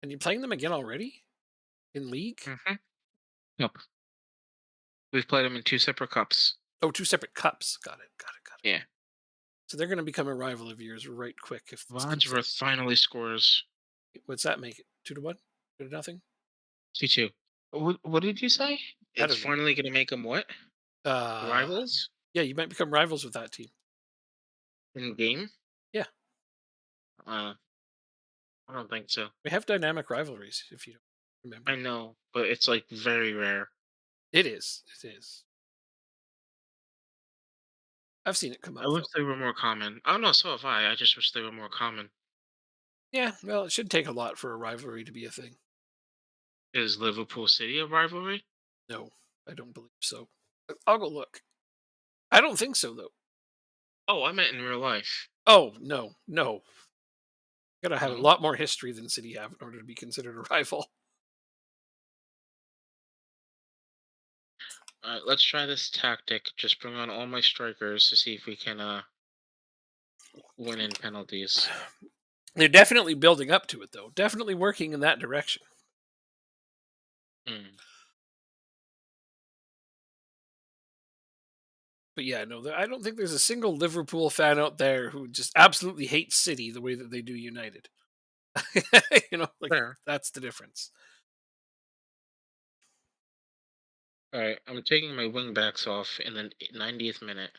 and you're playing them again already in league. Hmm. Yep. We've played them in two separate cups. Oh, two separate cups. Got it. Got it. Got it. Yeah. So they're going to become a rival of yours right quick if this keeps up. Wadsworth finally scores What's that make it? 2-1? 2-0? 2-2. What did you say? I It's don't know. finally going to make them what? Uh, Rivals yeah, you might become rivals with that team. in game? Yeah, Uh, I don't think so. we have dynamic rivalries. If you don't I remember, know, but it's like very rare. it is. It is. I've seen it come I up wish though. they were more common. Oh no, so have I. I just wish they were more common. Yeah, well, it should take a lot for a rivalry to be a thing. Is Liverpool City a rivalry? No, I don't believe so. I'll go look. I don't think so though. Oh, I meant in real life. Oh no, no. Gotta have a No. lot more history than City have in order to be considered a rival. All right, let's try this tactic. Just bring on all my strikers to see if we can win in penalties. They're definitely building up to it though. Definitely working in that direction. Mm. But yeah, no, I don't think there's a single Liverpool fan out there who just absolutely hates City the way that they do United. Like Fair. that's the difference. All right, I'm taking my wing backs off in the 90th minute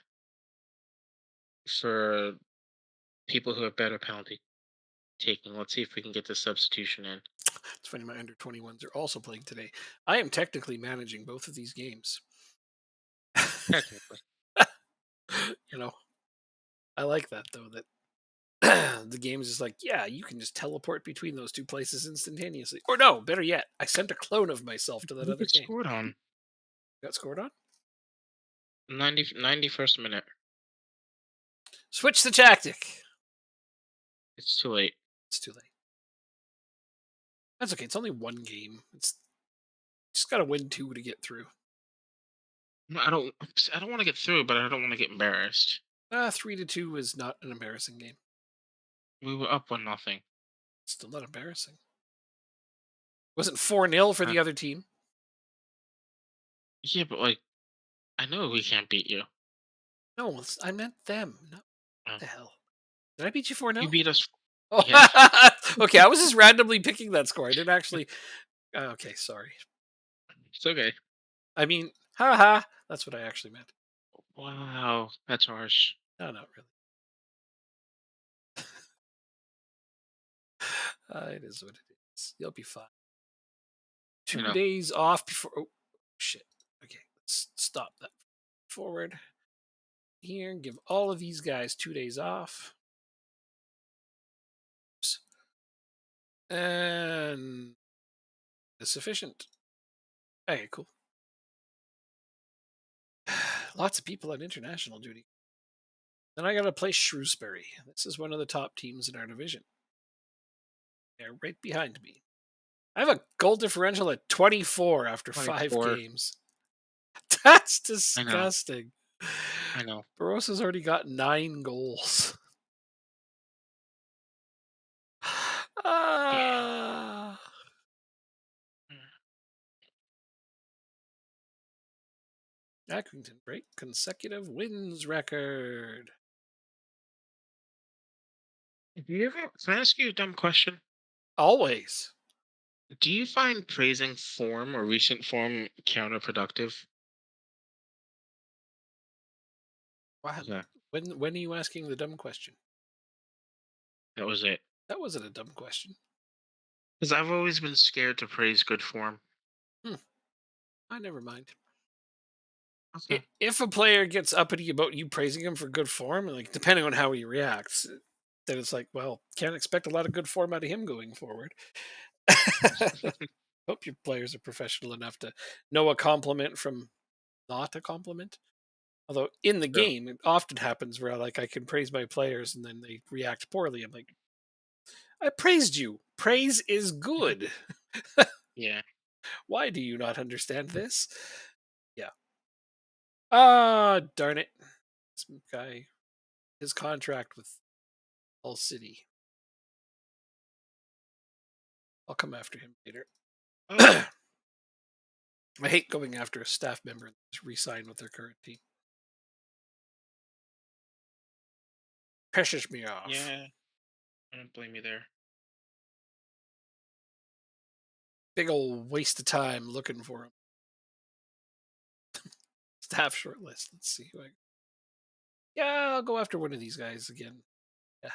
for people who have better penalty taking. Let's see if we can get the substitution in. It's funny, my under 21s are also playing today. I am technically managing both of these games. Technically. you know, I like that though. That the game is just like, yeah, you can just teleport between those two places instantaneously. Or no, better yet, I sent a clone of myself to that Who other gets game. scored on? Got scored on. 91st minute. Switch the tactic. It's too late. It's too late. That's okay. It's only one game. It's just got to win two to get through. No, I don't want to get through, but I don't want to get embarrassed. 3-2 is not an embarrassing game. We were up 1-0. It's still not embarrassing. Wasn't 4-0 for Uh, the other team. yeah, but like I know we can't beat you. No, I meant them. Not Uh, the hell. Did I beat you 4-0? you beat us. Oh, Yeah, okay. I was just randomly picking that score. I didn't actually. Okay, sorry. it's okay. I mean, haha. That's what I actually meant. Wow, that's harsh. No, not really. It is what it is. You'll be fine. You 2 know, days off before. Oh, shit. Okay, let's stop that. Forward here. Give all of these guys 2 days off. Oops. And it's sufficient. Okay, cool. Lots of people on international duty. Then I got to play Shrewsbury. This is one of the top teams in our division. They're right behind me. I have a goal differential at 24 after 24. games. That's I know. disgusting. I know. Barosa's already got 9 goals. Yeah. Ah. Accrington break consecutive wins record. Do you ever? Can I ask you a dumb question? Always. Do you find praising form or recent form counterproductive? Wow. Okay, When are you asking the dumb question? that was it. That wasn't a dumb question. Because I've always been scared to praise good form. Hmm. I never mind. Okay. If a player gets uppity about you praising him for good form, like depending on how he reacts, then it's like, well, can't expect a lot of good form out of him going forward. Hope your players are professional enough to know a compliment from not a compliment. Although in the True. game, it often happens where like I can praise my players and then they react poorly. I'm like, I praised you. Praise is good. Yeah. Why do you not understand this? Yeah. Ah, darn it. This guy, his contract with Hull City. I'll come after him later. Oh, I hate going after a staff member and just re-sign with their current team. Pisses me off. yeah. I don't blame you there. Big old waste of time looking for him. Staff shortlist. Let's see who I. Yeah, I'll go after one of these guys again. Yeah.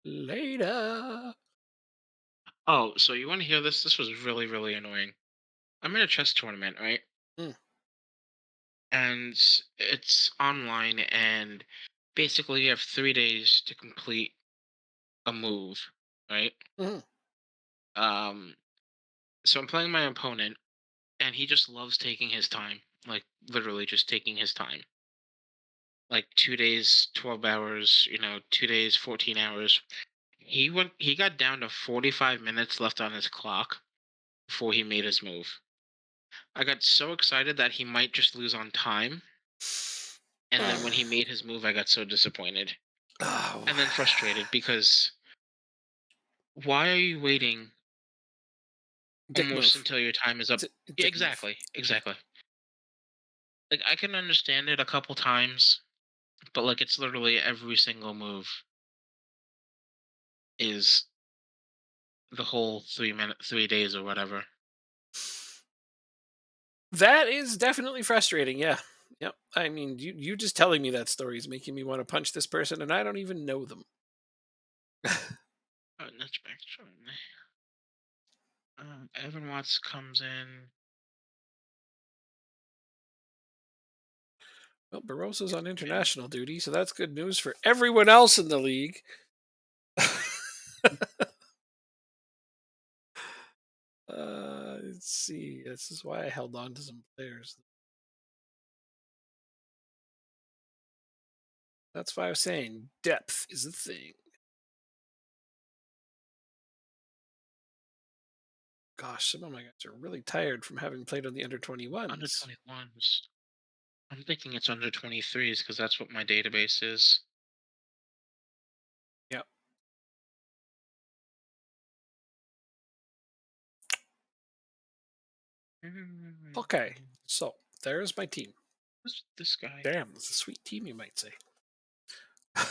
Later. Oh, so you want to hear this? This was really, really annoying. I'm in a chess tournament, right? Mm, And it's online, and basically you have 3 days to complete a move, right? mhm. Um, so I'm playing my opponent, and he just loves taking his time, like literally just taking his time. Like 2 days, 12 hours, 2 days, 14 hours. He got down to 45 minutes left on his clock before he made his move. I got so excited that he might just lose on time, and then when he made his move, I got so disappointed Oh, and then frustrated because why are you waiting dick almost move. until your time is up? It's a Yeah, dick move. exactly, Yeah. exactly. Like I can understand it a couple times, but like it's literally every single move is the whole 3 minute, 3 days or whatever. That is definitely frustrating. Yeah. Yep. I mean, you just telling me that story is making me want to punch this person, and I don't even know them. Oh, that's back. Evan Watts comes in. Well, Barroso's on Yeah. international duty, so that's good news for everyone else in the league. Let's see. This is why I held on to some players. That's why I was saying depth is the thing. Gosh, some of my guys are really tired from having played on the under Under 21s. 21s. I'm thinking it's under 23s because that's what my database is. Yep. Okay, so there's my team. Who's this guy? Damn, it's a sweet team, you might say. I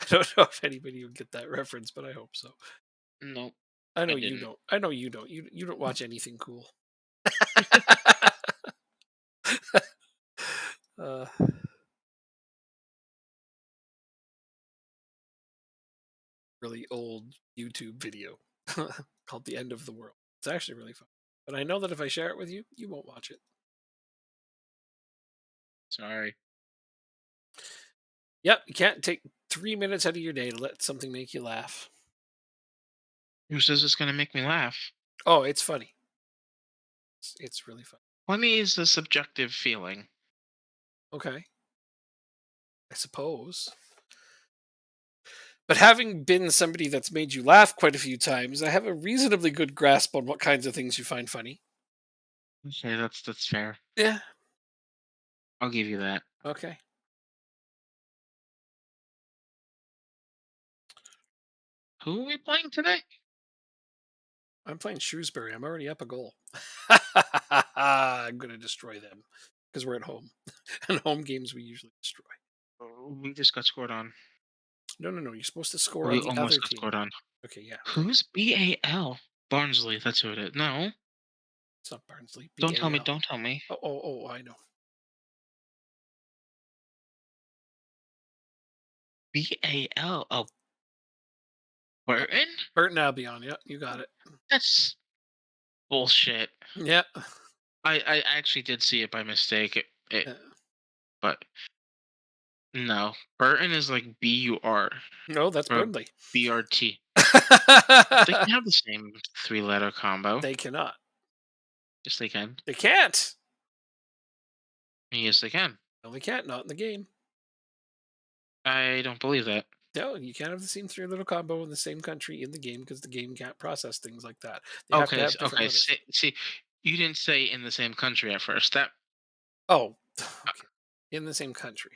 don't know if anybody would get that reference, but I hope so. Nope, I I know you didn't. don't. I know you don't. You don't watch anything cool. uh, really old YouTube video called "The End of the World." It's actually really fun, but I know that if I share it with you, you won't watch it. Sorry. Yep, you can't take 3 minutes out of your day to let something make you laugh. Who says it's gonna make me laugh? Oh, it's funny. It's really fun. Funny is a subjective feeling. Okay, I suppose. But having been somebody that's made you laugh quite a few times, I have a reasonably good grasp on what kinds of things you find funny. Okay, that's fair. Yeah. I'll give you that. Okay. Who are we playing today? I'm playing Shrewsbury. I'm already up a goal. I'm going to destroy them because we're at home. And home games we usually destroy. We just got scored on. No, no, no. You're supposed to score We on the other almost got team. scored on. Okay, yeah. Okay. Who's BAL? Barnsley, that's who it is. No, It's not Barnsley. don't tell me. BAL. Don't tell me. Oh, oh, oh, I know. BAL. Oh, Burton? Burton Albion. Yeah, you got it. That's bullshit. Yeah. I actually did see it by mistake. Yeah. But no, Burton is like BUR No, that's or Burnley. BRT. They can have the same three-letter combo. They cannot. Yes, they can. They can't. Yes, they can. No, they can't. Not in the game. I don't believe that. No, you can't have the same three little combo in the same country in the game because the game can't process things like that. They have to Okay, have different okay. letters. See, you didn't say in the same country at first. That Oh, uh, okay. In the same country.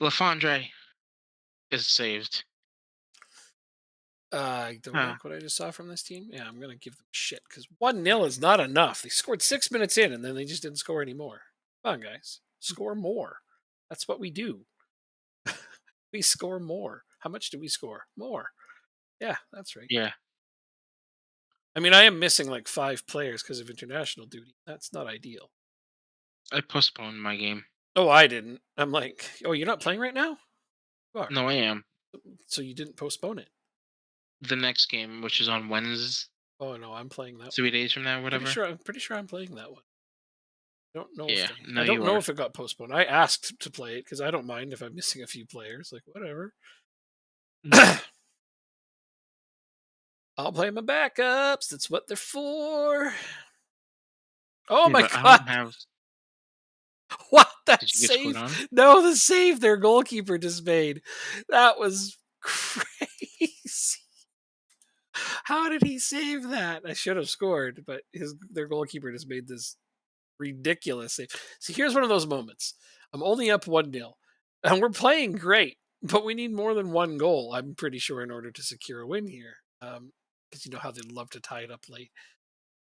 Lafondre is saved. You don't Huh. like what I just saw from this team? Yeah, I'm gonna give them shit because 1-0 is not enough. They scored 6 minutes in and then they just didn't score anymore. Come on, guys. Score more. That's what we do. We score more. How much do we score? More. Yeah, that's right. Yeah, I mean, I am missing like 5 players because of international duty. That's not ideal. I postponed my game. Oh, I didn't. I'm like, oh, you're not playing right now? You are. No, I am. So you didn't postpone it. The next game, which is on Wednesday, Oh no, I'm playing that one. 3 days from now, whatever. I'm pretty sure I'm playing that one. Yeah, no, I don't you know are. if it got postponed. I asked to play it because I don't mind if I'm missing a few players. Like whatever. Mm. I'll play my backups. That's what they're for. Oh Yeah, my but I god! don't have. What that Did you get scored save? on? No, the save their goalkeeper just made. That was crazy. How did he save that? I should have scored, but their goalkeeper just made this ridiculous save. See, here's one of those moments. I'm only up 1-0, and we're playing great, but we need more than one goal, I'm pretty sure, in order to secure a win here. Because you know how they love to tie it up late.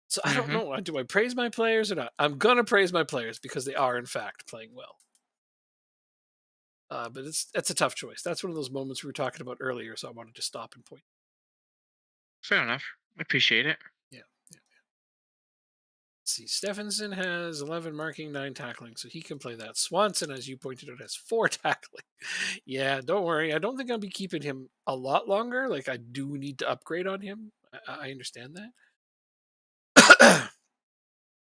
So I don't Mm-hmm. know. Do I praise my players or not? I'm gonna praise my players because they are in fact playing well. But that's a tough choice. That's one of those moments we were talking about earlier, so I wanted to stop and point. Fair enough. I appreciate it. Yeah. Yeah. Let's see. Stephenson has 11 marking, 9 tackling, so he can play that. Swanson, as you pointed out, has 4 tackling. Yeah, don't worry. I don't think I'll be keeping him a lot longer. Like, I do need to upgrade on him. I understand that.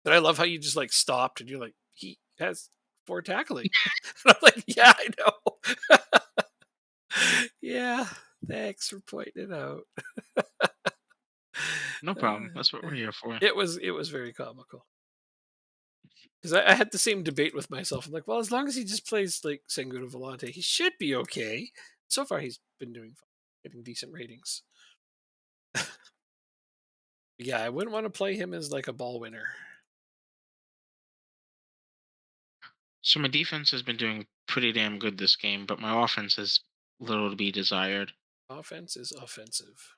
But I love how you just like stopped and you're like, he has 4 tackling. And I'm like, yeah, I know. Yeah, thanks for pointing it out. No problem. Uh, That's what we're here for. it was very comical because I had the same debate with myself. I'm like, well, as long as he just plays like Sengun Volante, he should be okay. So far, he's been doing fine, getting decent ratings. Yeah, I wouldn't want to play him as like a ball winner. So my defense has been doing pretty damn good this game, but my offense has little to be desired. Offense is offensive.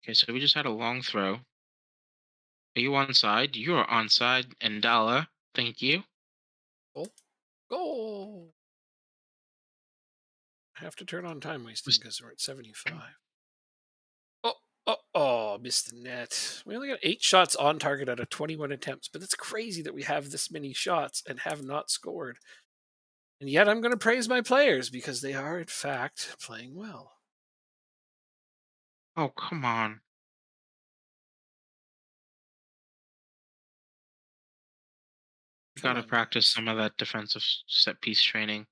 Okay, so we just had a long throw. Are you onside? You are onside, Ndala. Thank you. Goal, goal. I have to turn on time wasting Was because we're at 75. Oh, missed the net. We only got 8 shots on target out of 21 attempts, but it's crazy that we have this many shots and have not scored. And yet I'm going to praise my players because they are, in fact, playing well. Oh, come on. You Come gotta on, practice guys. some of that defensive set piece training.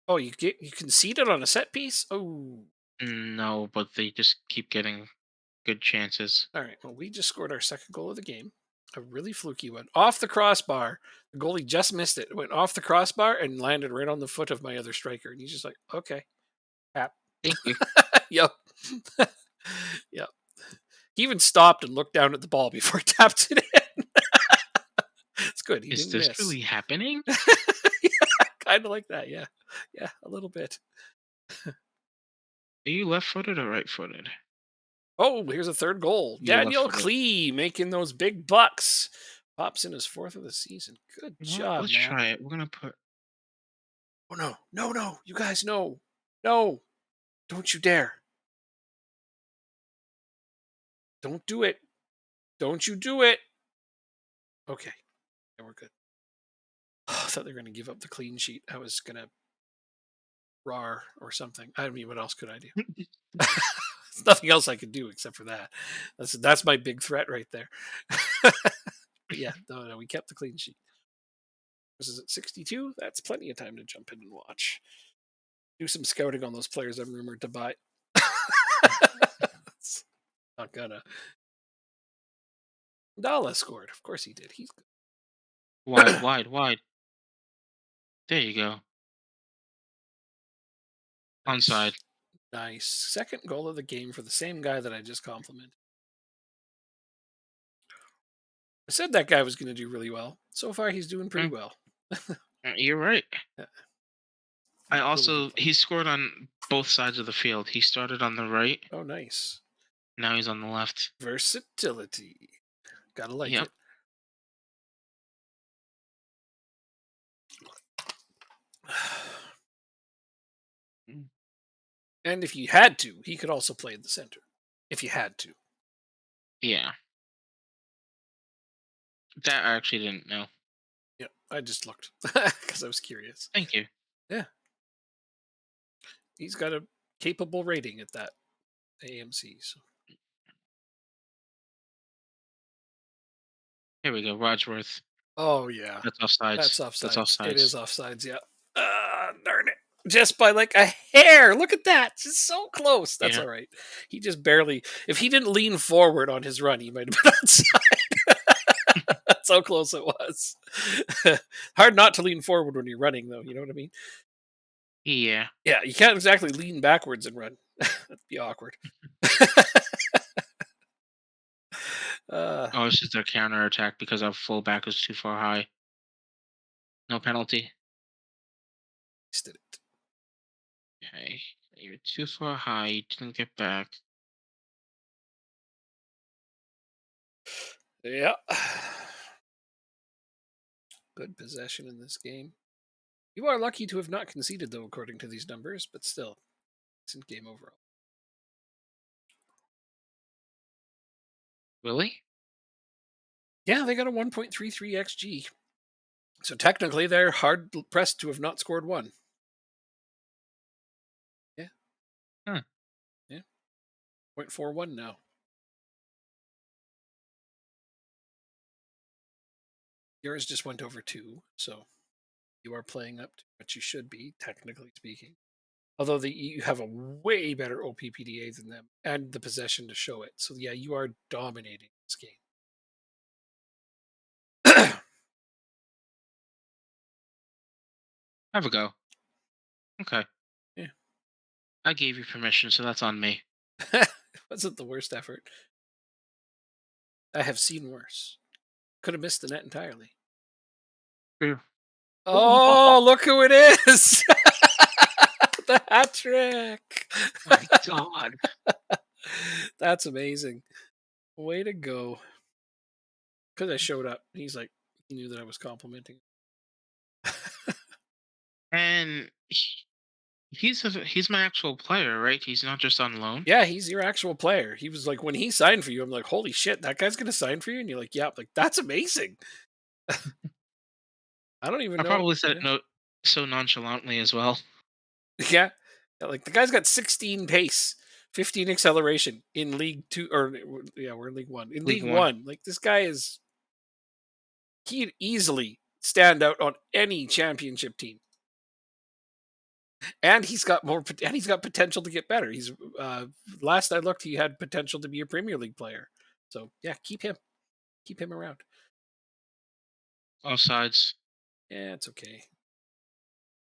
Oh, you conceded on a set piece? Oh, No, but they just keep getting good chances. all right. Well, we just scored our second goal of the game. A really fluky one. Off the crossbar. The goalie just missed it. It went off the crossbar and landed right on the foot of my other striker. And he's just like, okay, tap. Thank you. Yep. Yep. He even stopped and looked down at the ball before he tapped it in. It's good. He Is didn't this miss. really happening? Yeah, kind of like that. Yeah. Yeah, a little bit. Are you left footed or right footed? Oh, here's a third goal. You're left Daniel footed. Klee making those big bucks. Pops in his 4th of the season. Good Well, job, let's man. try it. We're gonna put. Oh, no. No, no. You guys, no. No. Don't you dare. Don't do it. Don't you do it. Okay. Yeah, we're good. I thought they were going to give up the clean sheet. I was going to rar or something. I mean, what else could I do? There's nothing else I could do except for that. That's my big threat right there. But yeah, no, we kept the clean sheet. This is at 62. That's plenty of time to jump in and watch. Do some scouting on those players I'm rumored to buy. It's not gonna. Dalla scored. Of course he did. He's Wide, wide, wide. There you go. Onside. nice. Nice. Second goal of the game for the same guy that I just complimented. I said that guy was going to do really well. So far, he's doing pretty Mm, well. you're right. Yeah, I really good also player. he scored on both sides of the field. He started on the right. Oh, nice. Now he's on the left. Versatility. Gotta like Yep. it. Mm, And if you had to, he could also play in the center. If you had to. yeah. That I actually didn't know. Yeah, I just looked because I was curious. Thank you. Yeah, he's got a capable rating at that AMC. So. Here we go. Rodsworth. Oh yeah, That's that's offsides. That's offsides. It is offsides. offsides. Yeah. Darn it! Just by like a hair. Look at that. Just so close. That's Yeah. all right. He just barely. If he didn't lean forward on his run, he might have been outside. That's how close it was. Hard not to lean forward when you're running, though. You know what I mean? Yeah. Yeah, you can't exactly lean backwards and run. That'd be awkward. uh, Oh, it's just their counter attack because our fullback is too far high. No penalty. Did it. Okay. You're too far high. You didn't get back. Yeah. Good possession in this game. You are lucky to have not conceded, though, according to these numbers, but still, decent game overall. Really? Yeah, they got a 1.33 XG. So technically, they're hard pressed to have not scored one. Yeah, Huh. yeah. 0.41 now. Yours just went over two, so you are playing up to what you should be, technically speaking. Although you have a way better OPPDA than them and the possession to show it. So yeah, you are dominating this game. Have a go. Okay. Yeah. I gave you permission, so that's on me. Wasn't the worst effort. I have seen worse. Could have missed the net entirely. True. Oh, look who it is! The hat trick. My God. That's amazing. Way to go. Because I showed up. He's like, he knew that I was complimenting. And he's my actual player, right? He's not just on loan. Yeah, he's your actual player. He was like, when he signed for you, I'm like, holy shit, that guy's going to sign for you? And you're like, yeah. I'm like, that's amazing. I don't even I know. probably said it Yeah. no so nonchalantly as well. Yeah. Yeah, like the guy's got 16 pace, 15 acceleration in League Two, or yeah, we're in League One. In League League One. One, like this guy is, he'd easily stand out on any championship team. And he's got and he's got potential to get better. He's last I looked, he had potential to be a Premier League player. So yeah, keep him around. Offsides. Yeah, it's okay.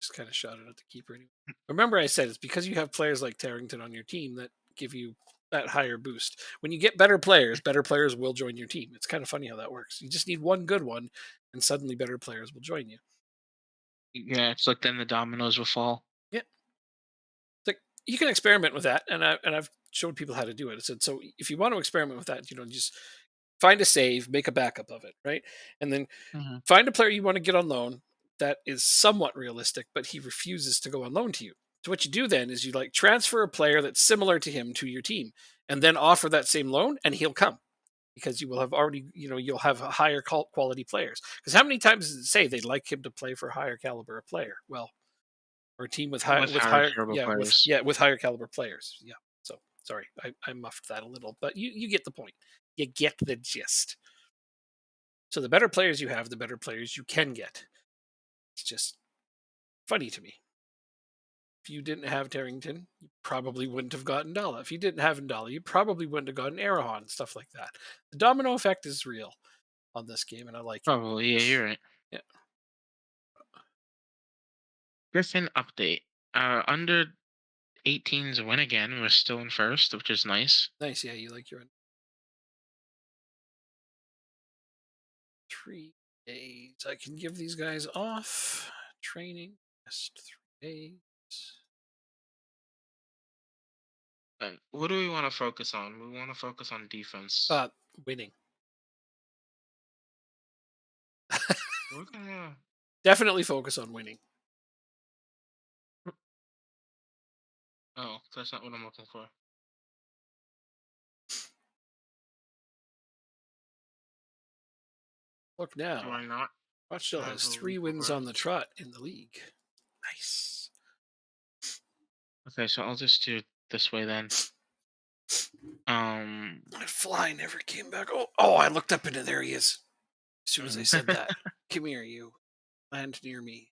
Just kind of shot it at the keeper anyway. Remember, I said it's because you have players like Tarrington on your team that give you that higher boost. When you get better players will join your team. It's kind of funny how that works. You just need one good one, and suddenly better players will join you. Yeah, it's like then the dominoes will fall. Yeah, like you can experiment with that, and I've showed people how to do it. I said so if you want to experiment with that, just find a save, make a backup of it, right, and then Hmm. find a player you want to get on loan that is somewhat realistic, but he refuses to go on loan to you. So what you do then is you like transfer a player that's similar to him to your team, and then offer that same loan, and he'll come because you will have already, you'll have higher quality players. Because how many times does it say they'd like him to play for higher caliber of player? Well, or a team with high With with higher higher caliber yeah players. with higher caliber players. Yeah. So sorry, I muffed that a little, but you get the point. You get the gist. So the better players you have, the better players you can get. It's just funny to me. If you didn't have Tarrington, you probably wouldn't have gotten Dalla. If you didn't have Ndala, you probably wouldn't have gotten Arahan, stuff like that. The domino effect is real. on this game, and I like it. Probably, yeah, you're right. Yeah, Griffin update. Under 18s win again. We're still in first, which is nice. nice. Yeah, you like your 3 days. I can give these guys off. Training, rest 3 days. What do we want to focus on? We want to focus on defense. Uh, Winning. We're gonna. Definitely focus on winning. Oh, that's not what I'm looking for. Look Do now. I not Rochdale have has the league 3 wins on progress? the trot in the league. Nice. Okay, so I'll just do it this way then. Um. That fly never came back. Oh, I looked up into there. He is. As soon as I said that, come here, you. Land near me.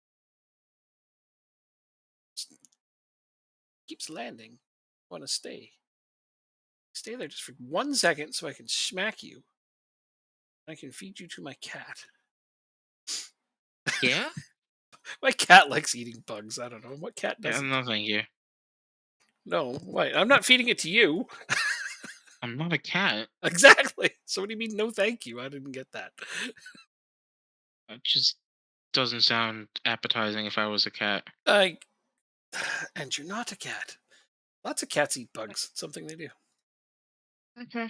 Keeps landing. Want to stay? Stay there just for 1 second so I can smack you. I can feed you to my cat. Yeah. My cat likes eating bugs. I don't know what cat Yeah. doesn't. No, thank you. No, why? I'm not feeding it to you. I'm not a cat. Exactly. So what do you mean? No, thank you. I didn't get that. It just doesn't sound appetizing if I was a cat. I. And you're not a cat. Lots of cats eat bugs. It's something they do. Okay.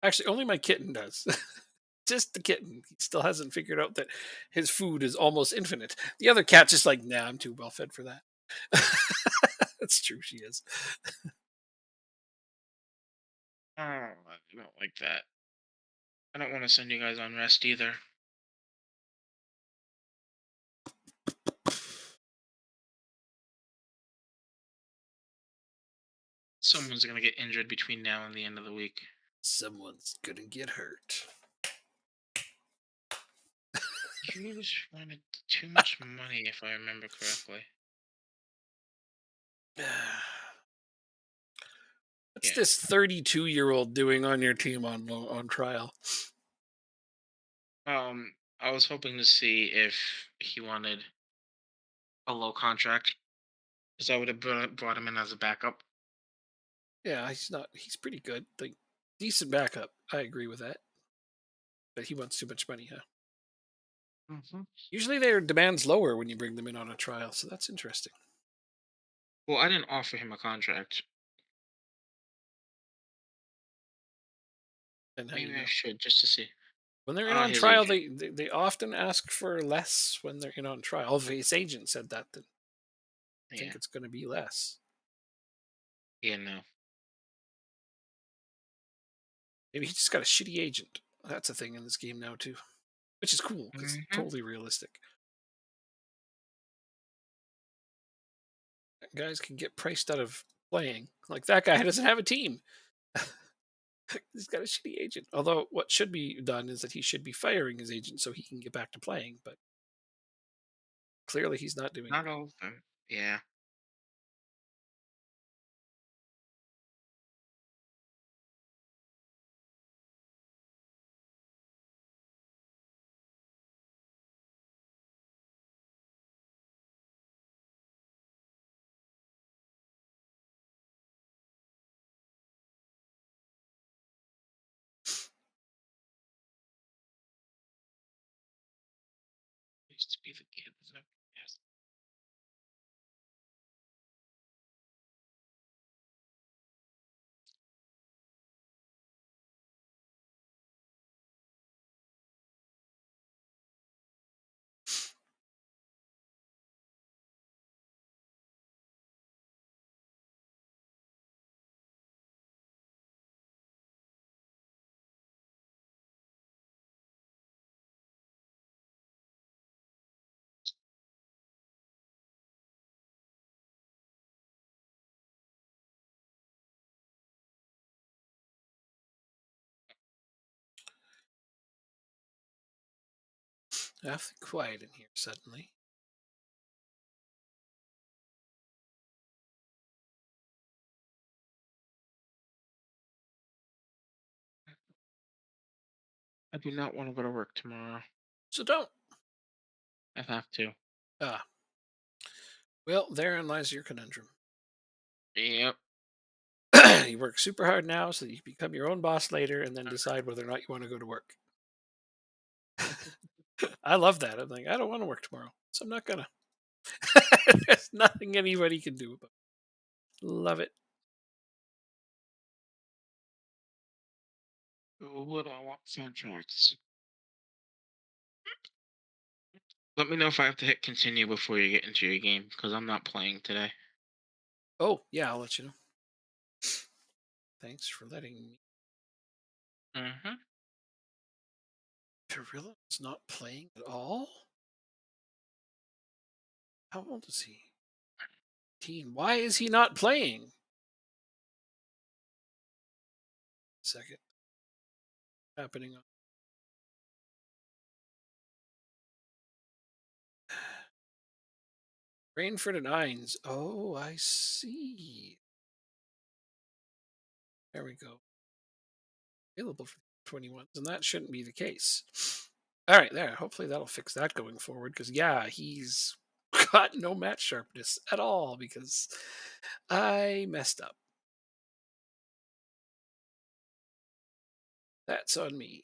Actually, only my kitten does. Just the kitten. He still hasn't figured out that his food is almost infinite. The other cat's just like, nah, I'm too well fed for that. That's true. She is. Oh, I don't like that. I don't want to send you guys on rest either. Someone's gonna get injured between now and the end of the week. Someone's gonna get hurt. You just wanted too much money, if I remember correctly. What's Yeah. this 32-year-old doing on your team on trial? I was hoping to see if he wanted a low contract, because I would have brought him in as a backup. Yeah, he's not. He's pretty good. Like decent backup. I agree with that. But he wants too much money, huh? Hmm. Usually their demand's lower when you bring them in on a trial, so that's interesting. Well, I didn't offer him a contract. And how do you Maybe I know? should, just to see. When they're in on His trial, agent. they often ask for less when they're in on trial. If his agent said that, then I think Yeah. it's going to be less. Yeah. No. Maybe he just got a shitty agent. That's a thing in this game now too, which is cool because Hmm. totally realistic. Guys can get priced out of playing. Like that guy doesn't have a team. He's got a shitty agent. Although what should be done is that he should be firing his agent so he can get back to playing. But clearly he's not doing Not that. all of them. Yeah. Used to be the kid. Yes. Awfully quiet in here suddenly. I do not want to go to work tomorrow. So don't. I have to. Ah, well, therein lies your conundrum. Yep. You work super hard now so that you become your own boss later and then decide whether or not you want to go to work. I love that. I'm like, I don't want to work tomorrow, so I'm not gonna. There's nothing anybody can do about it. Love it. What do I want soundtracks? Let me know if I have to hit continue before you get into your game, because I'm not playing today. Oh, yeah, I'll let you know. Thanks for letting me. Mm-hmm. Pirilla is not playing at all? How old is he? Teen. Why is he not playing? Second. Happening on. Rainford and Ines. Oh, I see. There we go. Available for 21s, and that shouldn't be the case. All right, there. Hopefully that'll fix that going forward. Because yeah, he's got no match sharpness at all because I messed up. That's on me.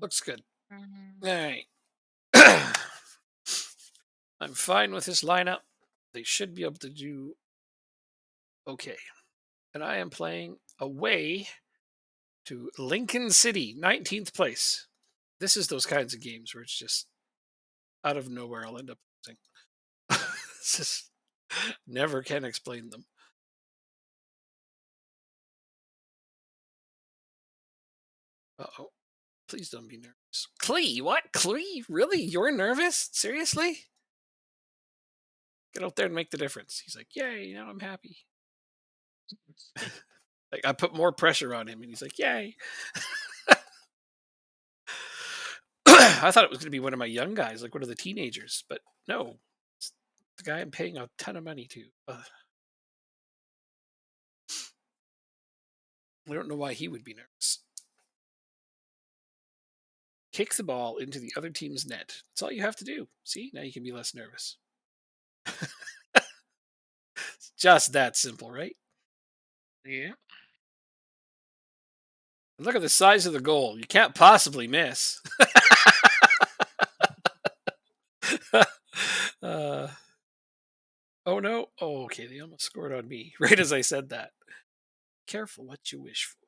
Looks good. All right. I'm fine with this lineup. They should be able to do okay. And I am playing away to Lincoln City, 19th place. This is those kinds of games where it's just out of nowhere I'll end up losing. It's just never can explain them. Uh-oh. Please don't be nervous. Clee, what? Clee? Really? You're nervous? Seriously? Get out there and make the difference. He's like, yay, now I'm happy. Like I put more pressure on him and he's like, yay. I thought it was going to be one of my young guys, like one of the teenagers, but no, it's the guy I'm paying a ton of money to. I don't know why he would be nervous. Kick the ball into the other team's net. That's all you have to do. See, now you can be less nervous. It's just that simple, right? Yeah. And look at the size of the goal. You can't possibly miss. uh, oh no. Oh, okay. They almost scored on me right as I said that. Careful what you wish for.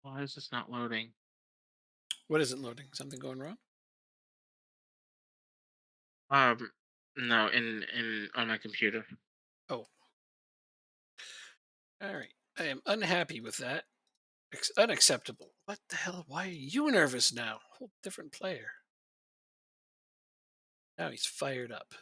Why is this not loading? What isn't loading? Something going wrong? Um, no, in on my computer. Oh, all right. I am unhappy with that. Unacceptable. What the hell? Why are you nervous now? Whole different player. Now he's fired up.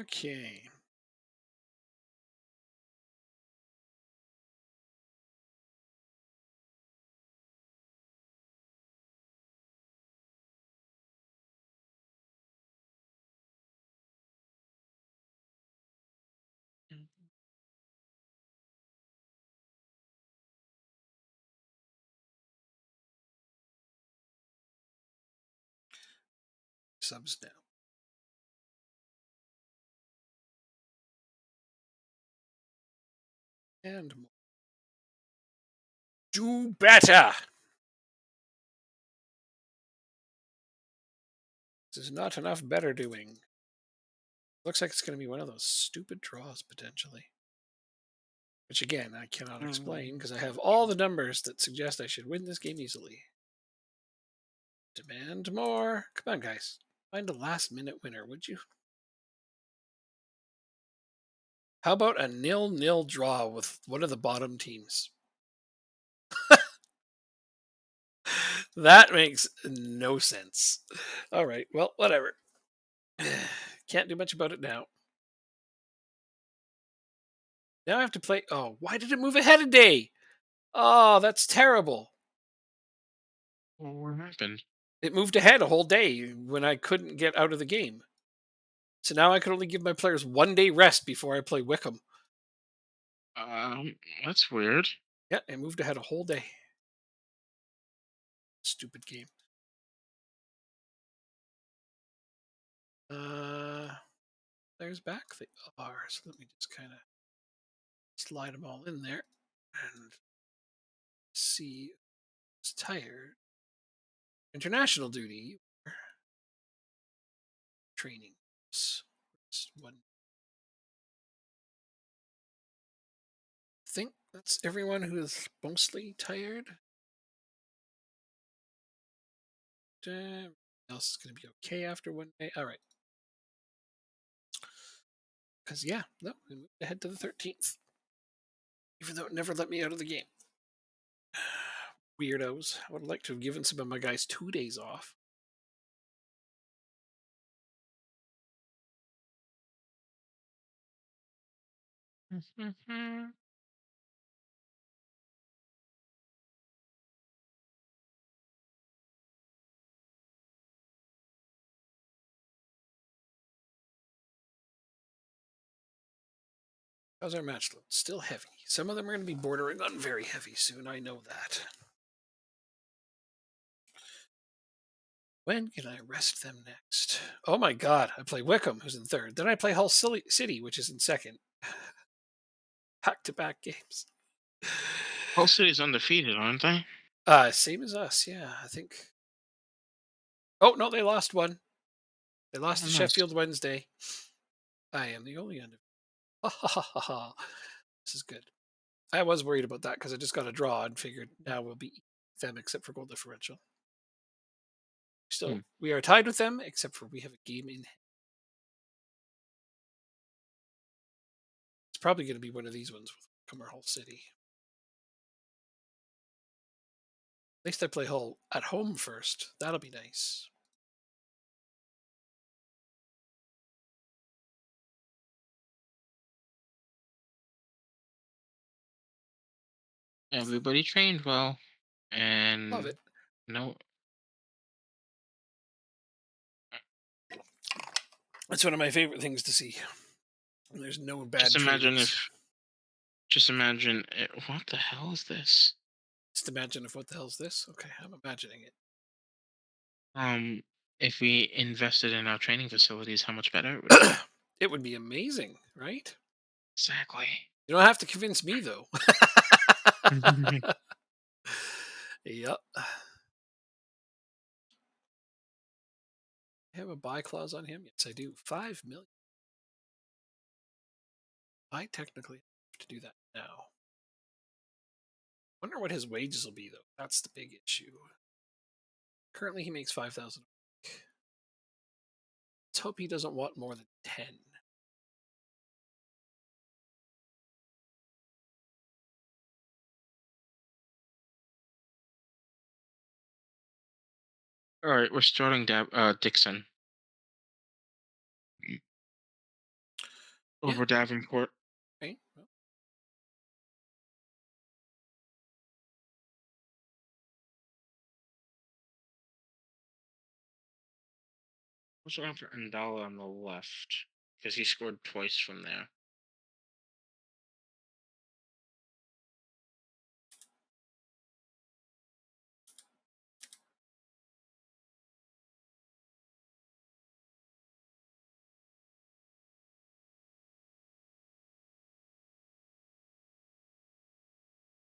Okay. Subs now. And more. Do better. This is not enough better doing. Looks like it's going to be one of those stupid draws potentially. Which again, I cannot explain Mm. because I have all the numbers that suggest I should win this game easily. Demand more. Come on, guys. Find a last minute winner, would you? How about a nil-nil draw with one of the bottom teams? That makes no sense. All right. Well, whatever. Can't do much about it now. Now I have to play. Oh, why did it move ahead a day? Oh, that's terrible. What happened? It moved ahead a whole day when I couldn't get out of the game. So now I can only give my players 1 day rest before I play Wickham. Um, that's weird. Yeah, it moved ahead a whole day. Stupid game. Players back. They are. So let me just kind of slide them all in there and see who's tired. International duty. Training. One. I think that's everyone who is mostly tired. Else is going to be okay after 1 day. All right. Because, yeah, no, we moved ahead to the 13th. Even though it never let me out of the game. Weirdos. I would like to have given some of my guys 2 days off. How's our match load? Still heavy. Some of them are going to be bordering on very heavy soon. I know that. When can I rest them next? Oh my god, I play Wickham, who's in third. Then I play Hull City, which is in second. Back to back games. Hull City's undefeated, aren't they? Same as us, yeah. I think. Oh no, they lost one. They lost Oh, to nice. Sheffield Wednesday. I am the only undefeated. Ha ha ha ha ha. This is good. I was worried about that because I just got a draw and figured now we'll beat them except for goal differential. Hmm. Still, we are tied with them except for we have a game in. It's probably going to be one of these ones with Cumber Hull City. At least I play Hull at home first. That'll be nice. Everybody trained well, Love and it. no, That's one of my favorite things to see. And there's no just bad imagine trainings. if, just imagine, what the hell is this? Just imagine if what the hell's this? Okay, I'm imagining it. Um, if we invested in our training facilities, how much better it would be. It would be amazing, right? Exactly. You don't have to convince me though. Yep. I have a buy clause on him. Yes, I do. 5 million. I technically have to do that now. Wonder what his wages will be though. That's the big issue. Currently, he makes 5,000 a week. Let's hope he doesn't want more than 10. All right, we're starting Dixon Yeah. over Davenport. Right. Well, What's around for Ndala on the left? Because he scored twice from there.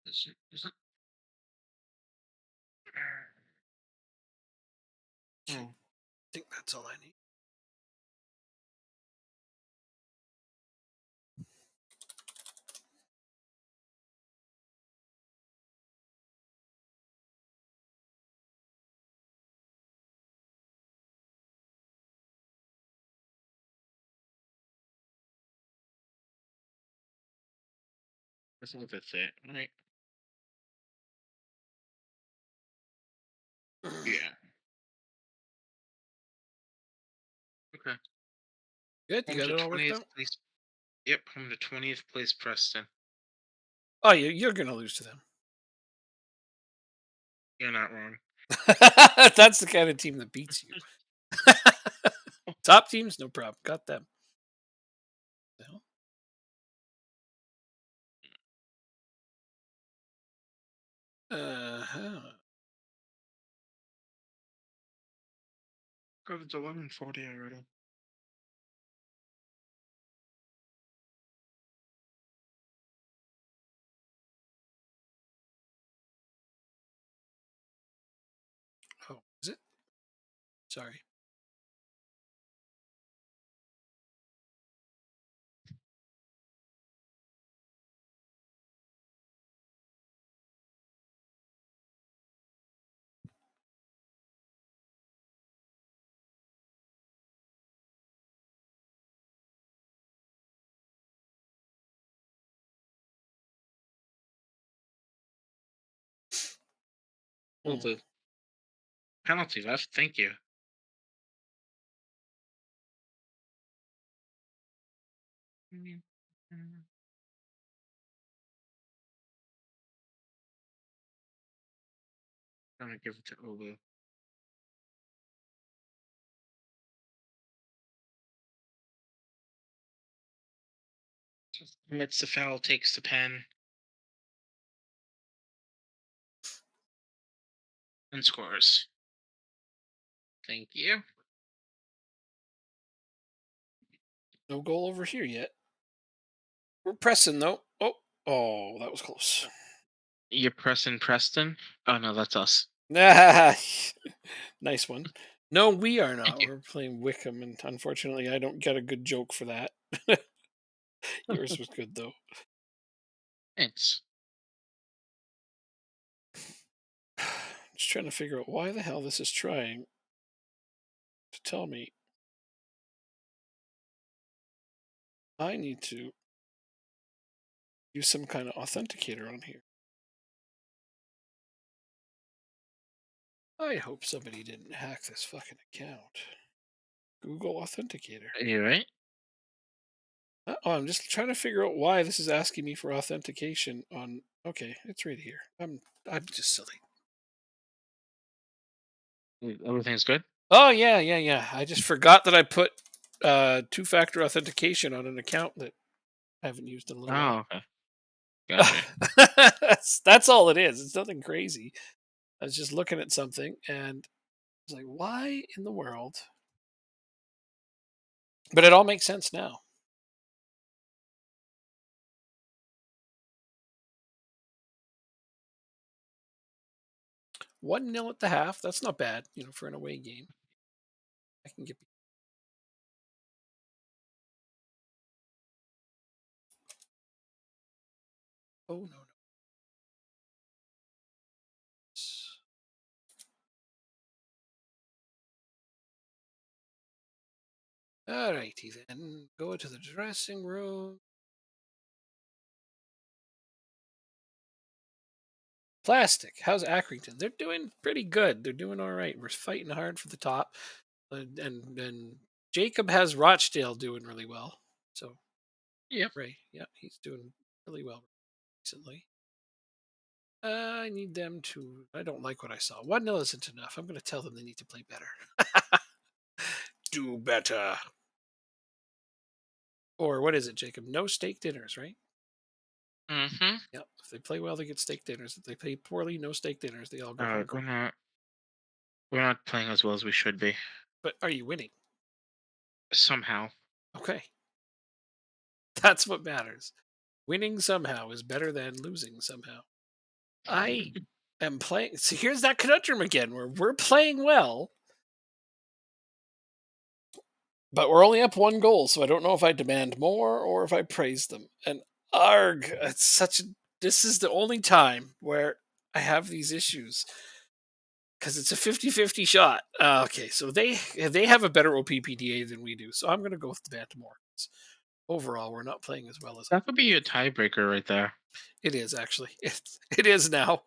Is it? I Oh, think that's all I need. think that's it, right? Yeah. Okay. Good, you Home got to it all worked 20th out? place. Yep, home to 20th place Preston. Oh, you're gonna lose to them. You're not wrong. That's the kind of team that beats you. Top teams, no problem. Got them. Well, uh-huh. God, it's 11:40 already. Oh, is it? Sorry. Oh, Hmm. the penalty left. Thank you. Mhm. Mhm. I'm gonna give it to Olu. Commits the foul, takes the pen, and scores. Thank you. No goal over here yet. We're pressing though. Oh, that was close. You're pressing Preston? Oh no, that's us. Nice one. No, we are Thank not. you. We're playing Wickham, and unfortunately, I don't get a good joke for that. Yours was good though. Thanks. Just trying to figure out why the hell this is trying to tell me I need to use some kind of authenticator on here. I hope somebody didn't hack this fucking account. Google Authenticator. Are you right? Oh, I'm just trying to figure out why this is asking me for authentication on. Okay, it's right here. I'm just silly. Everything's good? Oh yeah. I just forgot that I put two-factor authentication on an account that I haven't used in a little while. Oh, okay. Gotcha. That's all it is. It's nothing crazy. I was just looking at something and I was like, why in the world? But it all makes sense now. 1-0 at the half. That's not bad, for an away game. I can get. Oh no, no. All righty then. Go to the dressing room. Plastic. How's Accrington? They're doing pretty good. They're doing all right. We're fighting hard for the top, and Jacob has Rochdale doing really well. So Yep. Ray, yeah, he's doing really well recently. I need them to. I don't like what I saw. 1-0 isn't enough. I'm going to tell them they need to play better. Do better. Or what is it, Jacob? No steak dinners, right? Mm-hmm. Yep. If they play well, they get steak dinners. If they play poorly, no steak dinners. They all go Alright, hungry. we're not playing as well as we should be. But are you winning? Somehow. Okay. That's what matters. Winning somehow is better than losing somehow. I am playing. So here's that conundrum again where we're playing well, but we're only up 1 goal. So I don't know if I demand more or if I praise them. And arg, it's such a. This is the only time where I have these issues because it's a 50-50 shot. Okay, so they have a better OPPDA than we do. So I'm going to go with the Bantamorgans. overall, we're not playing as well as That could be a tiebreaker right there. it is actually. It is now.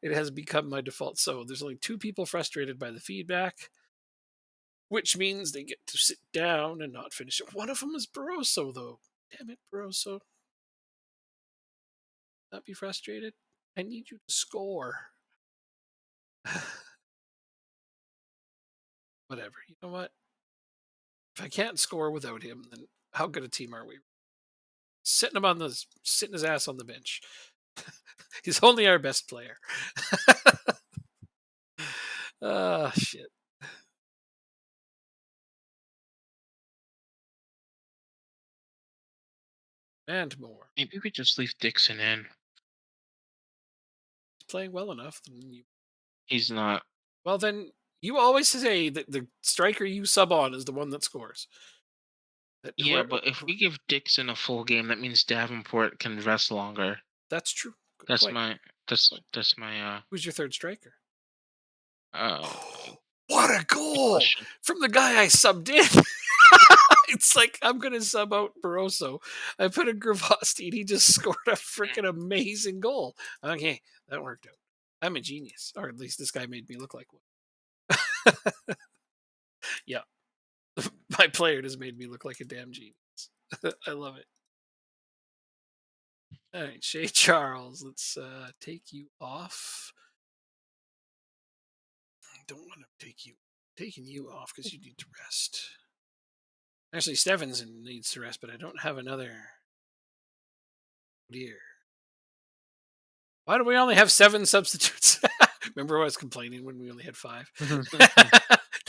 It has become my default. So there's only two people frustrated by the feedback, which means they get to sit down and not finish it. One of them is Barroso, though. Damn it, Barroso. Not be frustrated. I need you to score. Whatever. You know what? If I can't score without him, then how good a team are we? Sitting his ass on the bench. He's only our best player. Ah, shit. And more. Maybe we just leave Dixon in. He's playing well enough. Then He's not. well, then you always say that the striker you sub on is the one that scores. That Yeah, but if we give Dixon a full game, that means Davenport can rest longer. that's true. Good That's point. my that's my Who's your third striker? uh What a good goal question. from the guy I subbed in. It's like I'm gonna sub out Barroso. I put in Gravasti and he just scored a Mm. freaking amazing goal. Okay, that worked out. I'm a genius, or at least this guy made me look like one. Yeah, my player just made me look like a damn genius. I love it. All right, Shay Charles, let's take you off. I don't want to taking you off because you need to rest. Actually, Stevenson needs to rest, but I don't have another. Dear, why do we only have 7 substitutes? Remember I was complaining when we only had 5?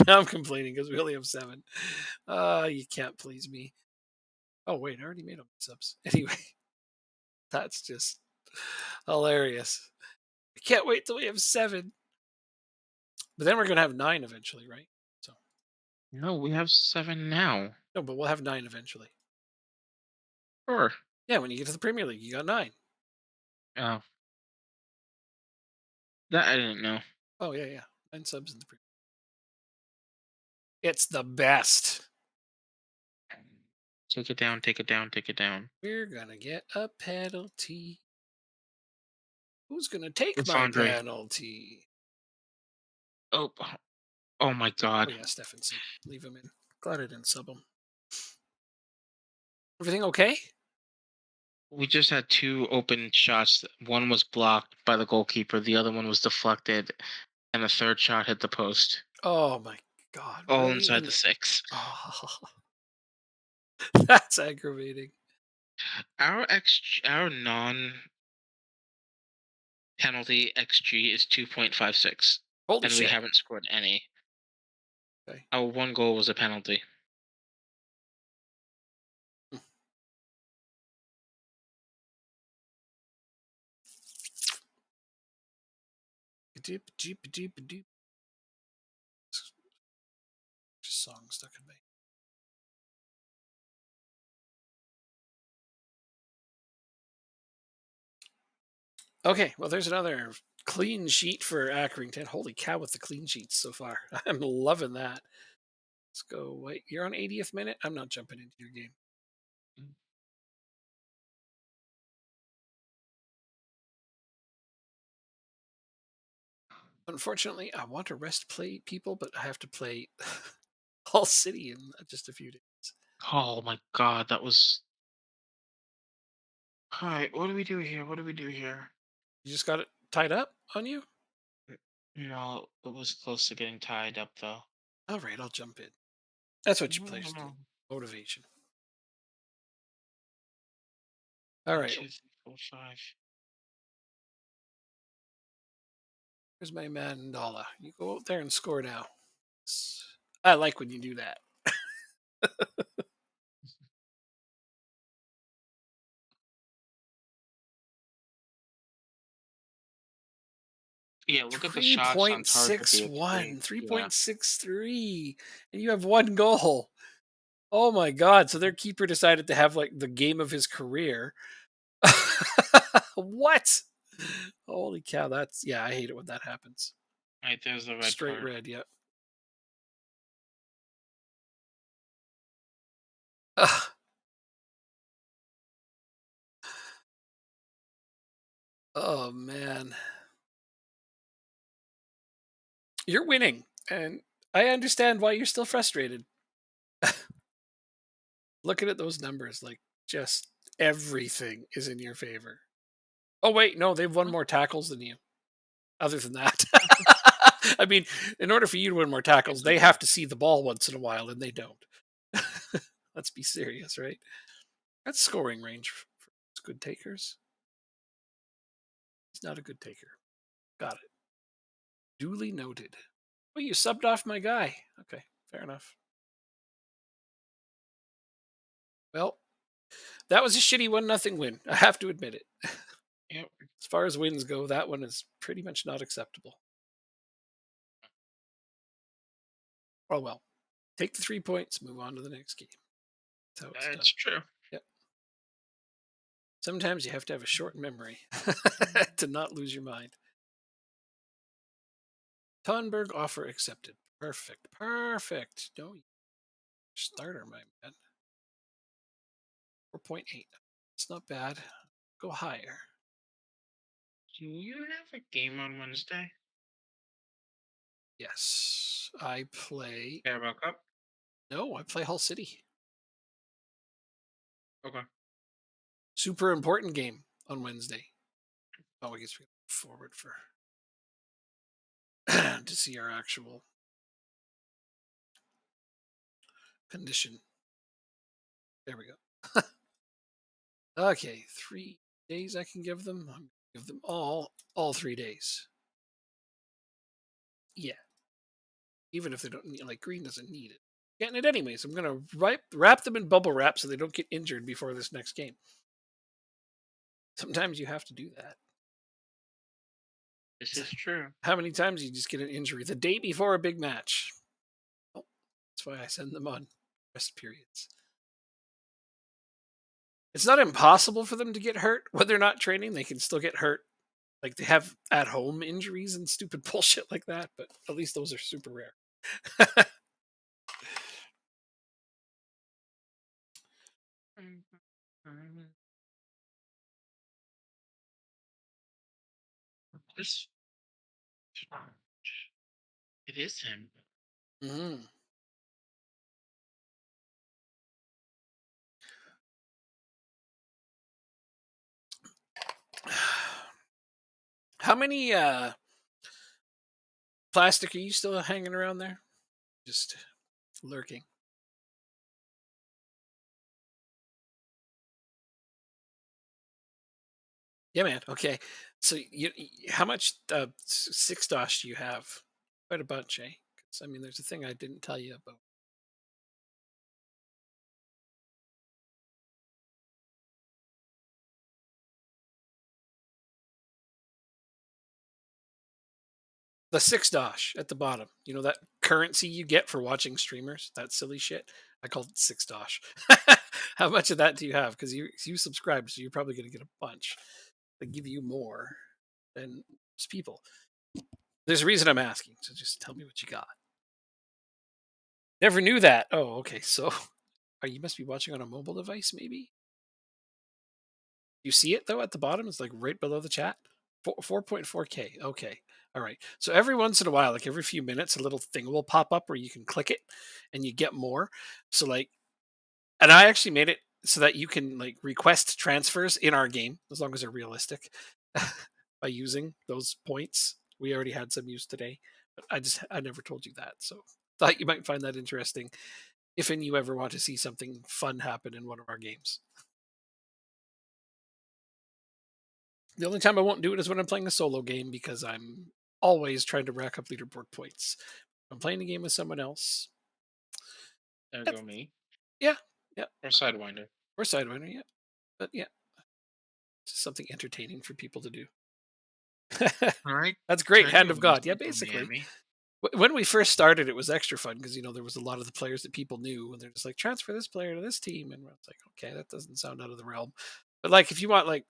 Now I'm complaining because we only have 7. You can't please me. Oh wait, I already made up subs. Anyway, that's just hilarious. I can't wait till we have 7. But then we're gonna have 9 eventually, right? So No, we have 7 now. no, but we'll have 9 eventually. Sure. Yeah, when you get to the Premier League, you got 9. Oh, that I didn't know. Oh yeah, yeah, 9 subs in the Premier. It's the best. Take it down, take it down, take it down. We're gonna get a penalty. Who's gonna take With my Andre. penalty? Oh, oh my Oh God. yeah, Stephenson. Leave him in. Glad I didn't sub him. Everything okay? We just had 2 open shots. One was blocked by the goalkeeper. The other one was deflected, and the third shot hit the post. Oh my god, All really? inside the 6. Oh, that's aggravating. Our non penalty XG is 2.56, Holy and we shit. haven't scored any. Okay. Our one goal was a penalty. Just song stuck in me. Okay, well, there's another clean sheet for Accrington. Holy cow, with the clean sheets so far. I'm loving that. Let's go. Wait, you're on 80th minute? I'm not jumping into your game. Unfortunately, I want to rest play people, but I have to play Hull City in just a few days. Oh my God, that was. All right, what do we do here? What do we do here? You just got it tied up on you? No, it was close to getting tied up though. All right, I'll jump in. That's what you No, no, players do. no. Motivation. All One, right, two, three, four, five. here's my Mandala. You go out there and score now. I like when you do that. Yeah, look at the shots on target. The XG. 3.61, Yeah. 3.63, and you have 1 goal. Oh my god, so their keeper decided to have like the game of his career. What? Holy cow, that's yeah, I hate it when that happens. Right, there's the red Straight card. red, yeah. Oh man, you're winning, and I understand why you're still frustrated. Looking at those numbers, like just everything is in your favor. Oh wait, no, they've won more tackles than you. Other than that, I mean, in order for you to win more tackles, they have to see the ball once in a while, and they don't. Let's be serious, right? That's scoring range for good takers. He's not a good taker. Got it. Duly noted. Oh, you subbed off my guy. Okay, fair enough. Well, that was a shitty 1-0 win. I have to admit it. Yep. As far as wins go, that one is pretty much not acceptable. Oh well. Take the 3 points, move on to the next game. That's how it's That's done. true. Yep. Sometimes you have to have a short memory to not lose your mind. Thunberg offer accepted. Perfect. Perfect. No starter, my man. 4.8. It's not bad. Go higher. Do you have a game on Wednesday? Yes. I play. Carabao Cup? No, I play Hull City. Okay. Super important game on Wednesday. Oh, I guess we forward for to see our actual condition. There we go. Okay, 3 days I can give them. I'm gonna give them all 3 days. Yeah, even if they don't need, like green doesn't need it. Getting it anyways. I'm gonna wrap them in bubble wrap so they don't get injured before this next game. Sometimes you have to do that. This is true. How many times you just get an injury the day before a big match? Oh, that's why I send them on rest periods. It's not impossible for them to get hurt when they're not training. They can still get hurt. Like they have at home injuries and stupid bullshit like that, but at least those are super rare. This it is him. Mhm. How many plastic are you still hanging around there? Just lurking. Yeah, man. Okay. So how much six dosh do you have? Quite a bunch, eh? 'Cause, I mean, there's a thing I didn't tell you about. The six dosh at the bottom. You know that currency you get for watching streamers? That silly shit. I called it six dosh. How much of that do you have? Because you subscribe, so you're probably going to get a bunch. They give you more than most people. There's a reason I'm asking. So just tell me what you got. Never knew that. Oh, okay. So you must be watching on a mobile device, maybe. You see it though at the bottom? It's like right below the chat. 4.4K. Okay. All right. So every once in a while, like every few minutes, a little thing will pop up where you can click it and you get more. So like, and I actually made it so that you can like request transfers in our game as long as they're realistic by using those points. We already had some used today, but I never told you that. So thought you might find that interesting if and you ever want to see something fun happen in one of our games. The only time I won't do it is when I'm playing a solo game because I'm always trying to rack up leaderboard points. If I'm playing a game with someone else. There Yeah, go me. yeah, yeah. Or Sidewinder. Or Sidewinder, yeah. But yeah, it's just something entertaining for people to do. All right. That's great. Turn Hand you of loose, God. Yeah, Little basically. Miami. When we first started, it was extra fun because there was a lot of the players that people knew, and they're just like transfer this player to this team, and it's like, okay, that doesn't sound out of the realm. But like, if you want like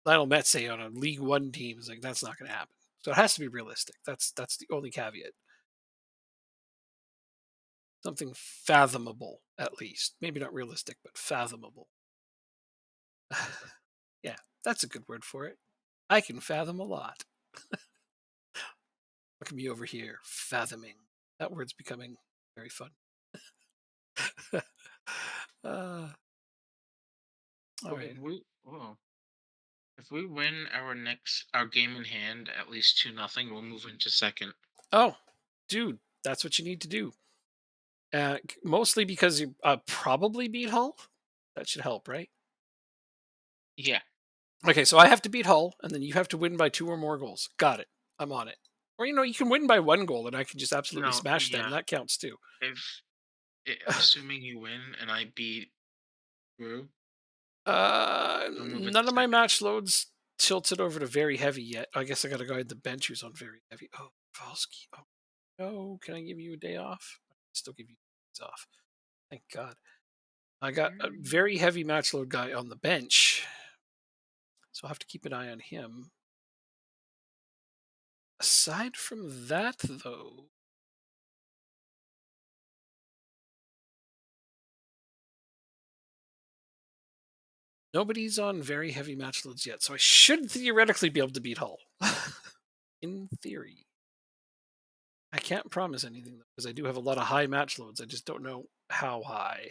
Lionel Messi on a League One team, it's like that's not going to happen. So it has to be realistic. That's the only caveat. Something fathomable, at least. Maybe not realistic, but fathomable. Yeah, that's a good word for it. I can fathom a lot. Look at me over here, fathoming. That word's becoming very fun. uh, all So right. if we win our game in hand at least 2-0, we'll move into second. Oh, dude, that's what you need to do. Mostly because you probably beat Hull. That should help, right? Yeah. Okay, so I have to beat Hull, and then you have to win by 2 or more goals. Got it. I'm on it. Or you can win by 1 goal, and I can just absolutely No, smash them. yeah. That counts too. If assuming you win and I beat Drew, I'll move into None of my second. match loads tilted over to very heavy yet. I guess I got a guy at the bench who's on very heavy. Oh, Valsky. Oh no, can I give you a day off? I can still give you days off. Thank God. I got a very heavy match load guy on the bench, so I'll have to keep an eye on him. Aside from that, though, nobody's on very heavy match loads yet, so I should theoretically be able to beat Hull. In theory. I can't promise anything, though, because I do have a lot of high match loads. I just don't know how high.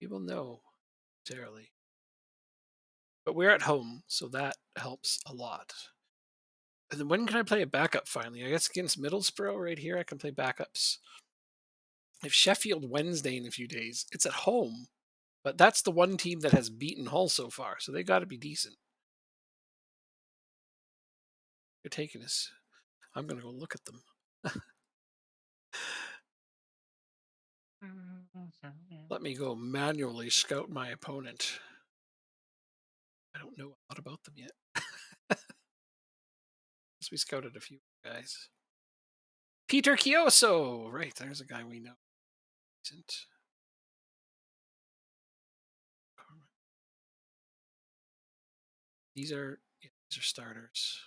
We will know necessarily. But we're at home, so that helps a lot. And then when can I play a backup finally? I guess against Middlesbrough right here, I can play backups. If Sheffield Wednesday in a few days, it's at home, but that's the one team that has beaten Hull so far, so they got to be decent. You're taking us. I'm going to go look at them. Let me go manually scout my opponent. I don't know a lot about them yet. We scouted a few guys. Peter Chioso! Right, there's a guy we know. Isn't. These are starters.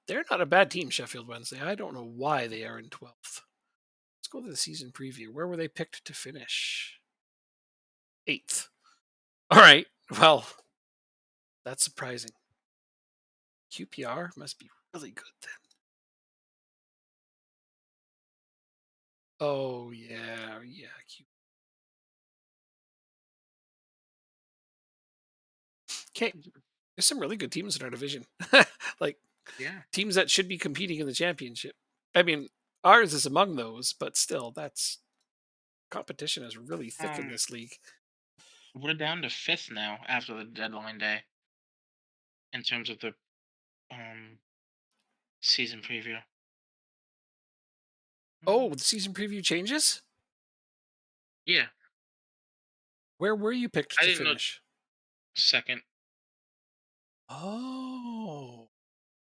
They're not a bad team, Sheffield Wednesday. I don't know why they are in 12th. Let's go to the season preview. Where were they picked to finish? 8th. All right. Well, that's surprising. QPR must be really good then. Oh, yeah. Okay. There's some really good teams in our division. Like, Yeah. teams that should be competing in the championship. I mean, ours is among those, but still, that's competition is really thick in this league. We're down to fifth now after the deadline day in terms of the um season preview. Oh, the season preview changes? Yeah, Where were you picked I to didn't know finish? second. Oh,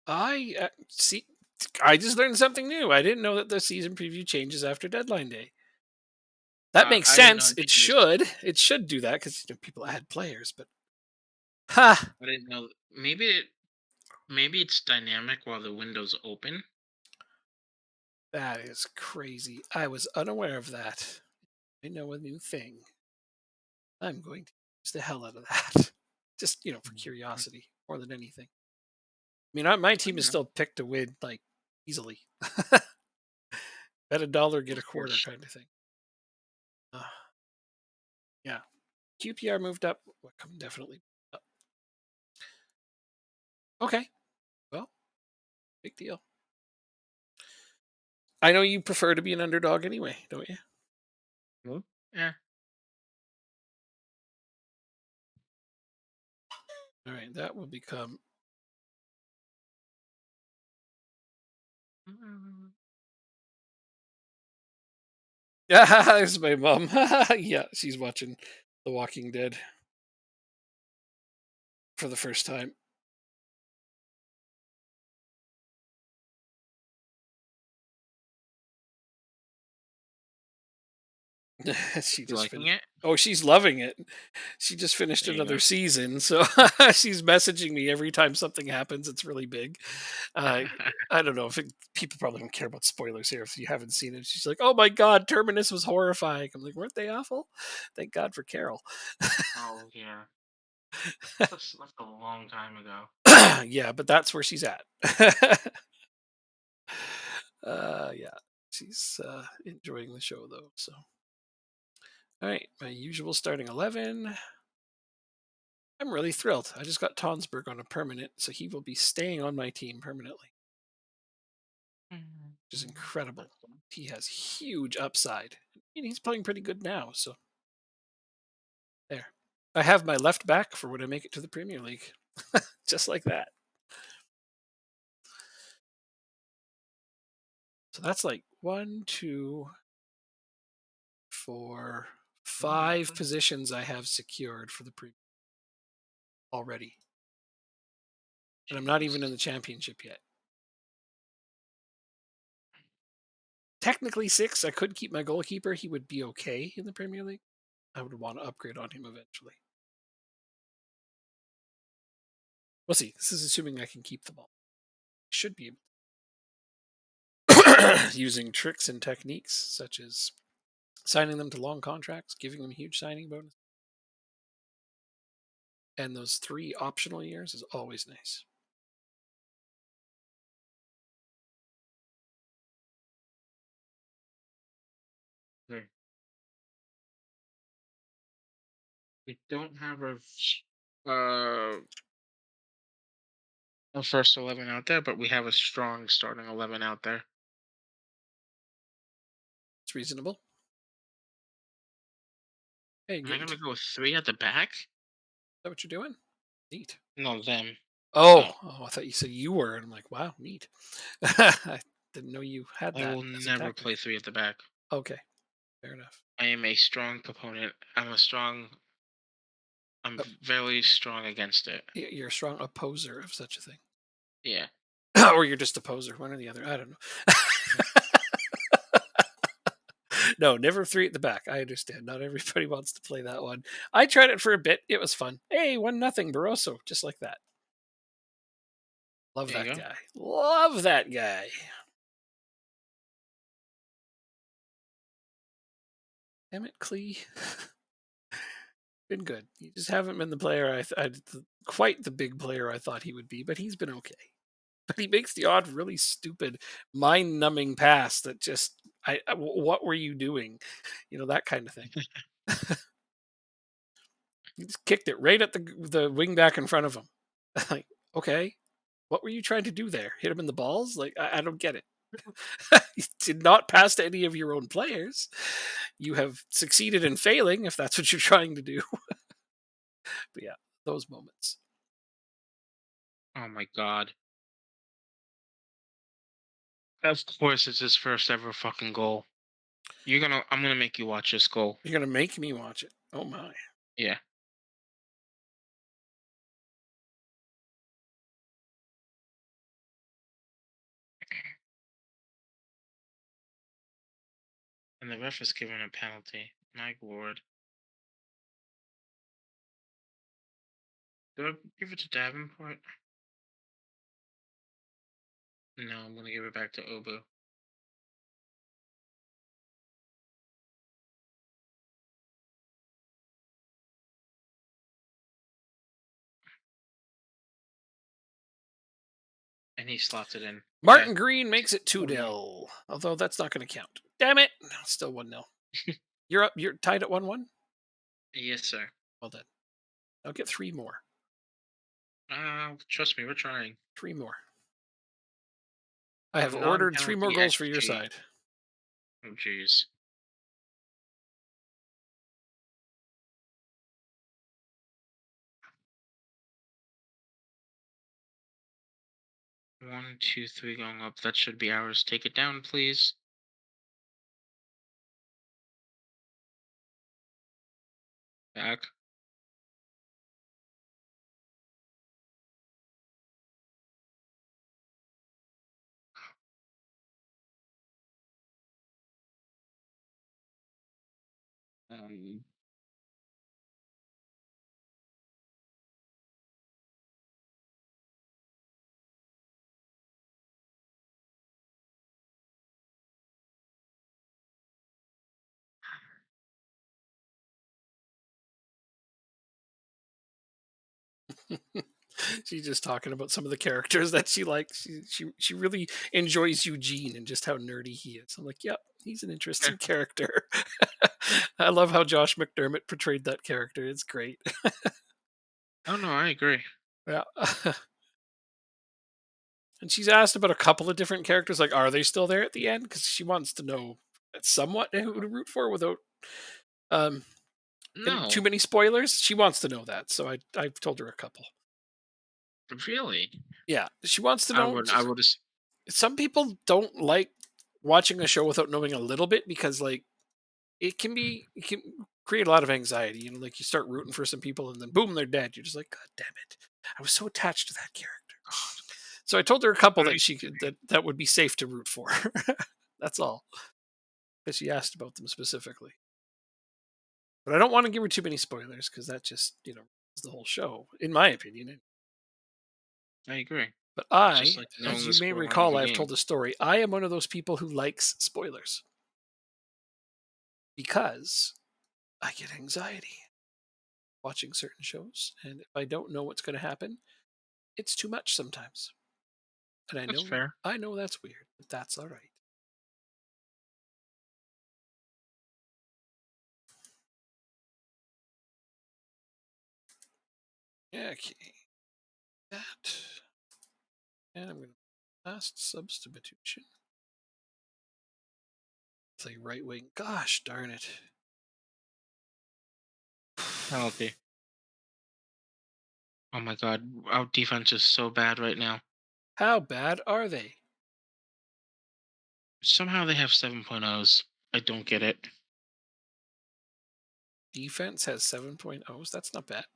I see. I just learned something new. I didn't know that the season preview changes after deadline day. That makes I didn't know sense. it It changes. should. It should do that because people add players. But ha, I didn't know. Maybe it's dynamic while the window's open. that is crazy. I was unaware of that. I know a new thing. I'm going to use the hell out of that. Just for curiosity more than anything. I mean, my team is Mhm. still picked to win like easily. Bet a dollar, get a Of quarter course. kind of thing. Uh, yeah. QPR moved up. Well, definitely up. Okay. Well, big deal. I know you prefer to be an underdog anyway, don't you? Well, yeah. All right. That will become. Mm. Yeah, there's my mom. Yeah, she's watching The Walking Dead for the first time. She You just liking finished. it? Oh, she's loving it. She just finished There you another go. season, so she's messaging me every time something happens. It's really big. Uh, I don't know if people probably don't care about spoilers here if you haven't seen it. She's like, "Oh my god, Terminus was horrifying." I'm like, "Weren't they awful?" Thank God for Carol. Oh yeah, that's a long time ago. Yeah, but that's where she's at. Yeah, she's enjoying the show though. So, all right, my usual starting 11. I'm really thrilled. I just got Tonsberg on a permanent, so he will be staying on my team permanently, Mhm. which is Mhm. incredible. That's cool. He has huge upside. And he's playing pretty good now, so there. I have my left back for when I make it to the Premier League. Just like that. So that's like one, two, four, Oh, five nothing. positions I have secured for the Premier already. And I'm not even in Jeez. the championship yet. Technically six. I could keep my goalkeeper. He would be okay in the Premier League. I would want to upgrade on him eventually. We'll see. This is assuming I can keep them all. Should be using tricks and techniques such as signing them to long contracts, giving them huge signing bonus, and those 3 optional years is always nice. Okay. We don't have a first 11 out there, but we have a strong starting 11 out there. It's reasonable. Hey, Am I good. gonna Is go with three at the back? that what you're doing? Neat. No, them. Oh, Oh, oh, I thought you said you were, and I'm like, wow, neat. I didn't know you had I that will as a never play tactic. three at the back. Okay, fair enough. I am a strong proponent. I'm Oh, very strong against it. you're a strong opposer of such a thing. Yeah. Or you're just a poser, one or the other. I don't know. No, never three at the back. I understand. Not everybody wants to play that one. I tried it for a bit. It was fun. Hey, 1-0 Barroso, just like that. Love There you that go. guy. Love that guy. Emmett Clee. Been good. You just haven't been the player quite the big player I thought he would be, but he's been okay. But he makes the odd, really stupid, mind-numbing pass that just, what were you doing? That kind of thing. He just kicked it right at the wing back in front of him. Like, okay, what were you trying to do there? Hit him in the balls? Like, I don't get it. You did not pass to any of your own players. You have succeeded in failing if that's what you're trying to do. But yeah, those moments. Oh my god. Of course, it's his first ever fucking goal. I'm gonna make you watch this goal. You're gonna make me watch it. Oh my. Yeah. And the ref is giving a penalty. My lord. Do I give it to Davenport? No, I'm gonna give it back to Obu. And he slots it in. Okay. Martin Green makes it 2 1-0. 0. Although that's not going to count. Damn it. Still 1-0. You're up. You're tied at 1-1. Yes, sir. Well done. I'll get 3 more. Trust me, we're trying. 3 more. I A have ordered 3 more non-penalty goals for your XG. side. Oh, jeez. 1, 2, 3 going up. That should be ours. Take it down, please. Back. Um, She's just talking about some of the characters that she likes. She really enjoys Eugene and just how nerdy he is. I'm like, yep, he's an Yeah. interesting character. I love how Josh McDermott portrayed that character. It's great. Oh no, I agree. Yeah. And she's asked about a couple of different characters, like, are they still there at the end? Because she wants to know somewhat who to root for without um, getting too No, many spoilers. She wants to know that, so I've told her a couple. really. Yeah, she wants to I know. would. I would. Some people don't like watching a show without knowing a little bit because, like, it can create a lot of anxiety. You know, like you start rooting for some people and then boom, they're dead. You're just like, God damn it! I was so attached to that character. So I told her a couple What are that you she could that would be safe to root for. That's all. Because she asked about them specifically. But I don't want to give her too many spoilers because that just, is the whole show, in my opinion. I agree. But It's just I, like knowing as the you may scoreline of recall, a I've game. told the story. I am one of those people who likes spoilers because I get anxiety watching certain shows. And if I don't know what's going to happen, it's too much sometimes. And That's fair. I know that's weird, but that's all right. Okay. That. And I'm going to last substitution. Say right wing. Gosh darn it. Penalty. Oh my god, our defense is so bad right now. How bad are they? Somehow they have 7.0s. I don't get it. Defense has 7.0s. That's not bad.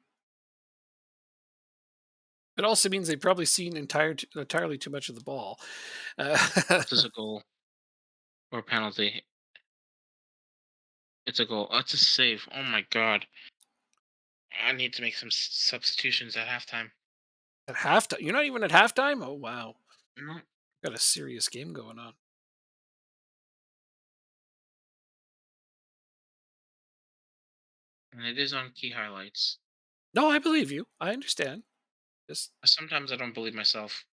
It also means they've probably seen entirely too much of the ball. Uh, This is a goal or a penalty. It's a goal. It's a save. Oh my god. I need to make some substitutions at halftime. at halftime, you're not even at halftime. Oh wow, No, got a serious game going on. and it is on key highlights. No, I believe you. I understand. Just Sometimes I don't believe myself.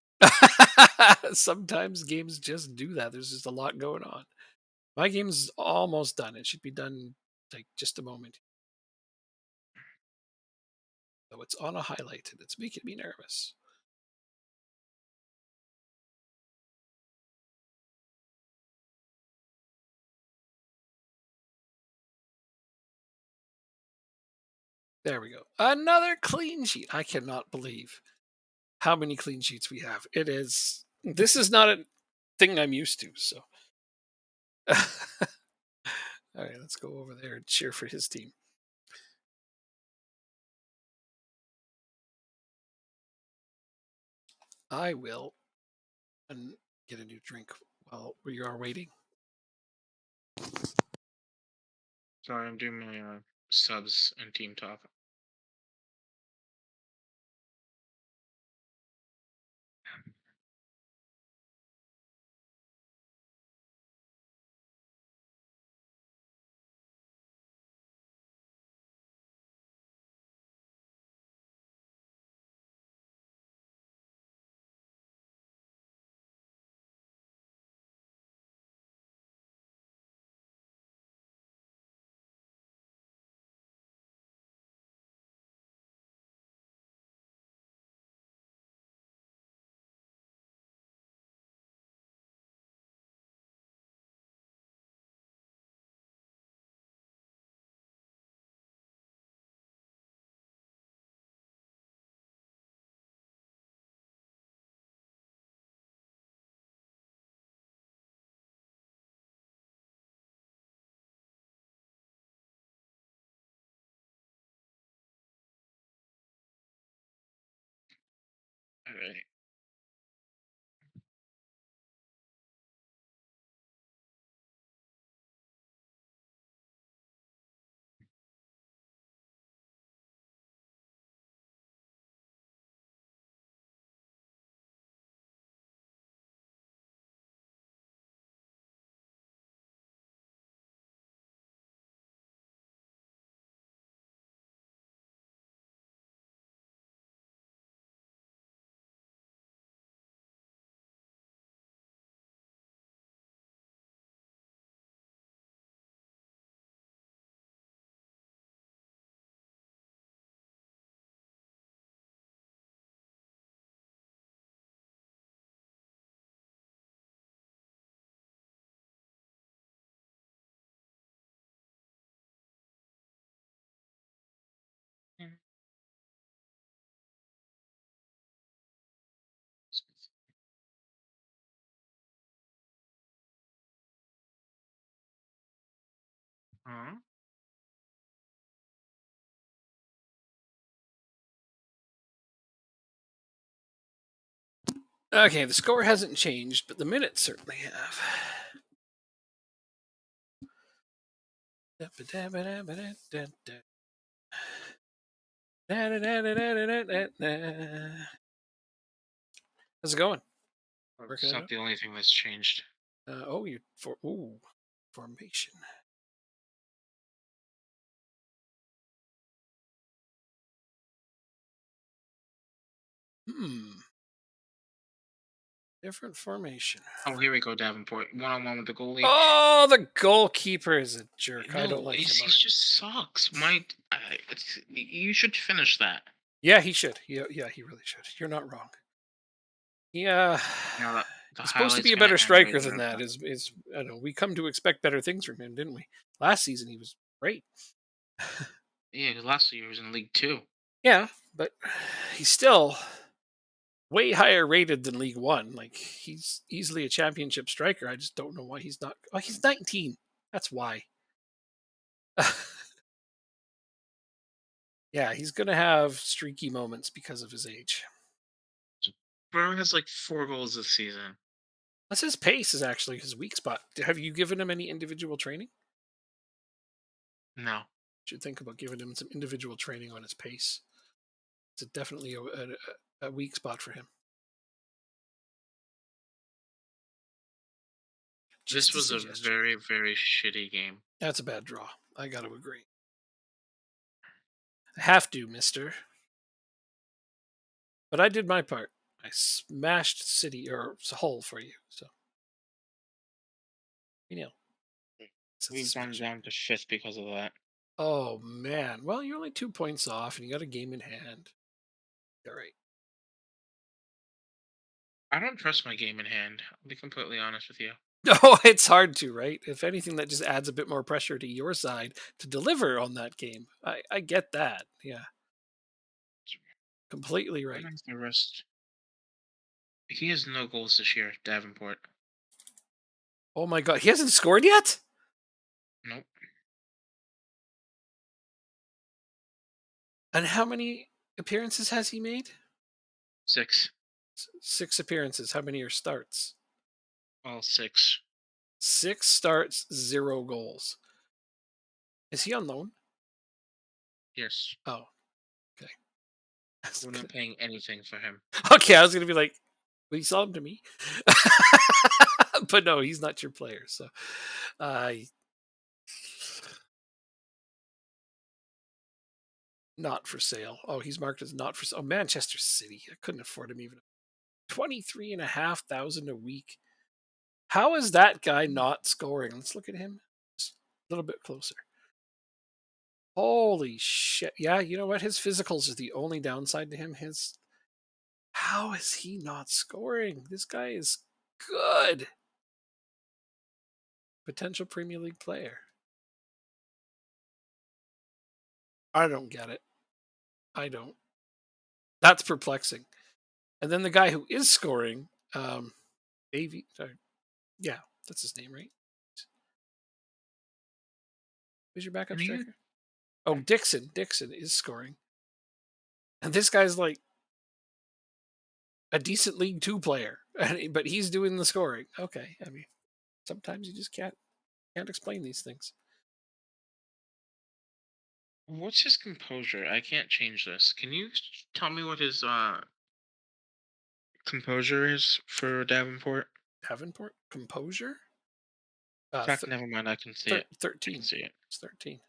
sometimes games just do that. There's just a lot going on. My game's almost done. It should be done like just a moment. So it's on a highlight and it's making me nervous. There we go. Another clean sheet. I cannot believe how many clean sheets we have. This is not a thing I'm used to. So, all right, let's go over there and cheer for his team. I will and get a new drink while we are waiting. Sorry, I'm doing my subs and team talk. All right. Huh? Okay, the score hasn't changed, but the minutes certainly have. How's it going? It's Working it not out? the only thing that's changed. Oh, you for ooh formation. Hmm, different formation. Oh, here we go, Davenport. One on one with the goalie. Oh, the goalkeeper is a jerk. I don't No, like him he's already. just sucks. You should finish that. Yeah, he should. Yeah, he really should. You're not wrong. Yeah, Now the he's supposed to be highlight's a gonna better animate striker than her. that. Is I don't know. We come to expect better things from him, didn't we? Last season he was great. Yeah, because last year he was in League Two. Yeah, but he's still way higher rated than League One. Like he's easily a championship striker. I just don't know why he's not. Oh, he's 19. That's why. Yeah, he's gonna have streaky moments because of his age. Burrow has like 4 goals this season. Plus, his pace is actually his weak spot. Have you given him any individual training? No, Should think about giving him some individual training on his pace. It's definitely a weak spot for him. this Just a was a suggestion. very very shitty game. That's a bad draw. I got to agree. I have to, Mister. But I did my part. I smashed City or Hull for you. So you know, that's a We've gone smash. down to fifth because of that. Oh man. Well, you're only 2 points off, and you got a game in hand. All right. I don't trust my game in hand. I'll be completely honest with you. No, it's hard to, right? If anything, that just adds a bit more pressure to your side to deliver on that game. I get that. Yeah, completely And right. then the rest. He has no goals this year, Davenport. Oh my god, he hasn't scored yet? Nope. And how many appearances has he made? 6. 6 appearances. How many are starts? All 6. 6 starts, 0 goals. Is he on loan? Yes. Oh, okay. That's We're not good. paying anything for him. Okay, I was gonna be like, "Will you sell him to me?" But no, he's not your player. So, uh, not for sale. Oh, he's marked as not for sale. Oh, Manchester City. I couldn't afford him even. 23,500 a week. How is that guy not scoring? Let's look at him just a little bit closer. Holy shit. Yeah, you know what? His physicals is the only downside to him. His How is he not scoring? This guy is good. Potential Premier League player. I don't get it. I don't. That's perplexing. And then the guy who is scoring, Davy, sorry, yeah, that's his name, right? Who's your backup Can you? striker? Oh, Dixon. Dixon is scoring. And this guy's like a decent League Two player, but he's doing the scoring. Okay, I mean, sometimes you just can't explain these things. What's his composure? I can't change this. Can you tell me what his composure is for Davenport? Davenport composure. In fact, never mind. I can see it. I can 13. see it. It's 13.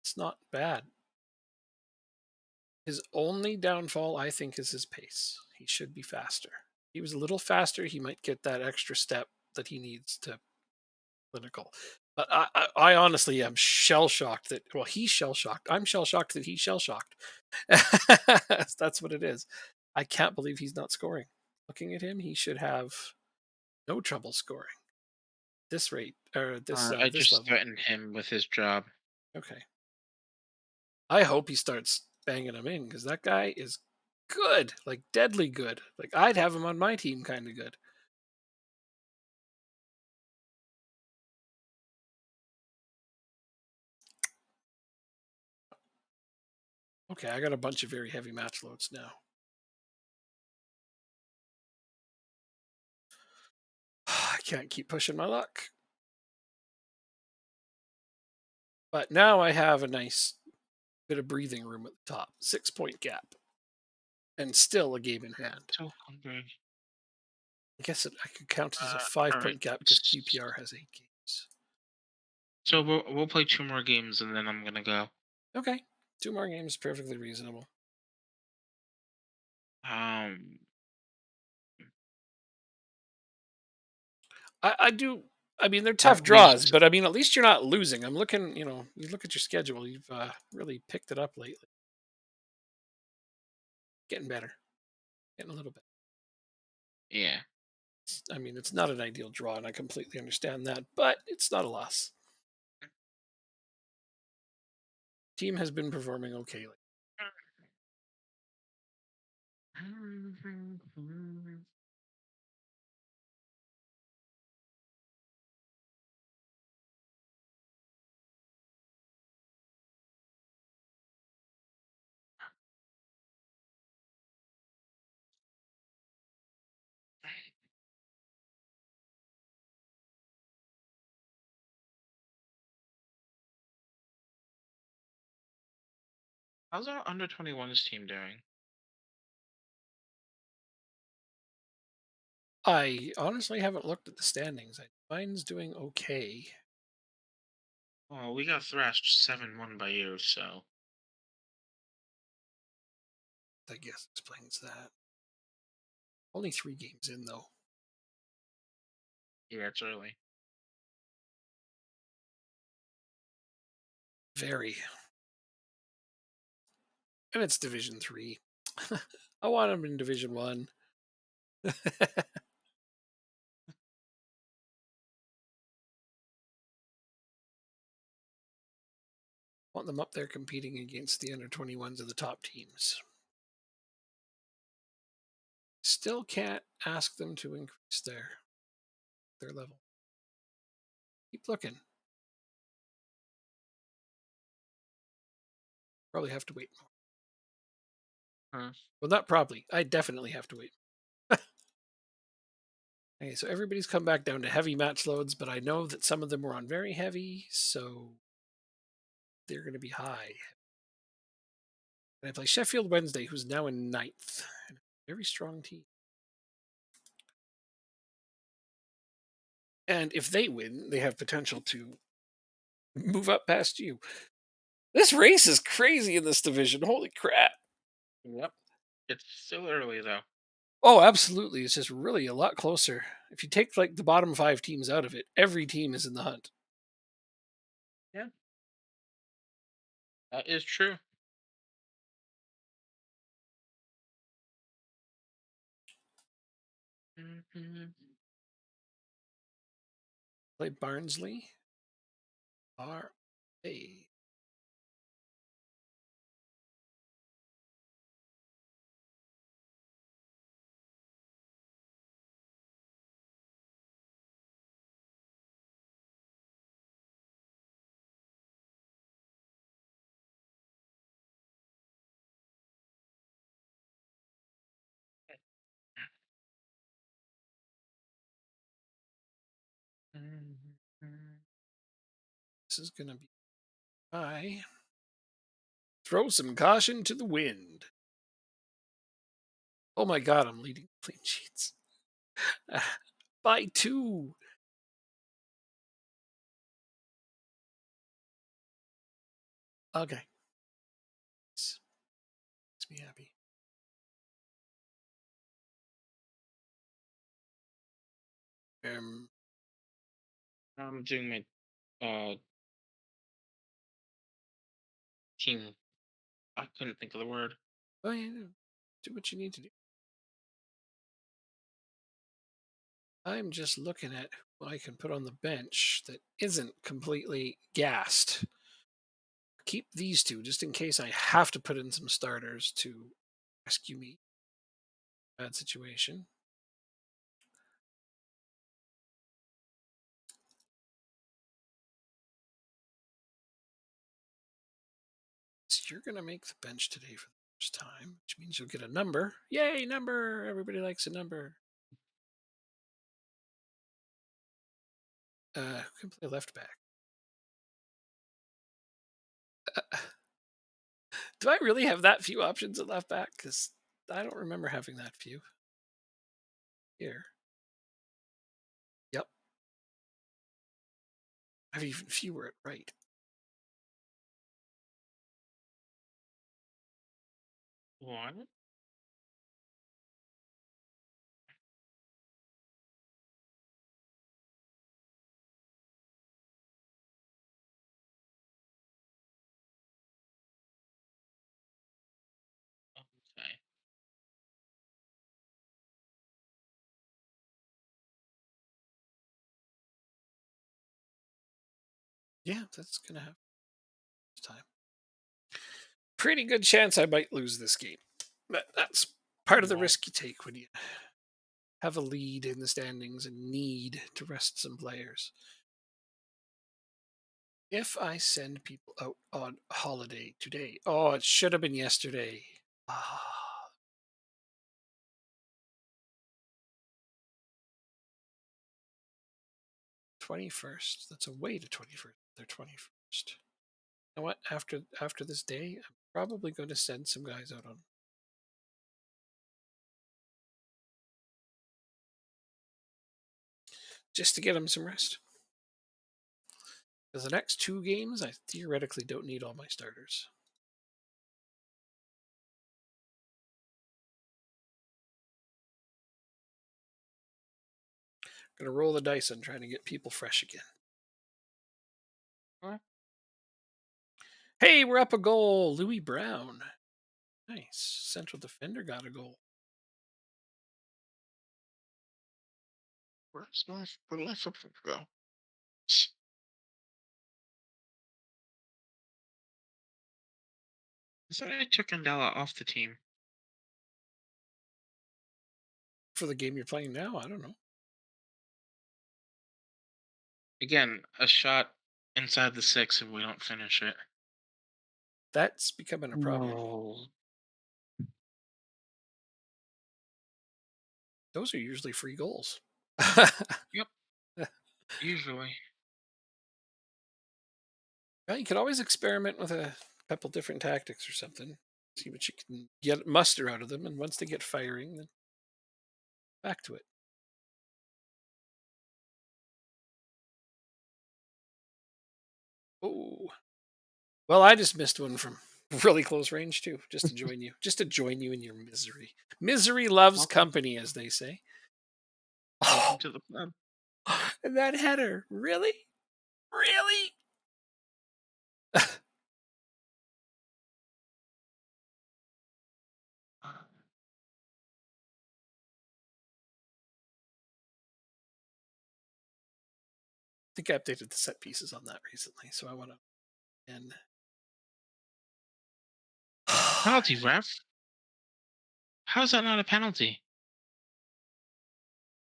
It's not bad. His only downfall, I think, is his pace. He should be faster. If he was a little faster, he might get that extra step that he needs to clinical. But I honestly am shell shocked that well he's shell shocked. I'm shell shocked that he's shell shocked. That's what it is. I can't believe he's not scoring. Looking at him, he should have no trouble scoring. This rate or I this just level. threatened him with his job. Okay. I hope he starts banging them in because that guy is good, like deadly good. Like I'd have him on my team, kind of good. Okay, I got a bunch of very heavy match loads now. I can't keep pushing my luck. But now I have a nice bit of breathing room at the top. 6 point gap. And still a game in hand. So hungry. I guess I could count it as a All right. 5 point gap because QPR has 8 games. So we'll play 2 more games and then I'm gonna go. Okay. 2 more games, perfectly reasonable. Um, I do. I mean, they're at tough draws, least but I mean, at least you're not losing. I'm looking, you look at your schedule, you've really picked it up lately. Getting better, getting a little bit. yeah. I mean, it's not an ideal draw, and I completely understand that, but it's not a loss. Team has been performing okay. How's our under 21s team doing? I honestly haven't looked at the standings. Mine's doing okay. Well, we got thrashed 7-1 by you, so I guess explains that. Only 3 games in though. yeah, it's early. Very. And it's Division 3. I want them in Division 1. Want them up there competing against the under 21s of the top teams. Still can't ask them to increase their level. Keep looking. Probably have to wait more. Huh. Well, not probably. I definitely have to wait. Okay, so everybody's come back down to heavy match loads, but I know that some of them were on very heavy, so they're going to be high. And I play Sheffield Wednesday, who's now in ninth. Very strong team. And if they win, they have potential to move up past you. This race is crazy in this division. Holy crap. Yep. It's still early though. Oh, absolutely. It's just really a lot closer. If you take like the bottom 5 teams out of it, every team is in the hunt. Yeah, that is true. Mhm. Play Barnsley. R.A. This is going to be high. Throw some caution to the wind. Oh my God, I'm leading clean sheets. By 2. Okay. This makes me happy. Um, I'm doing my team. I couldn't think of the word. oh, yeah, do what you need to do. I'm just looking at what I can put on the bench that isn't completely gassed. Keep these 2 just in case I have to put in some starters to rescue me. Bad situation. So you're going to make the bench today for the first time, which means you'll get a number. Yay, number! Everybody likes a number. Who can play left back? Do I really have that few options at left back? Because I don't remember having that few. Here. Yep. I have even fewer at right. What? Okay. Yeah, that's going to happen this time. Pretty good chance I might lose this game. But that's part of the Well, risk you take when you have a lead in the standings and need to rest some players. If I send people out on holiday today, oh, it should have been yesterday. Ah, 21st. That's away to 21st. They're 21st. You know what? After this day, I'm probably going to send some guys out on just to get them some rest. Because the next two games, I theoretically don't need all my starters. Going to roll the dice on trying to get people fresh again. what? Hey, we're up a goal. Louis Brown. Nice. Central defender got a goal. Where's left? Where left foot go? I thought I took Andela off the team. For the game you're playing now, I don't know. Again, a shot inside the 6 and we don't finish it. That's becoming a problem. No. Those are usually free goals. Yep. Usually. Well, you could always experiment with a couple different tactics or something. See what you can get muster out of them, and once they get firing, then back to it. Oh, well, I just missed one from really close range too, just to join you, just to join you in your misery. Misery loves Welcome, company, as they say. welcome Oh, to the club. and that header, really, really. I think I updated the set pieces on that recently, so I want to. And Penalty, ref? How's that not a penalty?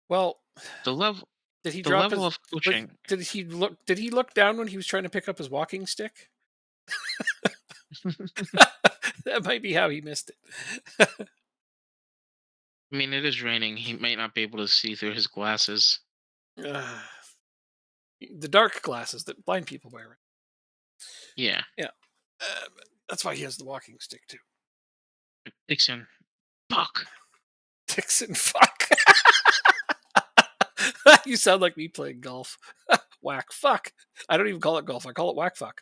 well, The level did he the drop level his? of coaching. Did he look? Did he look down when he was trying to pick up his walking stick? That might be how he missed it. I mean, it is raining. He might not be able to see through his glasses. Uh, the dark glasses that blind people wear. Yeah. Yeah, that's why he has the walking stick too. Dixon. Fuck. Dixon, fuck. You sound like me playing golf. Whack, fuck. I don't even call it golf. I call it whack, fuck.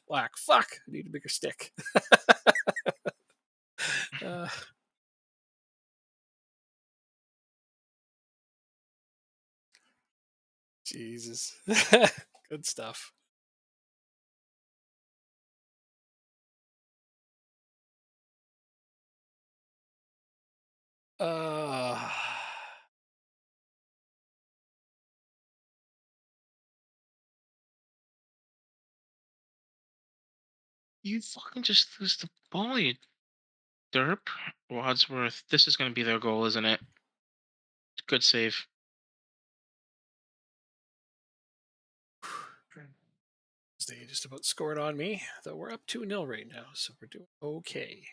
Whack, fuck. I need a bigger stick. uh, Jesus. Good stuff. Uh, You fucking just lose the ball, you derp. Wadsworth. This is going to be their goal, isn't it? Good save. They just about scored on me, though we're up 2-0 right now, so we're doing okay.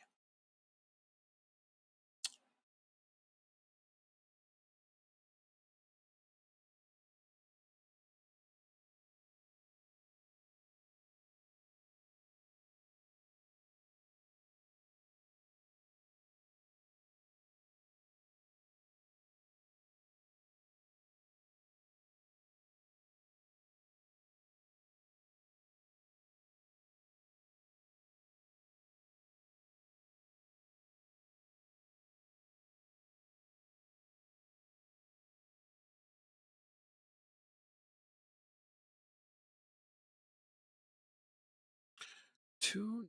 Two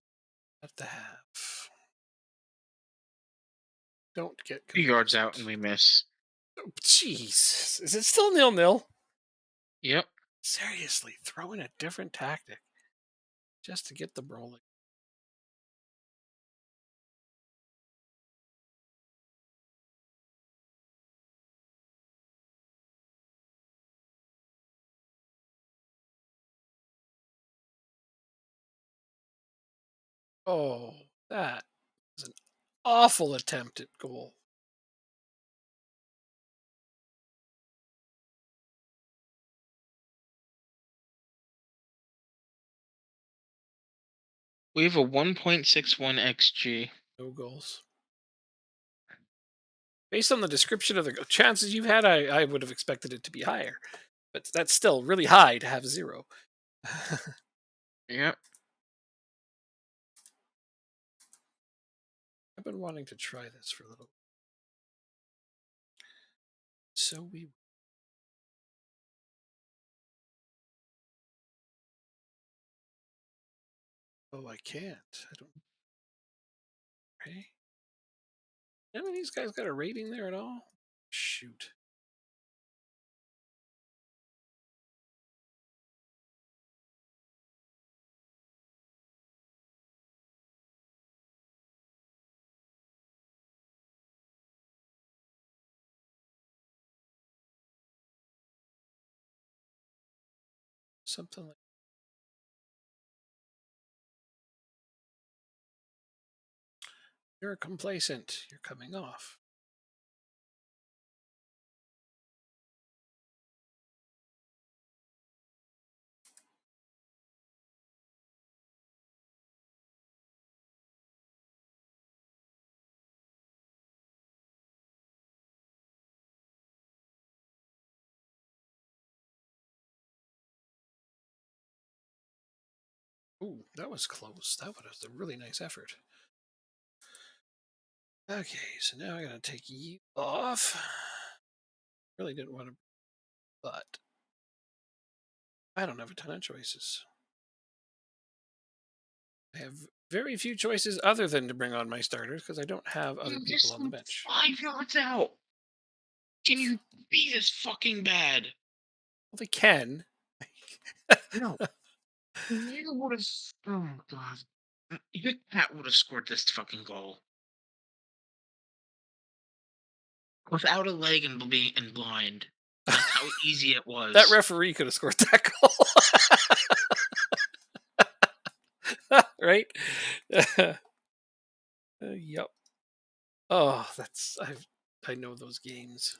at the half. Don't get 2 yards out complacent. and we miss. Oh, jeez. Is it still 0-0? Yep. Seriously, throw in a different tactic just to get them rolling. Oh, that was an awful attempt at goal. We have a 1.61 xG. No goals. Based on the description of the chances you've had, I would have expected it to be higher. But that's still really high to have 0. Yep. I've been wanting to try this for a little. So we. Oh, I can't. I don't. Okay. None of these guys got a rating there at all? Shoot. Something like. You're complacent. You're coming off. Ooh, that was close. That was a really nice effort. Okay, so now I gotta take you off. Really didn't want to, but I don't have a ton of choices. I have very few choices other than to bring on my starters because I don't have other You people missed on the him bench. 5 yards out. Can you be this fucking bad? Well, they can. No. You would have. Oh god. Your cat would have scored this fucking goal without a leg and being and blind. That's how easy it That was. referee could have scored that goal, right? Yep. Oh, I know those games.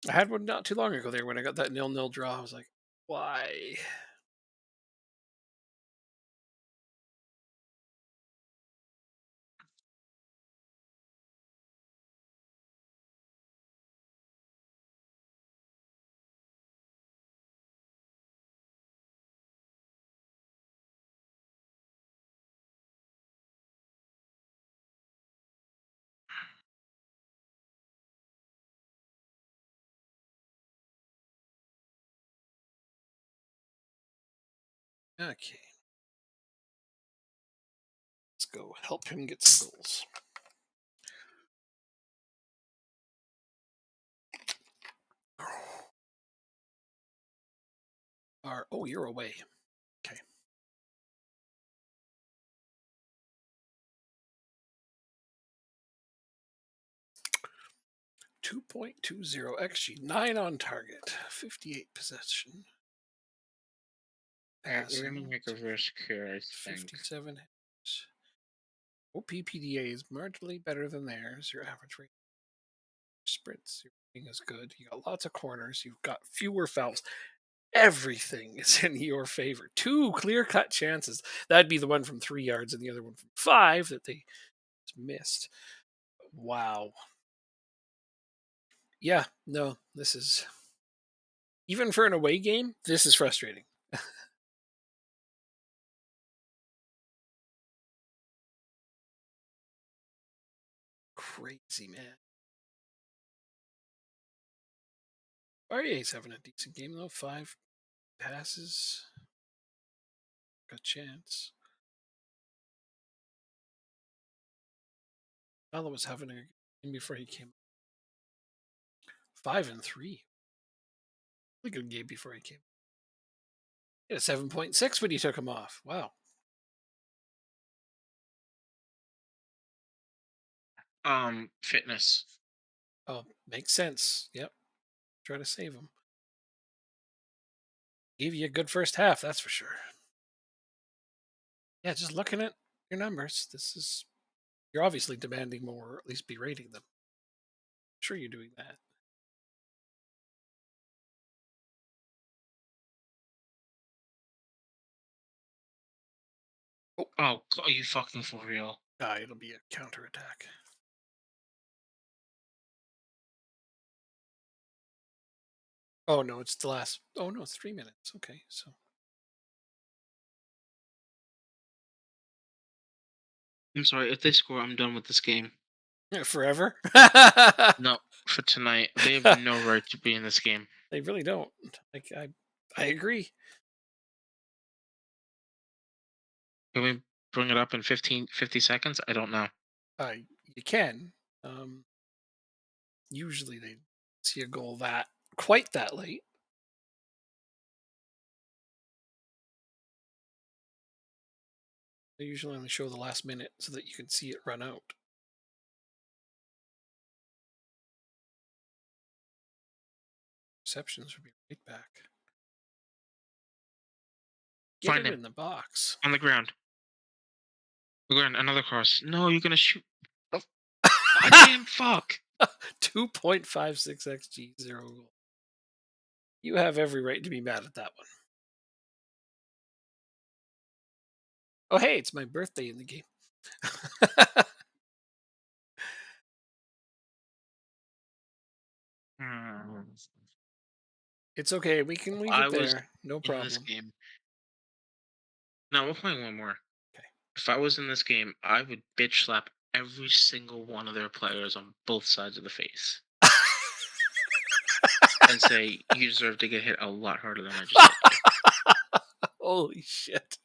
I had one not too long ago there when I got that 0-0 draw. I was like, why? Okay. Let's go help him get some goals. Oh, you're away. Okay. 2.20 XG, 9 on target, 58 possession. Alright, we're gonna passing, make a risk here, I think. 57 hits. OPPDA is marginally better than theirs. Your average rate sprints, your rating is good. You got lots of corners. You've got fewer fouls. Everything is in your favor. Two clear cut chances. That'd be the one from 3 yards and the other one from five that they missed. Wow. Yeah, no, this is even for an away game, this is frustrating. Crazy, man. REA's having a decent game though. 5 passes. Got chance. Fowler was having a game before he came. 5-3. Really good game before he came. He had a 7.6 when he took him off. Wow. Fitness. Oh, makes sense. Yep. Try to save him. Gave you a good first half, that's for sure. Yeah, just looking at your numbers, you're obviously demanding more, or at least berating them. Sure, you're doing that. Oh, are you fucking for real? It'll be a counterattack. Oh no, it's the last. Oh no, it's 3 minutes. Okay, so I'm sorry, if they score, I'm done with this game. yeah, forever. No, for tonight. They have no right to be in this game. They really don't. Like I agree. Can we bring it up in 50 seconds? I don't know. You can. Um, Usually they see a goal that quite that late. They usually only show the last minute so that you can see it run out. Receptions would be right back. Get Find it him. in the box. On the ground. We're going another cross. No, you're gonna shoot. Oh, goddamn fuck. 2.56 xG, 0 goal. You have every right to be mad at that one. Oh, hey, it's my birthday in the game. Hmm. It's okay. We can leave I it was there. No in this problem. game. No, we're playing one more. Okay. If I was in this game, I would bitch slap every single one of their players on both sides of the face and say, you deserve to get hit a lot harder than I just hit you. Holy shit.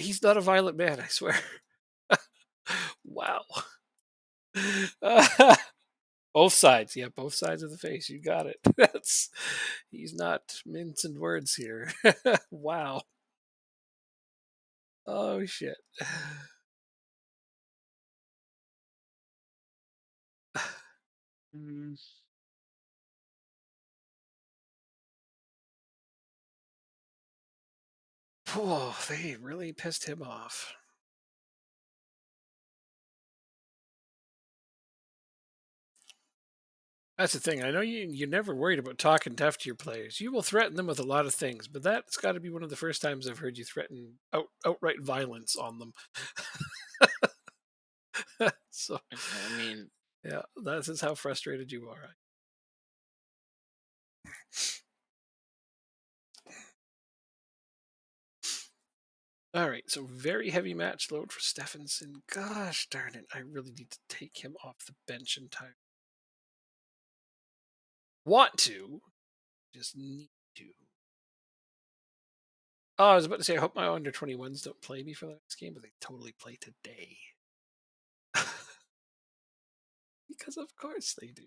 He's not a violent man, I swear. Wow. Both sides. Yeah, both sides of the face. You got it. He's not mincing words here. Wow. Oh shit. Mm. Whoa, they really pissed him off. That's the thing. I know you're never worried about talking tough to your players. You will threaten them with a lot of things, but that's got to be one of the first times I've heard you threaten outright violence on them. So, I mean, yeah, that is how frustrated you are. All right, so very heavy match load for Stephenson. Gosh darn it, I really need to take him off the bench entirely. Want to, just need to. Oh, I was about to say, I hope my under 21s don't play me for the next game, but they totally play today. Because of course they do.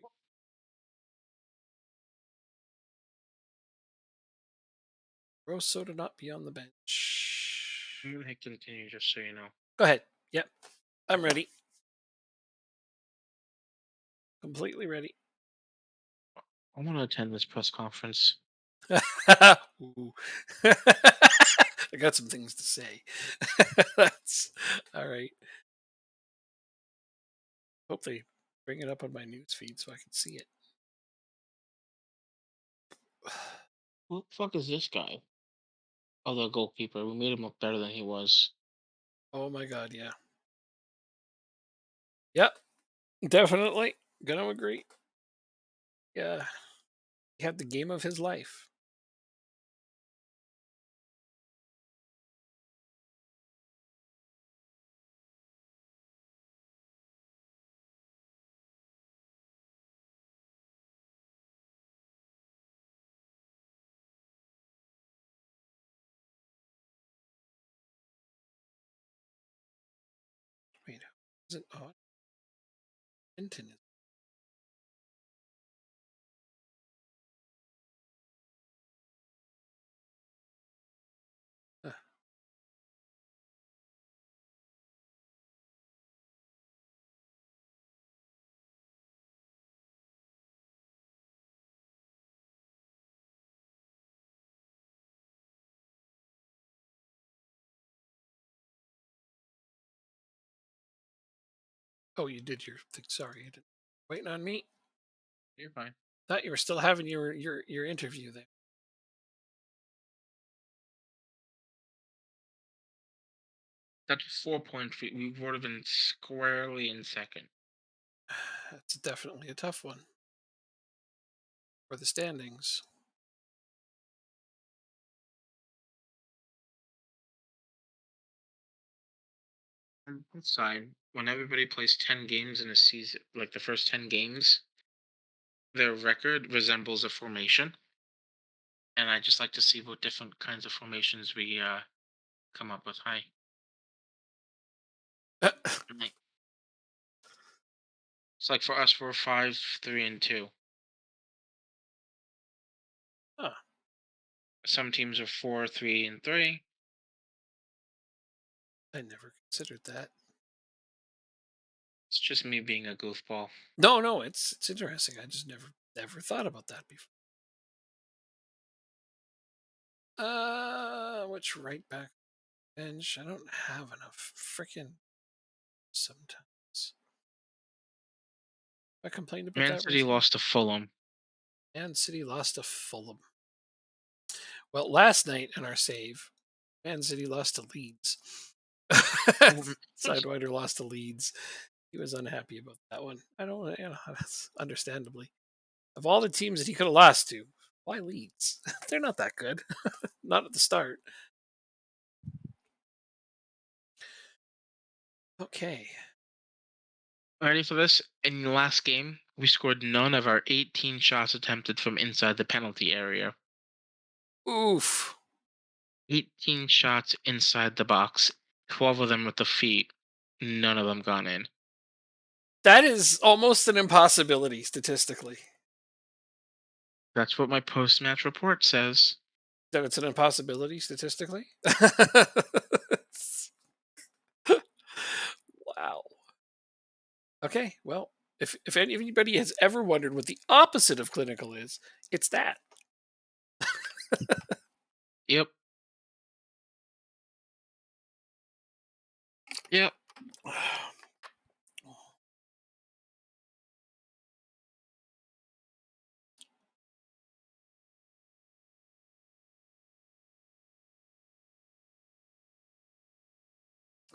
Rosso to not be on the bench. I'm gonna hit continue just so you know. Go ahead. Yep. I'm ready. Completely ready. I want to attend this press conference. Ooh. I got some things to say. That's all right. Hope they bring it up on my news feed so I can see it. Who the fuck is this guy? Oh, the goalkeeper. We made him look better than he was. Oh my god, yeah. Yep, definitely. Gonna agree. Yeah. He had the game of his life. Wait, is it on? Hinton. Huh. Oh, you did your thing. Sorry, you didn't. Waiting on me. You're fine. Thought you were still having your interview there. That's 4 points. We would have been squarely in second. That's definitely a tough one for the standings. On the side, when everybody plays 10 games in a season, like the first 10 games, their record resembles a formation. And I just like to see what different kinds of formations we come up with. Hi. Like, it's like for us, we're 5-3-2. Huh, Some teams are 4-3-3. I never considered that. It's just me being a goofball. No, no, it's interesting. I just never thought about that before. Which right back bench? I don't have enough freaking sometimes. I complained about Man that City recently. lost to Fulham. Man City lost to Fulham. Well, last night in our save, Man City lost to Leeds. Um, Sidewinder lost to Leeds. He was unhappy about that one. I don't, that's understandably. Of all the teams that he could have lost to, why Leeds? They're not that good. Not at the start. Okay. Ready for this? In the last game, we scored none of our 18 shots attempted from inside the penalty area. Oof. 18 shots inside the box, 12 of them with the feet. None of them gone in. That is almost an impossibility statistically. That's what my post match report says. That it's an impossibility statistically. Wow. Okay. Well, if anybody has ever wondered what the opposite of clinical is, it's that. Yep. Yep.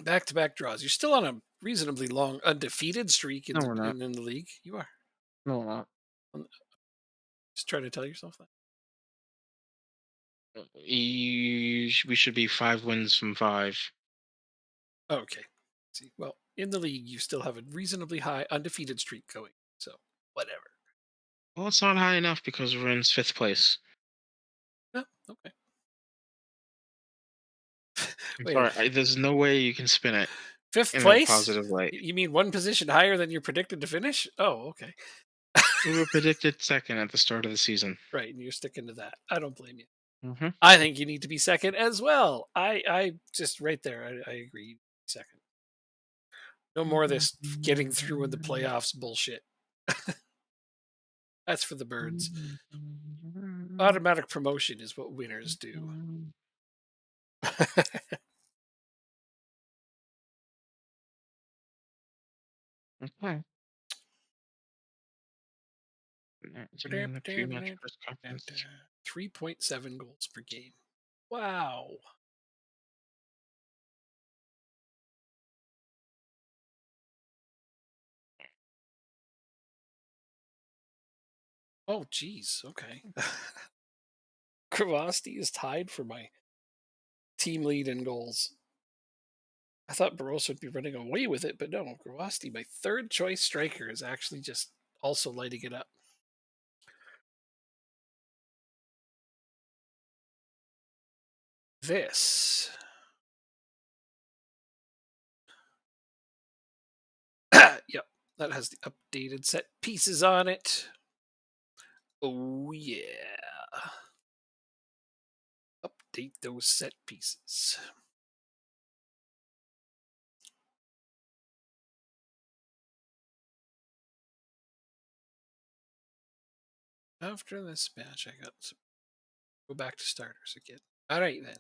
Back to back draws. You're still on a reasonably long undefeated streak No, we're not. in the league. You are. No, we're not. Um, Just trying to tell yourself that. We should be 5 wins from 5. Okay. See, well, in the league, you still have a reasonably high undefeated streak going. So, whatever. Well, it's not high enough because we're in 5th place. No, okay. I'm Wait, sorry. There's no way you can spin it fifth in a place? positive light. You mean one position higher than you're predicted to finish? Oh, okay. We were predicted second at the start of the season. Right, and you're sticking to that. I don't blame you. Hmm. I think you need to be second as well. I just right there. I agree. Second. No more of this getting through in the playoffs bullshit. That's for the birds. Automatic promotion is what winners do. Okay. It's in the pre-match press conference. 3.7 goals per game. Wow. Oh, geez. Okay. Kravasti is tied for my team lead in goals. I thought Barroso would be running away with it, but no. Kravasti, my third choice striker, is actually just also lighting it up. This. Yep. That has the updated set pieces on it. Oh, yeah. Update those set pieces. After this match, I got some. Go back to starters again. All right, then.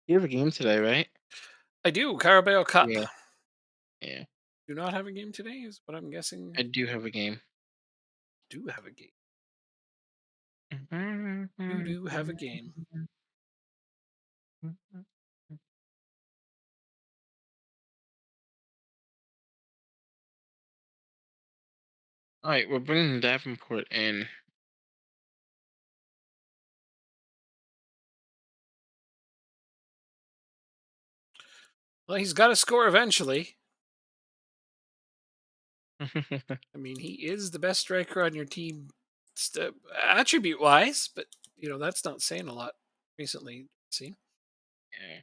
You have a game today, right? I do. Carabao Cup. Yeah. Yeah. Do not have a game today, is what I'm guessing. I do have a game. Do have a game. Do have a game. All right, we're bringing Davenport in. Well, he's got to score eventually. I mean, he is the best striker on your team, attribute wise, but that's not saying a lot recently. See, Yeah.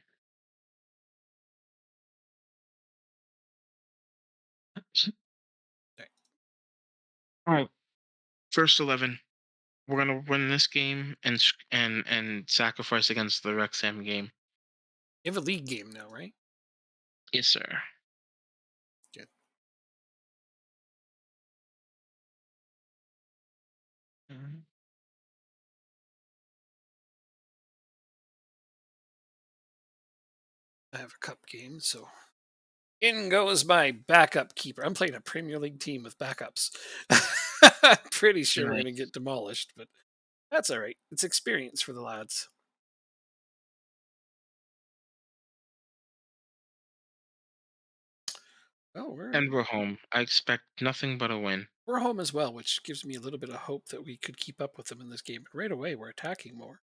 okay. All right, first 11. We're gonna win this game and sacrifice against the Wrexham game. You have a league game now, right? Yes, sir. Good. Mhm. I have a cup game, so in goes my backup keeper. I'm playing a Premier League team with backups. I'm pretty sure we're going to Nice. get demolished, but that's all right. It's experience for the lads. Oh, And we're home. I expect nothing but a win. we're home as well, which gives me a little bit of hope that we could keep up with them in this game. But right away, we're attacking more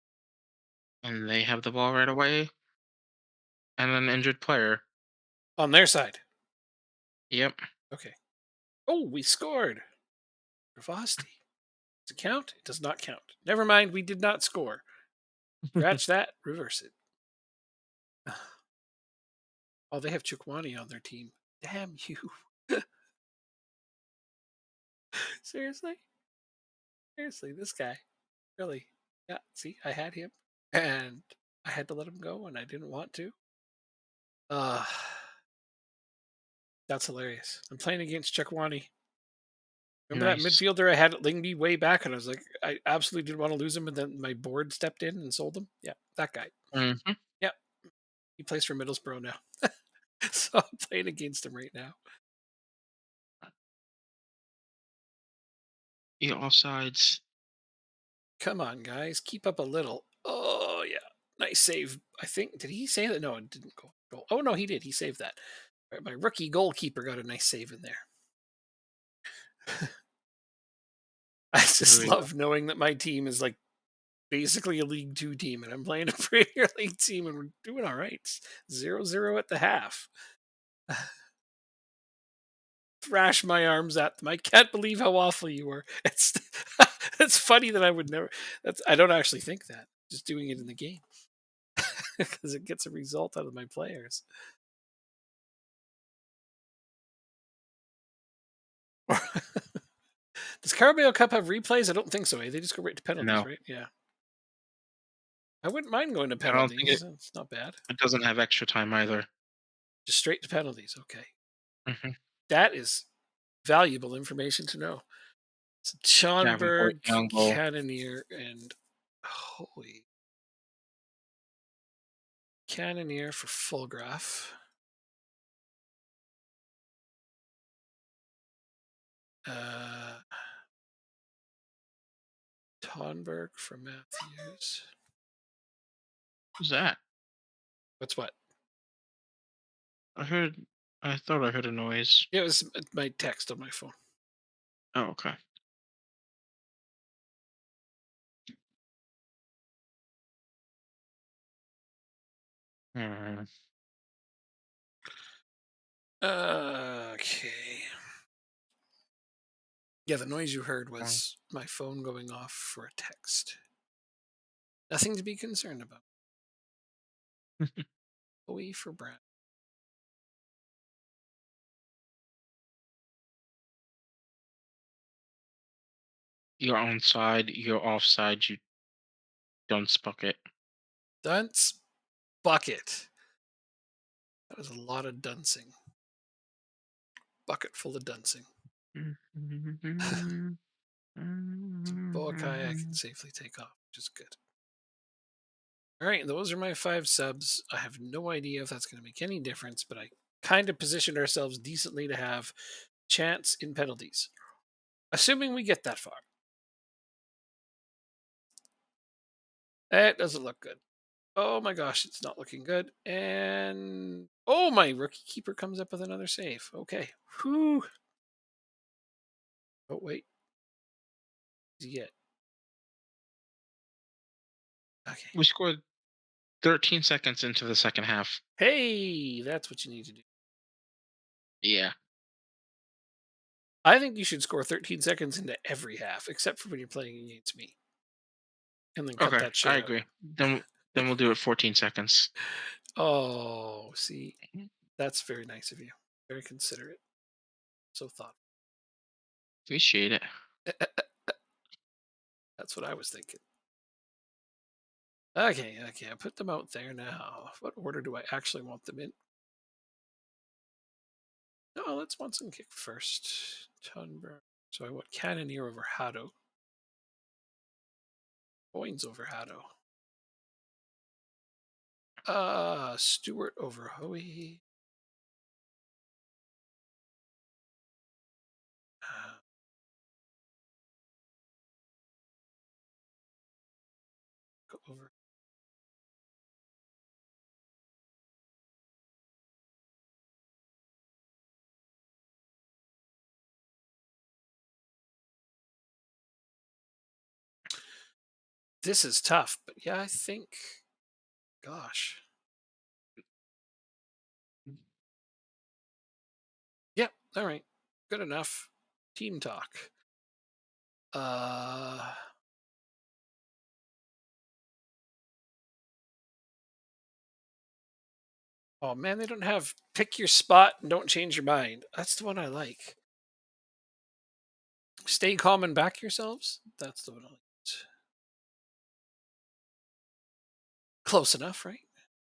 And they have the ball right away. And an injured player. on their side. Yep. Okay. Oh, we scored. Ravasti. Does it count? It does not count. Never mind. We did not score. Scratch that. Reverse it. Oh, they have Chukwani on their team. Damn you. Seriously? Seriously, this guy. Really? Yeah, see, I had him and I had to let him go and I didn't want to. Uh that's hilarious. I'm playing against Chukwani. Remember that Nice. midfielder I had at Lingby way back and I was like, I absolutely didn't want to lose him, and then my board stepped in and sold him? Yeah, that guy. Hmm. Yeah, he plays for Middlesbrough now. So I'm playing against him right now. Yeah, offsides. Come on, guys, keep up a little. Oh yeah, nice save. I think, did he save that? No, it didn't go. Oh no, he did. He saved that. Right, my rookie goalkeeper got a nice save in there. I There just we go. love knowing that my team is like basically a League Two team, and I'm playing a Premier League team, and we're doing all right. 0-0 at the half. Thrash my arms at them. I can't believe how awful you were. It's it's funny that I would never. I don't actually think that. Just doing it in the game because it gets a result out of my players. Does Carabao Cup have replays? I don't think so. Eh? They just go right to penalties, No, right? Yeah. I wouldn't mind going to I don't think penalties. It's not bad. it doesn't have extra time either. Just straight to penalties. Okay. Hmm. That is. Valuable information to know. So Davenport, Schonberg, Youngbo. Cannonier, and holy Cannonier for Fulgraph. Uh, Tonberg for Matthews. Who's that? What's what? I heard. I thought I heard a noise. It was my text on my phone. Oh, okay. Hmm. Okay. Yeah, the noise you heard Fine. was my phone going off for a text. Nothing to be concerned about. OE for Brad. You're onside. You're offside. You dunce bucket. Dunce bucket. That was a lot of duncing. Bucket full of duncing. Boakai I can safely take off, which is good. All right, those are my 5 subs. I have no idea if that's going to make any difference, but I kind of positioned ourselves decently to have chance in penalties. Assuming we get that far. That doesn't look good. Oh my gosh, it's not looking good. And oh, my rookie keeper comes up with another save. Okay. Whew. Oh, wait. Yeah. Okay. We scored 13 seconds into the second half. Hey, that's what you need to do. Yeah. I think you should score 13 seconds into every half, except for when you're playing against me. And then cut Okay, that shit I out. agree. Then we'll do it 14 seconds. Oh, see, that's very nice of you. Very considerate. So thoughtful. Appreciate it. That's what I was thinking. Okay, I put them out there now. What order do I actually want them in? No, let's Watson kick first. Tunberg. So I want Cannoneer over Haddo. Coins over Haddo. Stewart over Hoey. Uh, go over. This is tough, but yeah, I think. Gosh. Yep. All right. Good enough. Team talk. Uh. Oh man, they don't have pick your spot and don't change your mind. That's the one I like. Stay calm and back yourselves. That's the one I like. Close enough, right?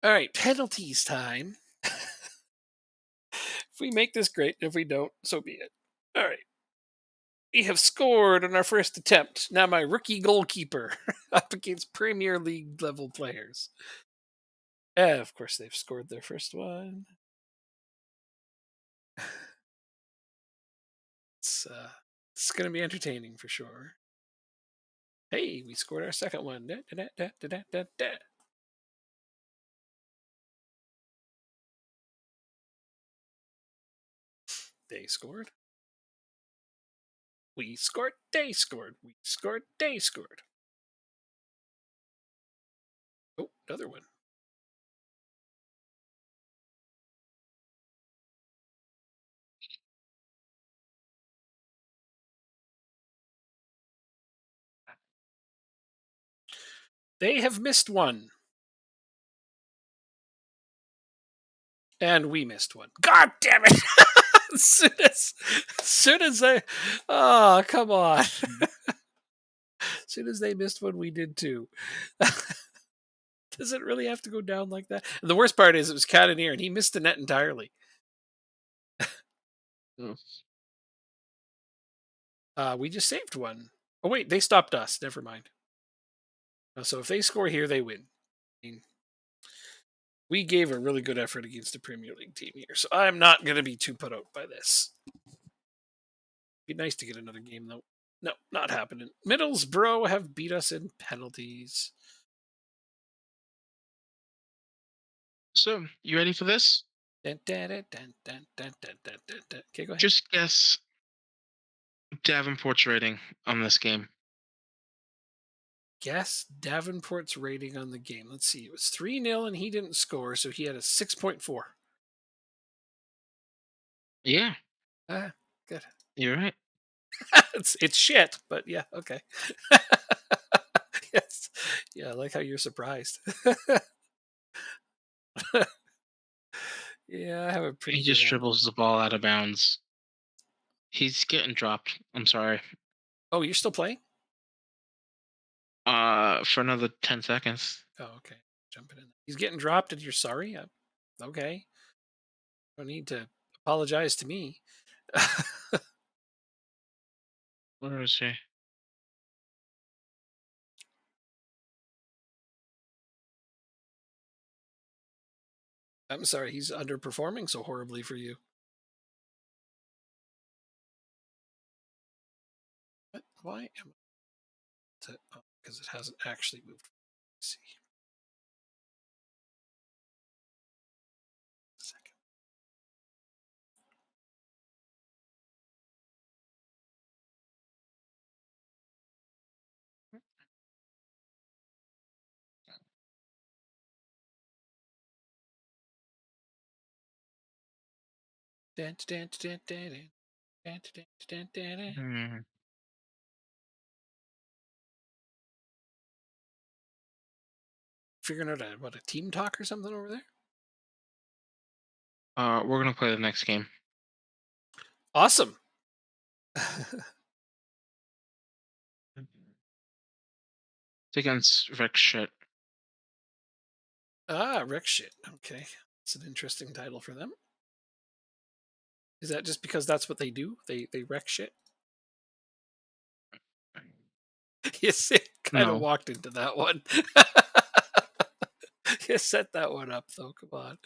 All right, penalties time. If we make this great, if we don't, so be it. All right. We have scored on our first attempt. Now my rookie goalkeeper up against Premier League level players. Of course, they've scored their first one. It's going to be entertaining for sure. Hey, we scored our second one. Da, da, da, da, da, da, da. They scored. We scored. They scored. We scored. They scored. Oh, another one. They have missed one. And we missed one. God damn it! as soon as I. Oh, come on. As soon as they missed one, we did too. Does it really have to go down like that? And the worst part is it was Cannonier and he missed the net entirely. Mm. We just saved one. Oh wait, they stopped us. Never mind. So if they score here, they win. I mean, we gave a really good effort against a Premier League team here, so I'm not going to be too put out by this. Be nice to get another game though. No, not happening. Middlesbrough have beat us in penalties. So, you ready for this? Dun, dun, dun, dun, dun, dun, dun, dun, dun, dun. Okay, go ahead. Just guess Davenport's rating on this game. Guess Davenport's rating on the game. Let's see. It was 3-0 and he didn't score, so he had a 6.4. Yeah, Ah, good. you're right. It's shit, but yeah, okay. Yes. Yeah, I like how you're surprised. Yeah, I have a pretty He good just one. dribbles the ball out of bounds. He's getting dropped. I'm sorry. Oh, you're still playing? For another 10 seconds. Oh, okay. Jumping in. He's getting dropped and you're sorry? Okay. No need to apologize to me. Where is he? I'm sorry he's underperforming so horribly for you. What? Why am I to, oh, because it hasn't actually moved. Let's see. Second. Dun, dun, dun, dun, dun, dun, dun, dun, dun, dun. Hmm. Figuring out what a team talk or something over there. We're gonna play the next game. Awesome. It's against Rick Shit. Wreck shit. Okay, it's an interesting title for them. Is that just because that's what they do? They wreck shit. Yes, it kind of No. walked into that one. You set that one up though. Come on.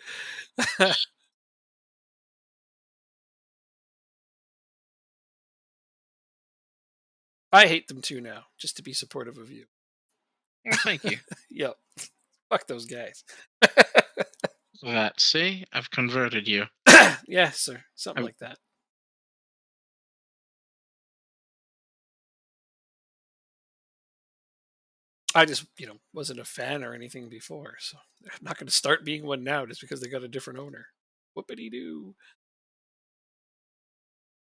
I hate them too now, just to be supportive of you. Well, thank you. Yep. Fuck those guys. That, see? I've converted you. Yeah, sir. Something I, like that. I just, wasn't a fan or anything before, so they're not going to start being one now just because they got a different owner. Whoopity doo.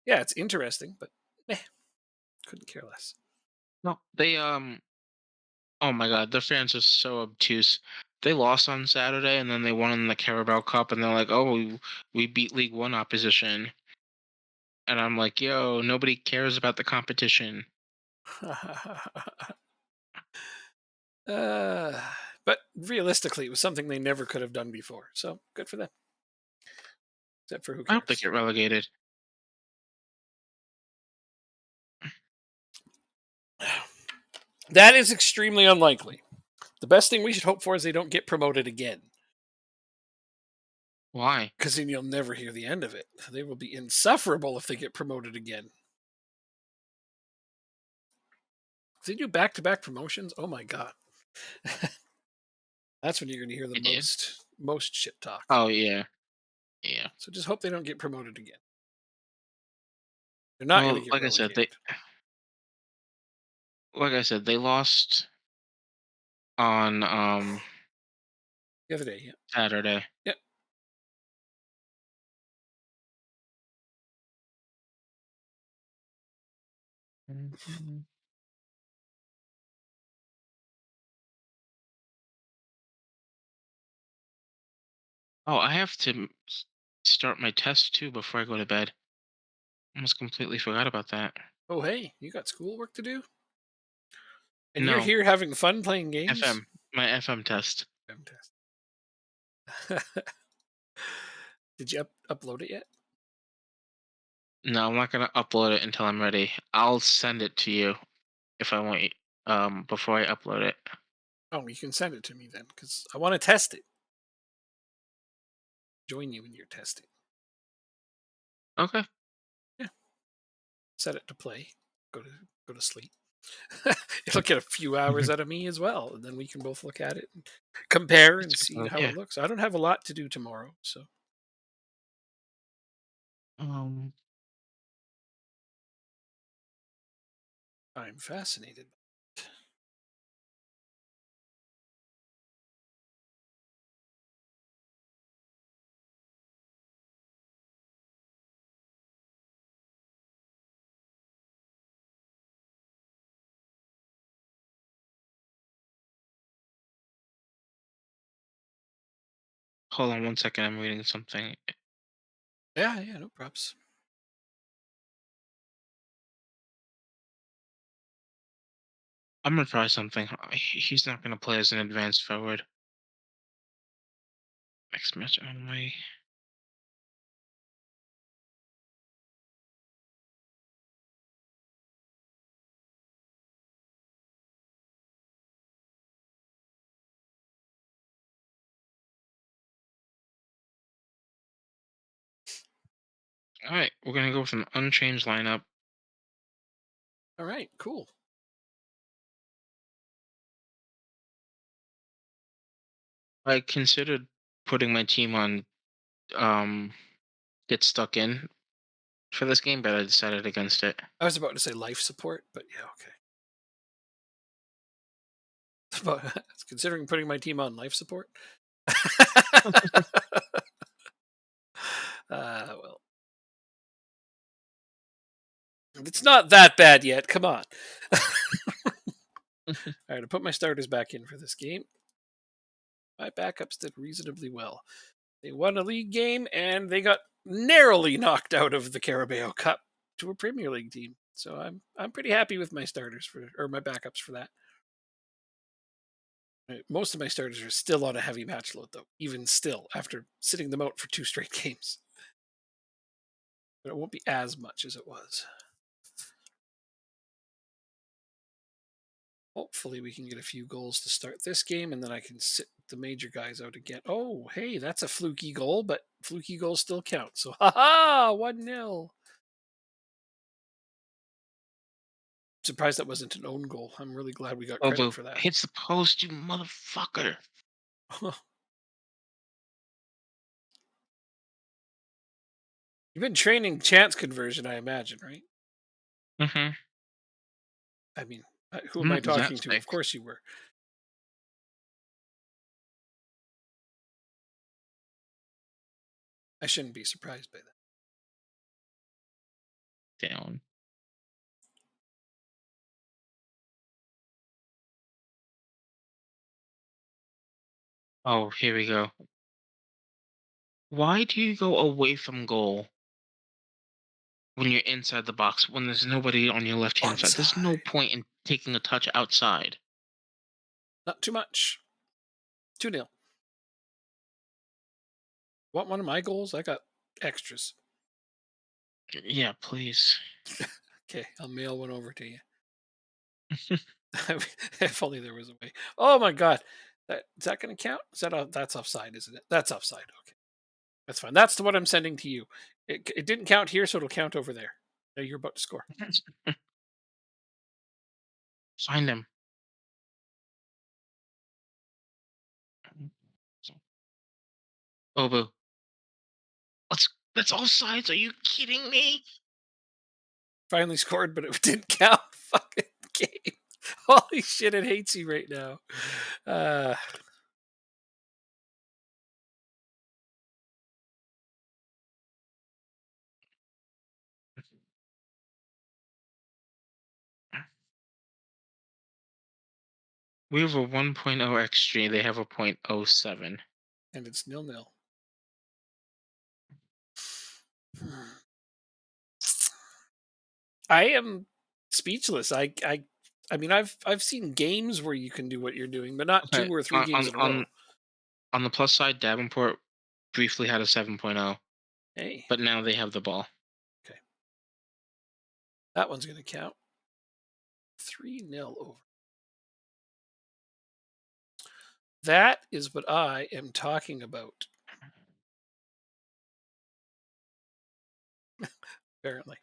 Yeah, it's interesting, but eh, couldn't care less. no, they, oh my god, the fans are so obtuse. They lost on Saturday and then they won in the Carabao Cup and they're like, oh, we beat League One opposition. And I'm like, yo, nobody cares about the competition. uh, but realistically, it was something they never could have done before. So good for them. Except for who I hope they cares? get relegated. That is extremely unlikely. The best thing we should hope for is they don't get promoted again, Why? because then you'll never hear the end of it. They will be insufferable if they get promoted again. If they do back-to-back promotions, oh my god, that's when you're going to hear the I did. most shit talk. Oh yeah. Yeah. So just hope they don't get promoted again. They're not going to Well, get relegated. like I said, they lost on The other day, yeah, Saturday. yeah. Mhm. Oh, I have to start my test too before I go to bed. Almost completely forgot about that. Oh hey, you got schoolwork to do, and you're No, here having fun playing games. FM, my FM test. Fantastic. Did you upload it yet? No, I'm not gonna upload it until I'm ready. I'll send it to you if I want you, before I upload it. Oh, you can send it to me then, because I want to test it. Join you in your testing. Okay. Yeah, set it to play. Go to go to sleep. It'll get a few hours Mhm. out of me as well, and then we can both look at it and compare That's and a good see point. how Yeah. it looks. I don't have a lot to do tomorrow, so Um, I'm fascinated. hold on one second. I'm reading something. Yeah, yeah, no props. I'm gonna try something. He's not gonna play as an advanced forward. Next match only. All right, we're gonna go with an unchanged lineup. All right, cool. I considered putting my team on um get stuck in for this game, but I decided against it. I was about to say life support, but yeah, okay. But considering putting my team on life support. Well, it's not that bad yet. Come on. All right, I put my starters back in for this game. My backups did reasonably well. They won a league game and they got narrowly knocked out of the Carabao Cup to a Premier League team. So I'm pretty happy with my starters for or my backups for that. Most of my starters are still on a heavy match load though, even still after sitting them out for two straight games. But it won't be as much as it was. Hopefully, we can get a few goals to start this game, and then I can sit the major guys out again. Oh, hey, that's a fluky goal, but fluky goals still count. So, haha, 1-0. Surprised that wasn't an own goal. I'm really glad we got credit Obo for that. hits the post, you motherfucker. You've been training chance conversion, I imagine, right? Mm-hmm. I mean, who I'm am I not that talking to? thick. Of course you were. I shouldn't be surprised by that. Down. Oh, here we go. Why do you go away from goal when you're inside the box when there's nobody on your left hand side? There's no Onside. point in taking a touch outside. Not too much. 2-0. Want one of my goals? I got extras. Yeah, please. Okay, I'll mail one over to you. If only there was a way. Oh my god. Is that going to count? Is that that's offside, isn't it? That's offside. Okay. That's fine. That's the one I'm sending to you. It didn't count here, so it'll count over there. Now you're about to score. Find him. Obo. That's all sides. Are you kidding me? Finally scored, but it didn't count. Fucking game. Holy shit, it hates you right now. Uh, We have a 1.0 XG. They have a point oh 0.07. and it's 0-0. I am speechless. I mean, I've seen games where you can do what you're doing, but not Okay. 2 or 3 On games on in a on row. on the plus side, Davenport briefly had a 7.0, Hey, but now they have the ball. okay. That one's going to count. 3-0 over. That is what I am talking about, apparently.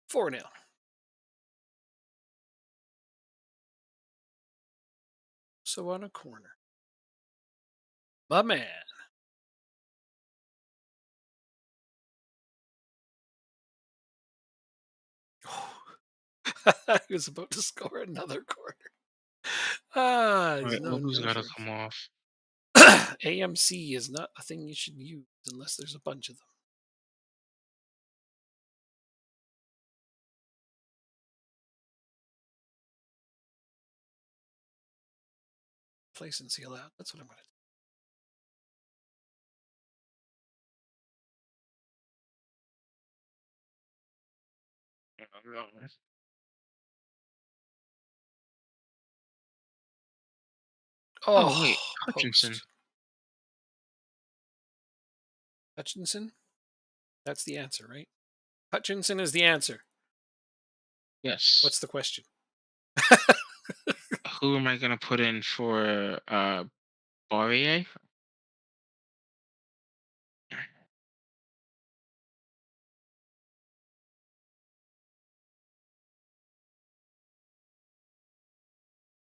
Four nil. So on a corner. My man. He was about to score another corner. All There's right, no Obu's no got to for come off. AMC is not a thing you should use unless there's a bunch of them. Place and seal out. That's what I'm going to do. Oh wait, Oh, Hutchinson. post. Hutchinson? That's the answer, right? Hutchinson is the answer. Yes. What's the question? Who am I gonna put in for Poirier?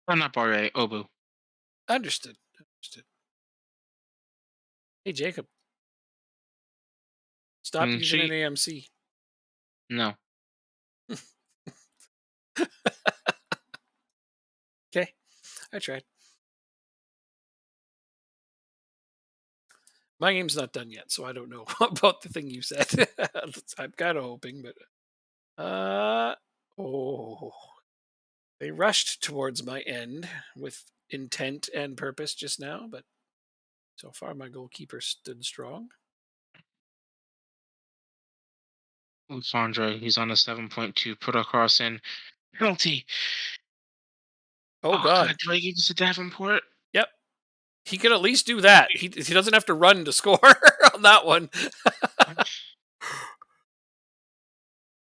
Oh, not Poirier. Obu. Understood. Understood. Hey, Jacob, stop Clean using an sheet? AMC. No. Okay, I tried. My game's not done yet, so I don't know about the thing you said. I'm kind of hoping, but oh, they rushed towards my end with intent and purpose just now, but so far my goalkeeper stood strong. Alessandro, he's on a 7.2. Put a cross in. Penalty. Oh Oh God. god, do I give this to Davenport? Yep. He can at least do that. He doesn't have to run to score on that one.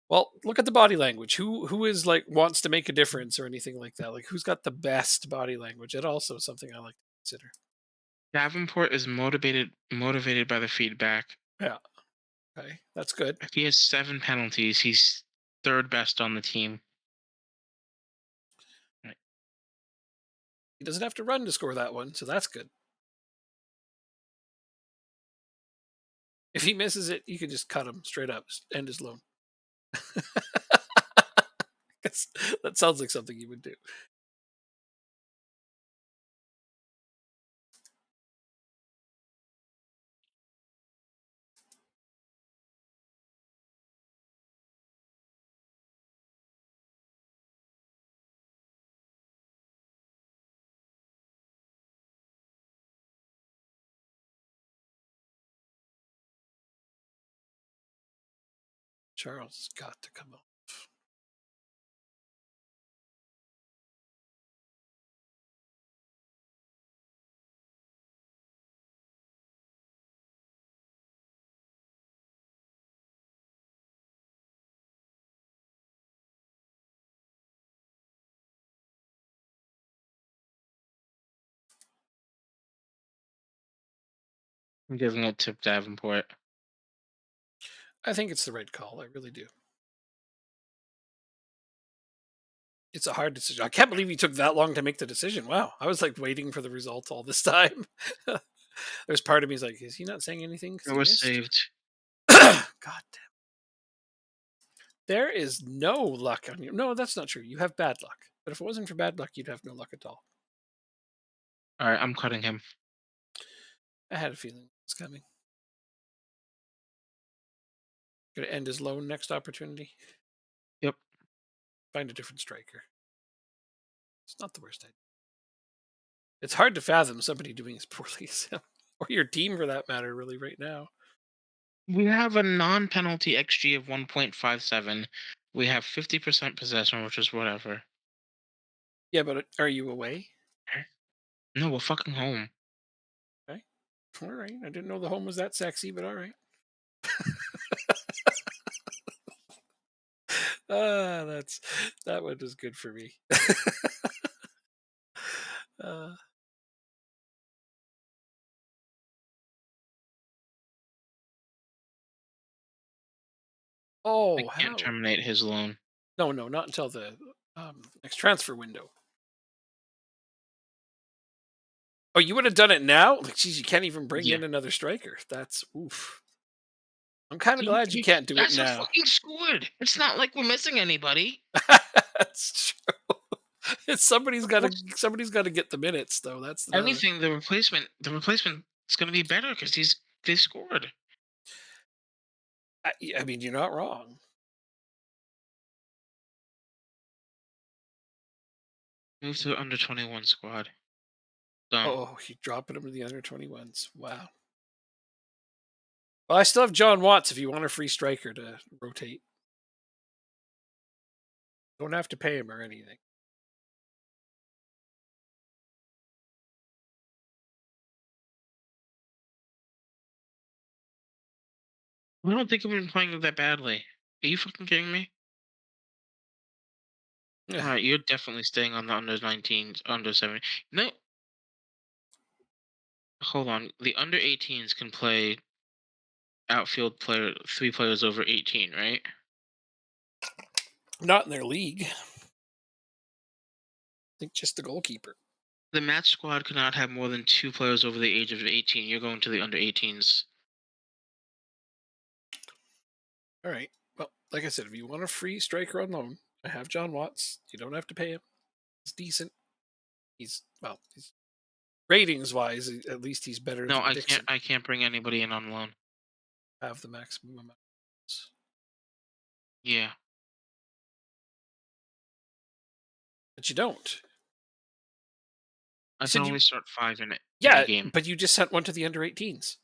Well, look at the body language. Who is like wants to make a difference or anything like that? Like who's got the best body language? That also something I like to consider. Davenport is motivated by the feedback. Yeah. Okay. That's good. If he has 7 penalties, he's third best on the team. Right. He doesn't have to run to score that one, so that's good. If he misses it, you can just cut him straight up, end his loan. That sounds like something you would do. Charles has got to come off. I'm giving it to Davenport. I think it's the right call. I really do. It's a hard decision. I can't believe you took that long to make the decision. Wow. I was like waiting for the result all this time. There's part of me is like, is he not saying anything because It he was missed? saved. God damn. There is no luck on you. No, that's not true. You have bad luck. But if it wasn't for bad luck, you'd have no luck at all. All right, I'm cutting him. I had a feeling it was coming. Gonna end his loan next opportunity. Yep. Find a different striker. It's not the worst idea. It's hard to fathom somebody doing as poorly as him, or your team for that matter, really, right now. We have a non-penalty XG of 1.57. We have 50% possession, which is whatever. Yeah, but are you away? No, we're fucking home. Okay. All right. I didn't know the home was that sexy, but all right. That one was good for me. uh, I oh, can't how? terminate his loan. No, no, not until the next transfer window. Oh, you would have done it now? Like, geez, you can't even bring Yeah. in another striker. That's oof. I'm kind of glad you can't do it That's a now. fucking squad. It's not like we're missing anybody. That's true. It's somebody's got to get the minutes though. That's the Anything, the replacement is going to be better because they scored. I mean, you're not wrong. Move to the under 21 squad. Done. Oh, you dropping him to the under 21s. Wow. Well, I still have John Watts if you want a free striker to rotate. Don't have to pay him or anything. I don't think I've been playing that badly. Are you fucking kidding me? Yeah. All right, you're definitely staying on the under 19s, under 7. No, hold on. The under 18s can play outfield player, 3 players over 18, right? Not in their league. I think just the goalkeeper. The match squad cannot have more than 2 players over the age of 18. You're going to the under 18s. All right. Well, like I said, if you want a free striker on loan, I have John Watts. You don't have to pay him. He's decent. He's ratings wise, at least he's better No, than I can't. Dixon. I can't bring anybody in on loan. Have the maximum amount. Yeah, But you don't. I You can said only you start 5 in a yeah, game. but you just sent one to the under 18s.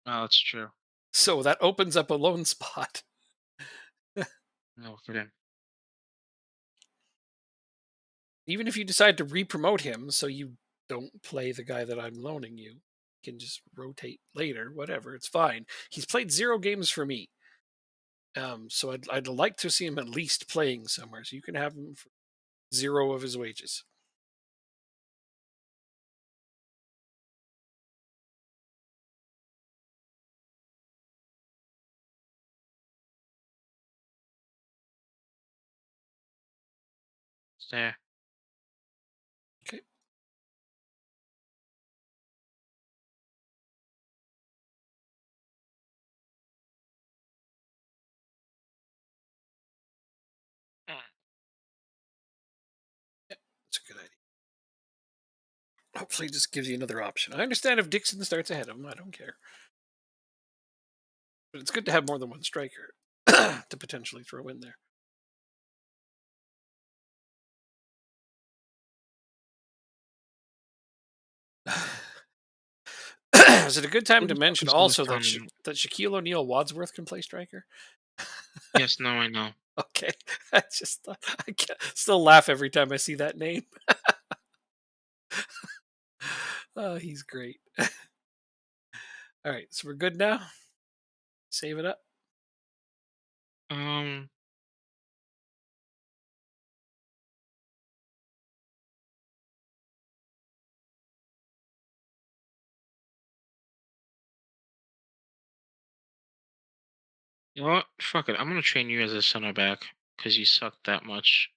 Oh, that's true. So that opens up a loan spot. No, for them. Even if you decide to re-promote him so you don't play the guy that I'm loaning you, you can just rotate later, whatever, it's fine. He's played 0 games for me. So I'd like to see him at least playing somewhere. So you can have him for 0 of his wages. There. Okay. That's a good idea. Hopefully, it just gives you another option. I understand if Dixon starts ahead of him. I don't care. But it's good to have more than one striker to potentially throw in there. Is it a good time Who to the fuck mention is gonna also spawn? that Shaquille O'Neal Wadsworth can play striker? Yes, no, I know. Okay, I just I still laugh every time I see that name. Oh, he's great. All right, so we're good now. Save it up. Um, you know what? Fuck it. I'm gonna train you as a center back because you suck that much.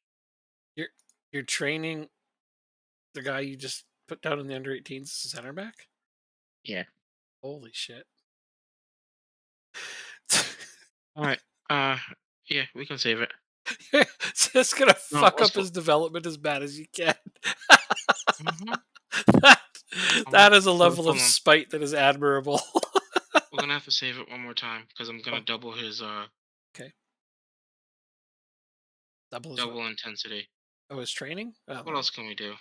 You're you're training the guy you just put down in the under 18s as a center back. Yeah. Holy shit! All right. Uh, yeah, we can save it. Just gonna No, fuck up his development as bad as you can. Mhm. that, Um, that is a so level of hold on. spite that is admirable. We're gonna have to save it one more time because I'm gonna Oh, double his okay. Double is what? double intensity. Oh, his training? What else can we do?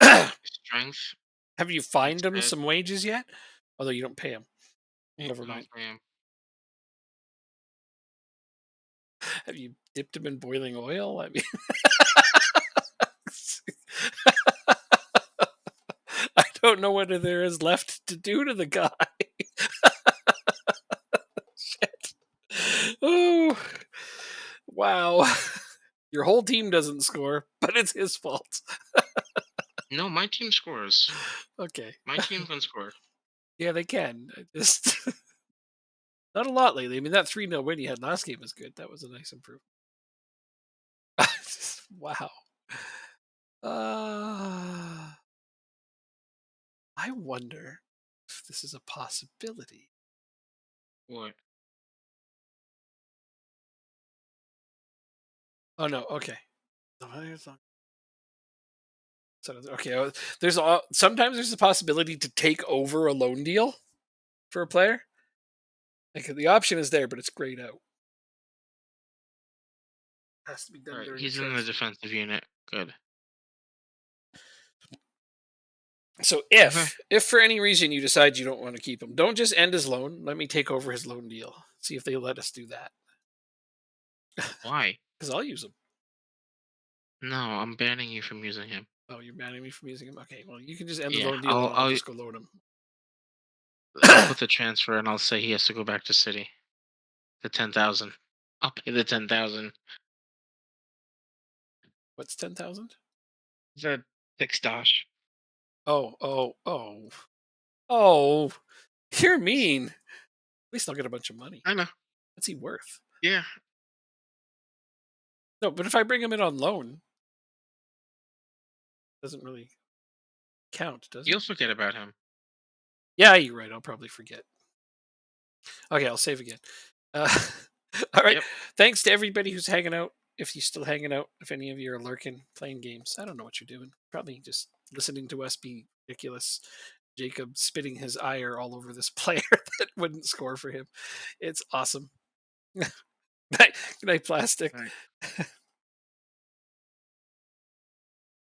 Oh. Strength Have you fined him instead. some wages yet? Although you don't pay him. Never I don't mind. pay him. Have you dipped him in boiling oil? I mean, I don't know what there is left to do to the guy. Shit. Oh, wow. Your whole team doesn't score, but it's his fault. No, my team scores. Okay. My team can score. Yeah, they can. I just not a lot lately. I mean, that 3-0 win you had last game was good. That was a nice improvement. Wow. Uh, I wonder if this is a possibility. What? Oh no. Okay. So okay, sometimes there's a possibility to take over a loan deal for a player. Like the option is there, but it's grayed out. Has to be All done right, during a he's in the transfer. defensive unit. Good. So Okay. if for any reason you decide you don't want to keep him, don't just end his loan. Let me take over his loan deal. See if they let us do that. Why? Because I'll use him. No, I'm banning you from using him. Oh, you're banning me from using him. Okay, well you can just end the Yeah, loan deal I'll and I'll I'll just go loan him. I'll put the transfer and I'll say he has to go back to City. The 10,000. I'll pay the 10,000. What's 10,000? The fixed Dosh. Oh! You're mean. At least I'll get a bunch of money. I know. What's he worth? Yeah, No, but if I bring him in on loan, doesn't really count, does it? you'll forget about him. Yeah, you're right. I'll probably forget. Okay, I'll save again. Uh, all right. Yep. Thanks to everybody who's hanging out. If you're still hanging out, if any of you are lurking, playing games, I don't know what you're doing. Probably just listening to us be ridiculous. Jacob spitting his ire all over this player that wouldn't score for him. It's awesome. Good night, plastic. Right.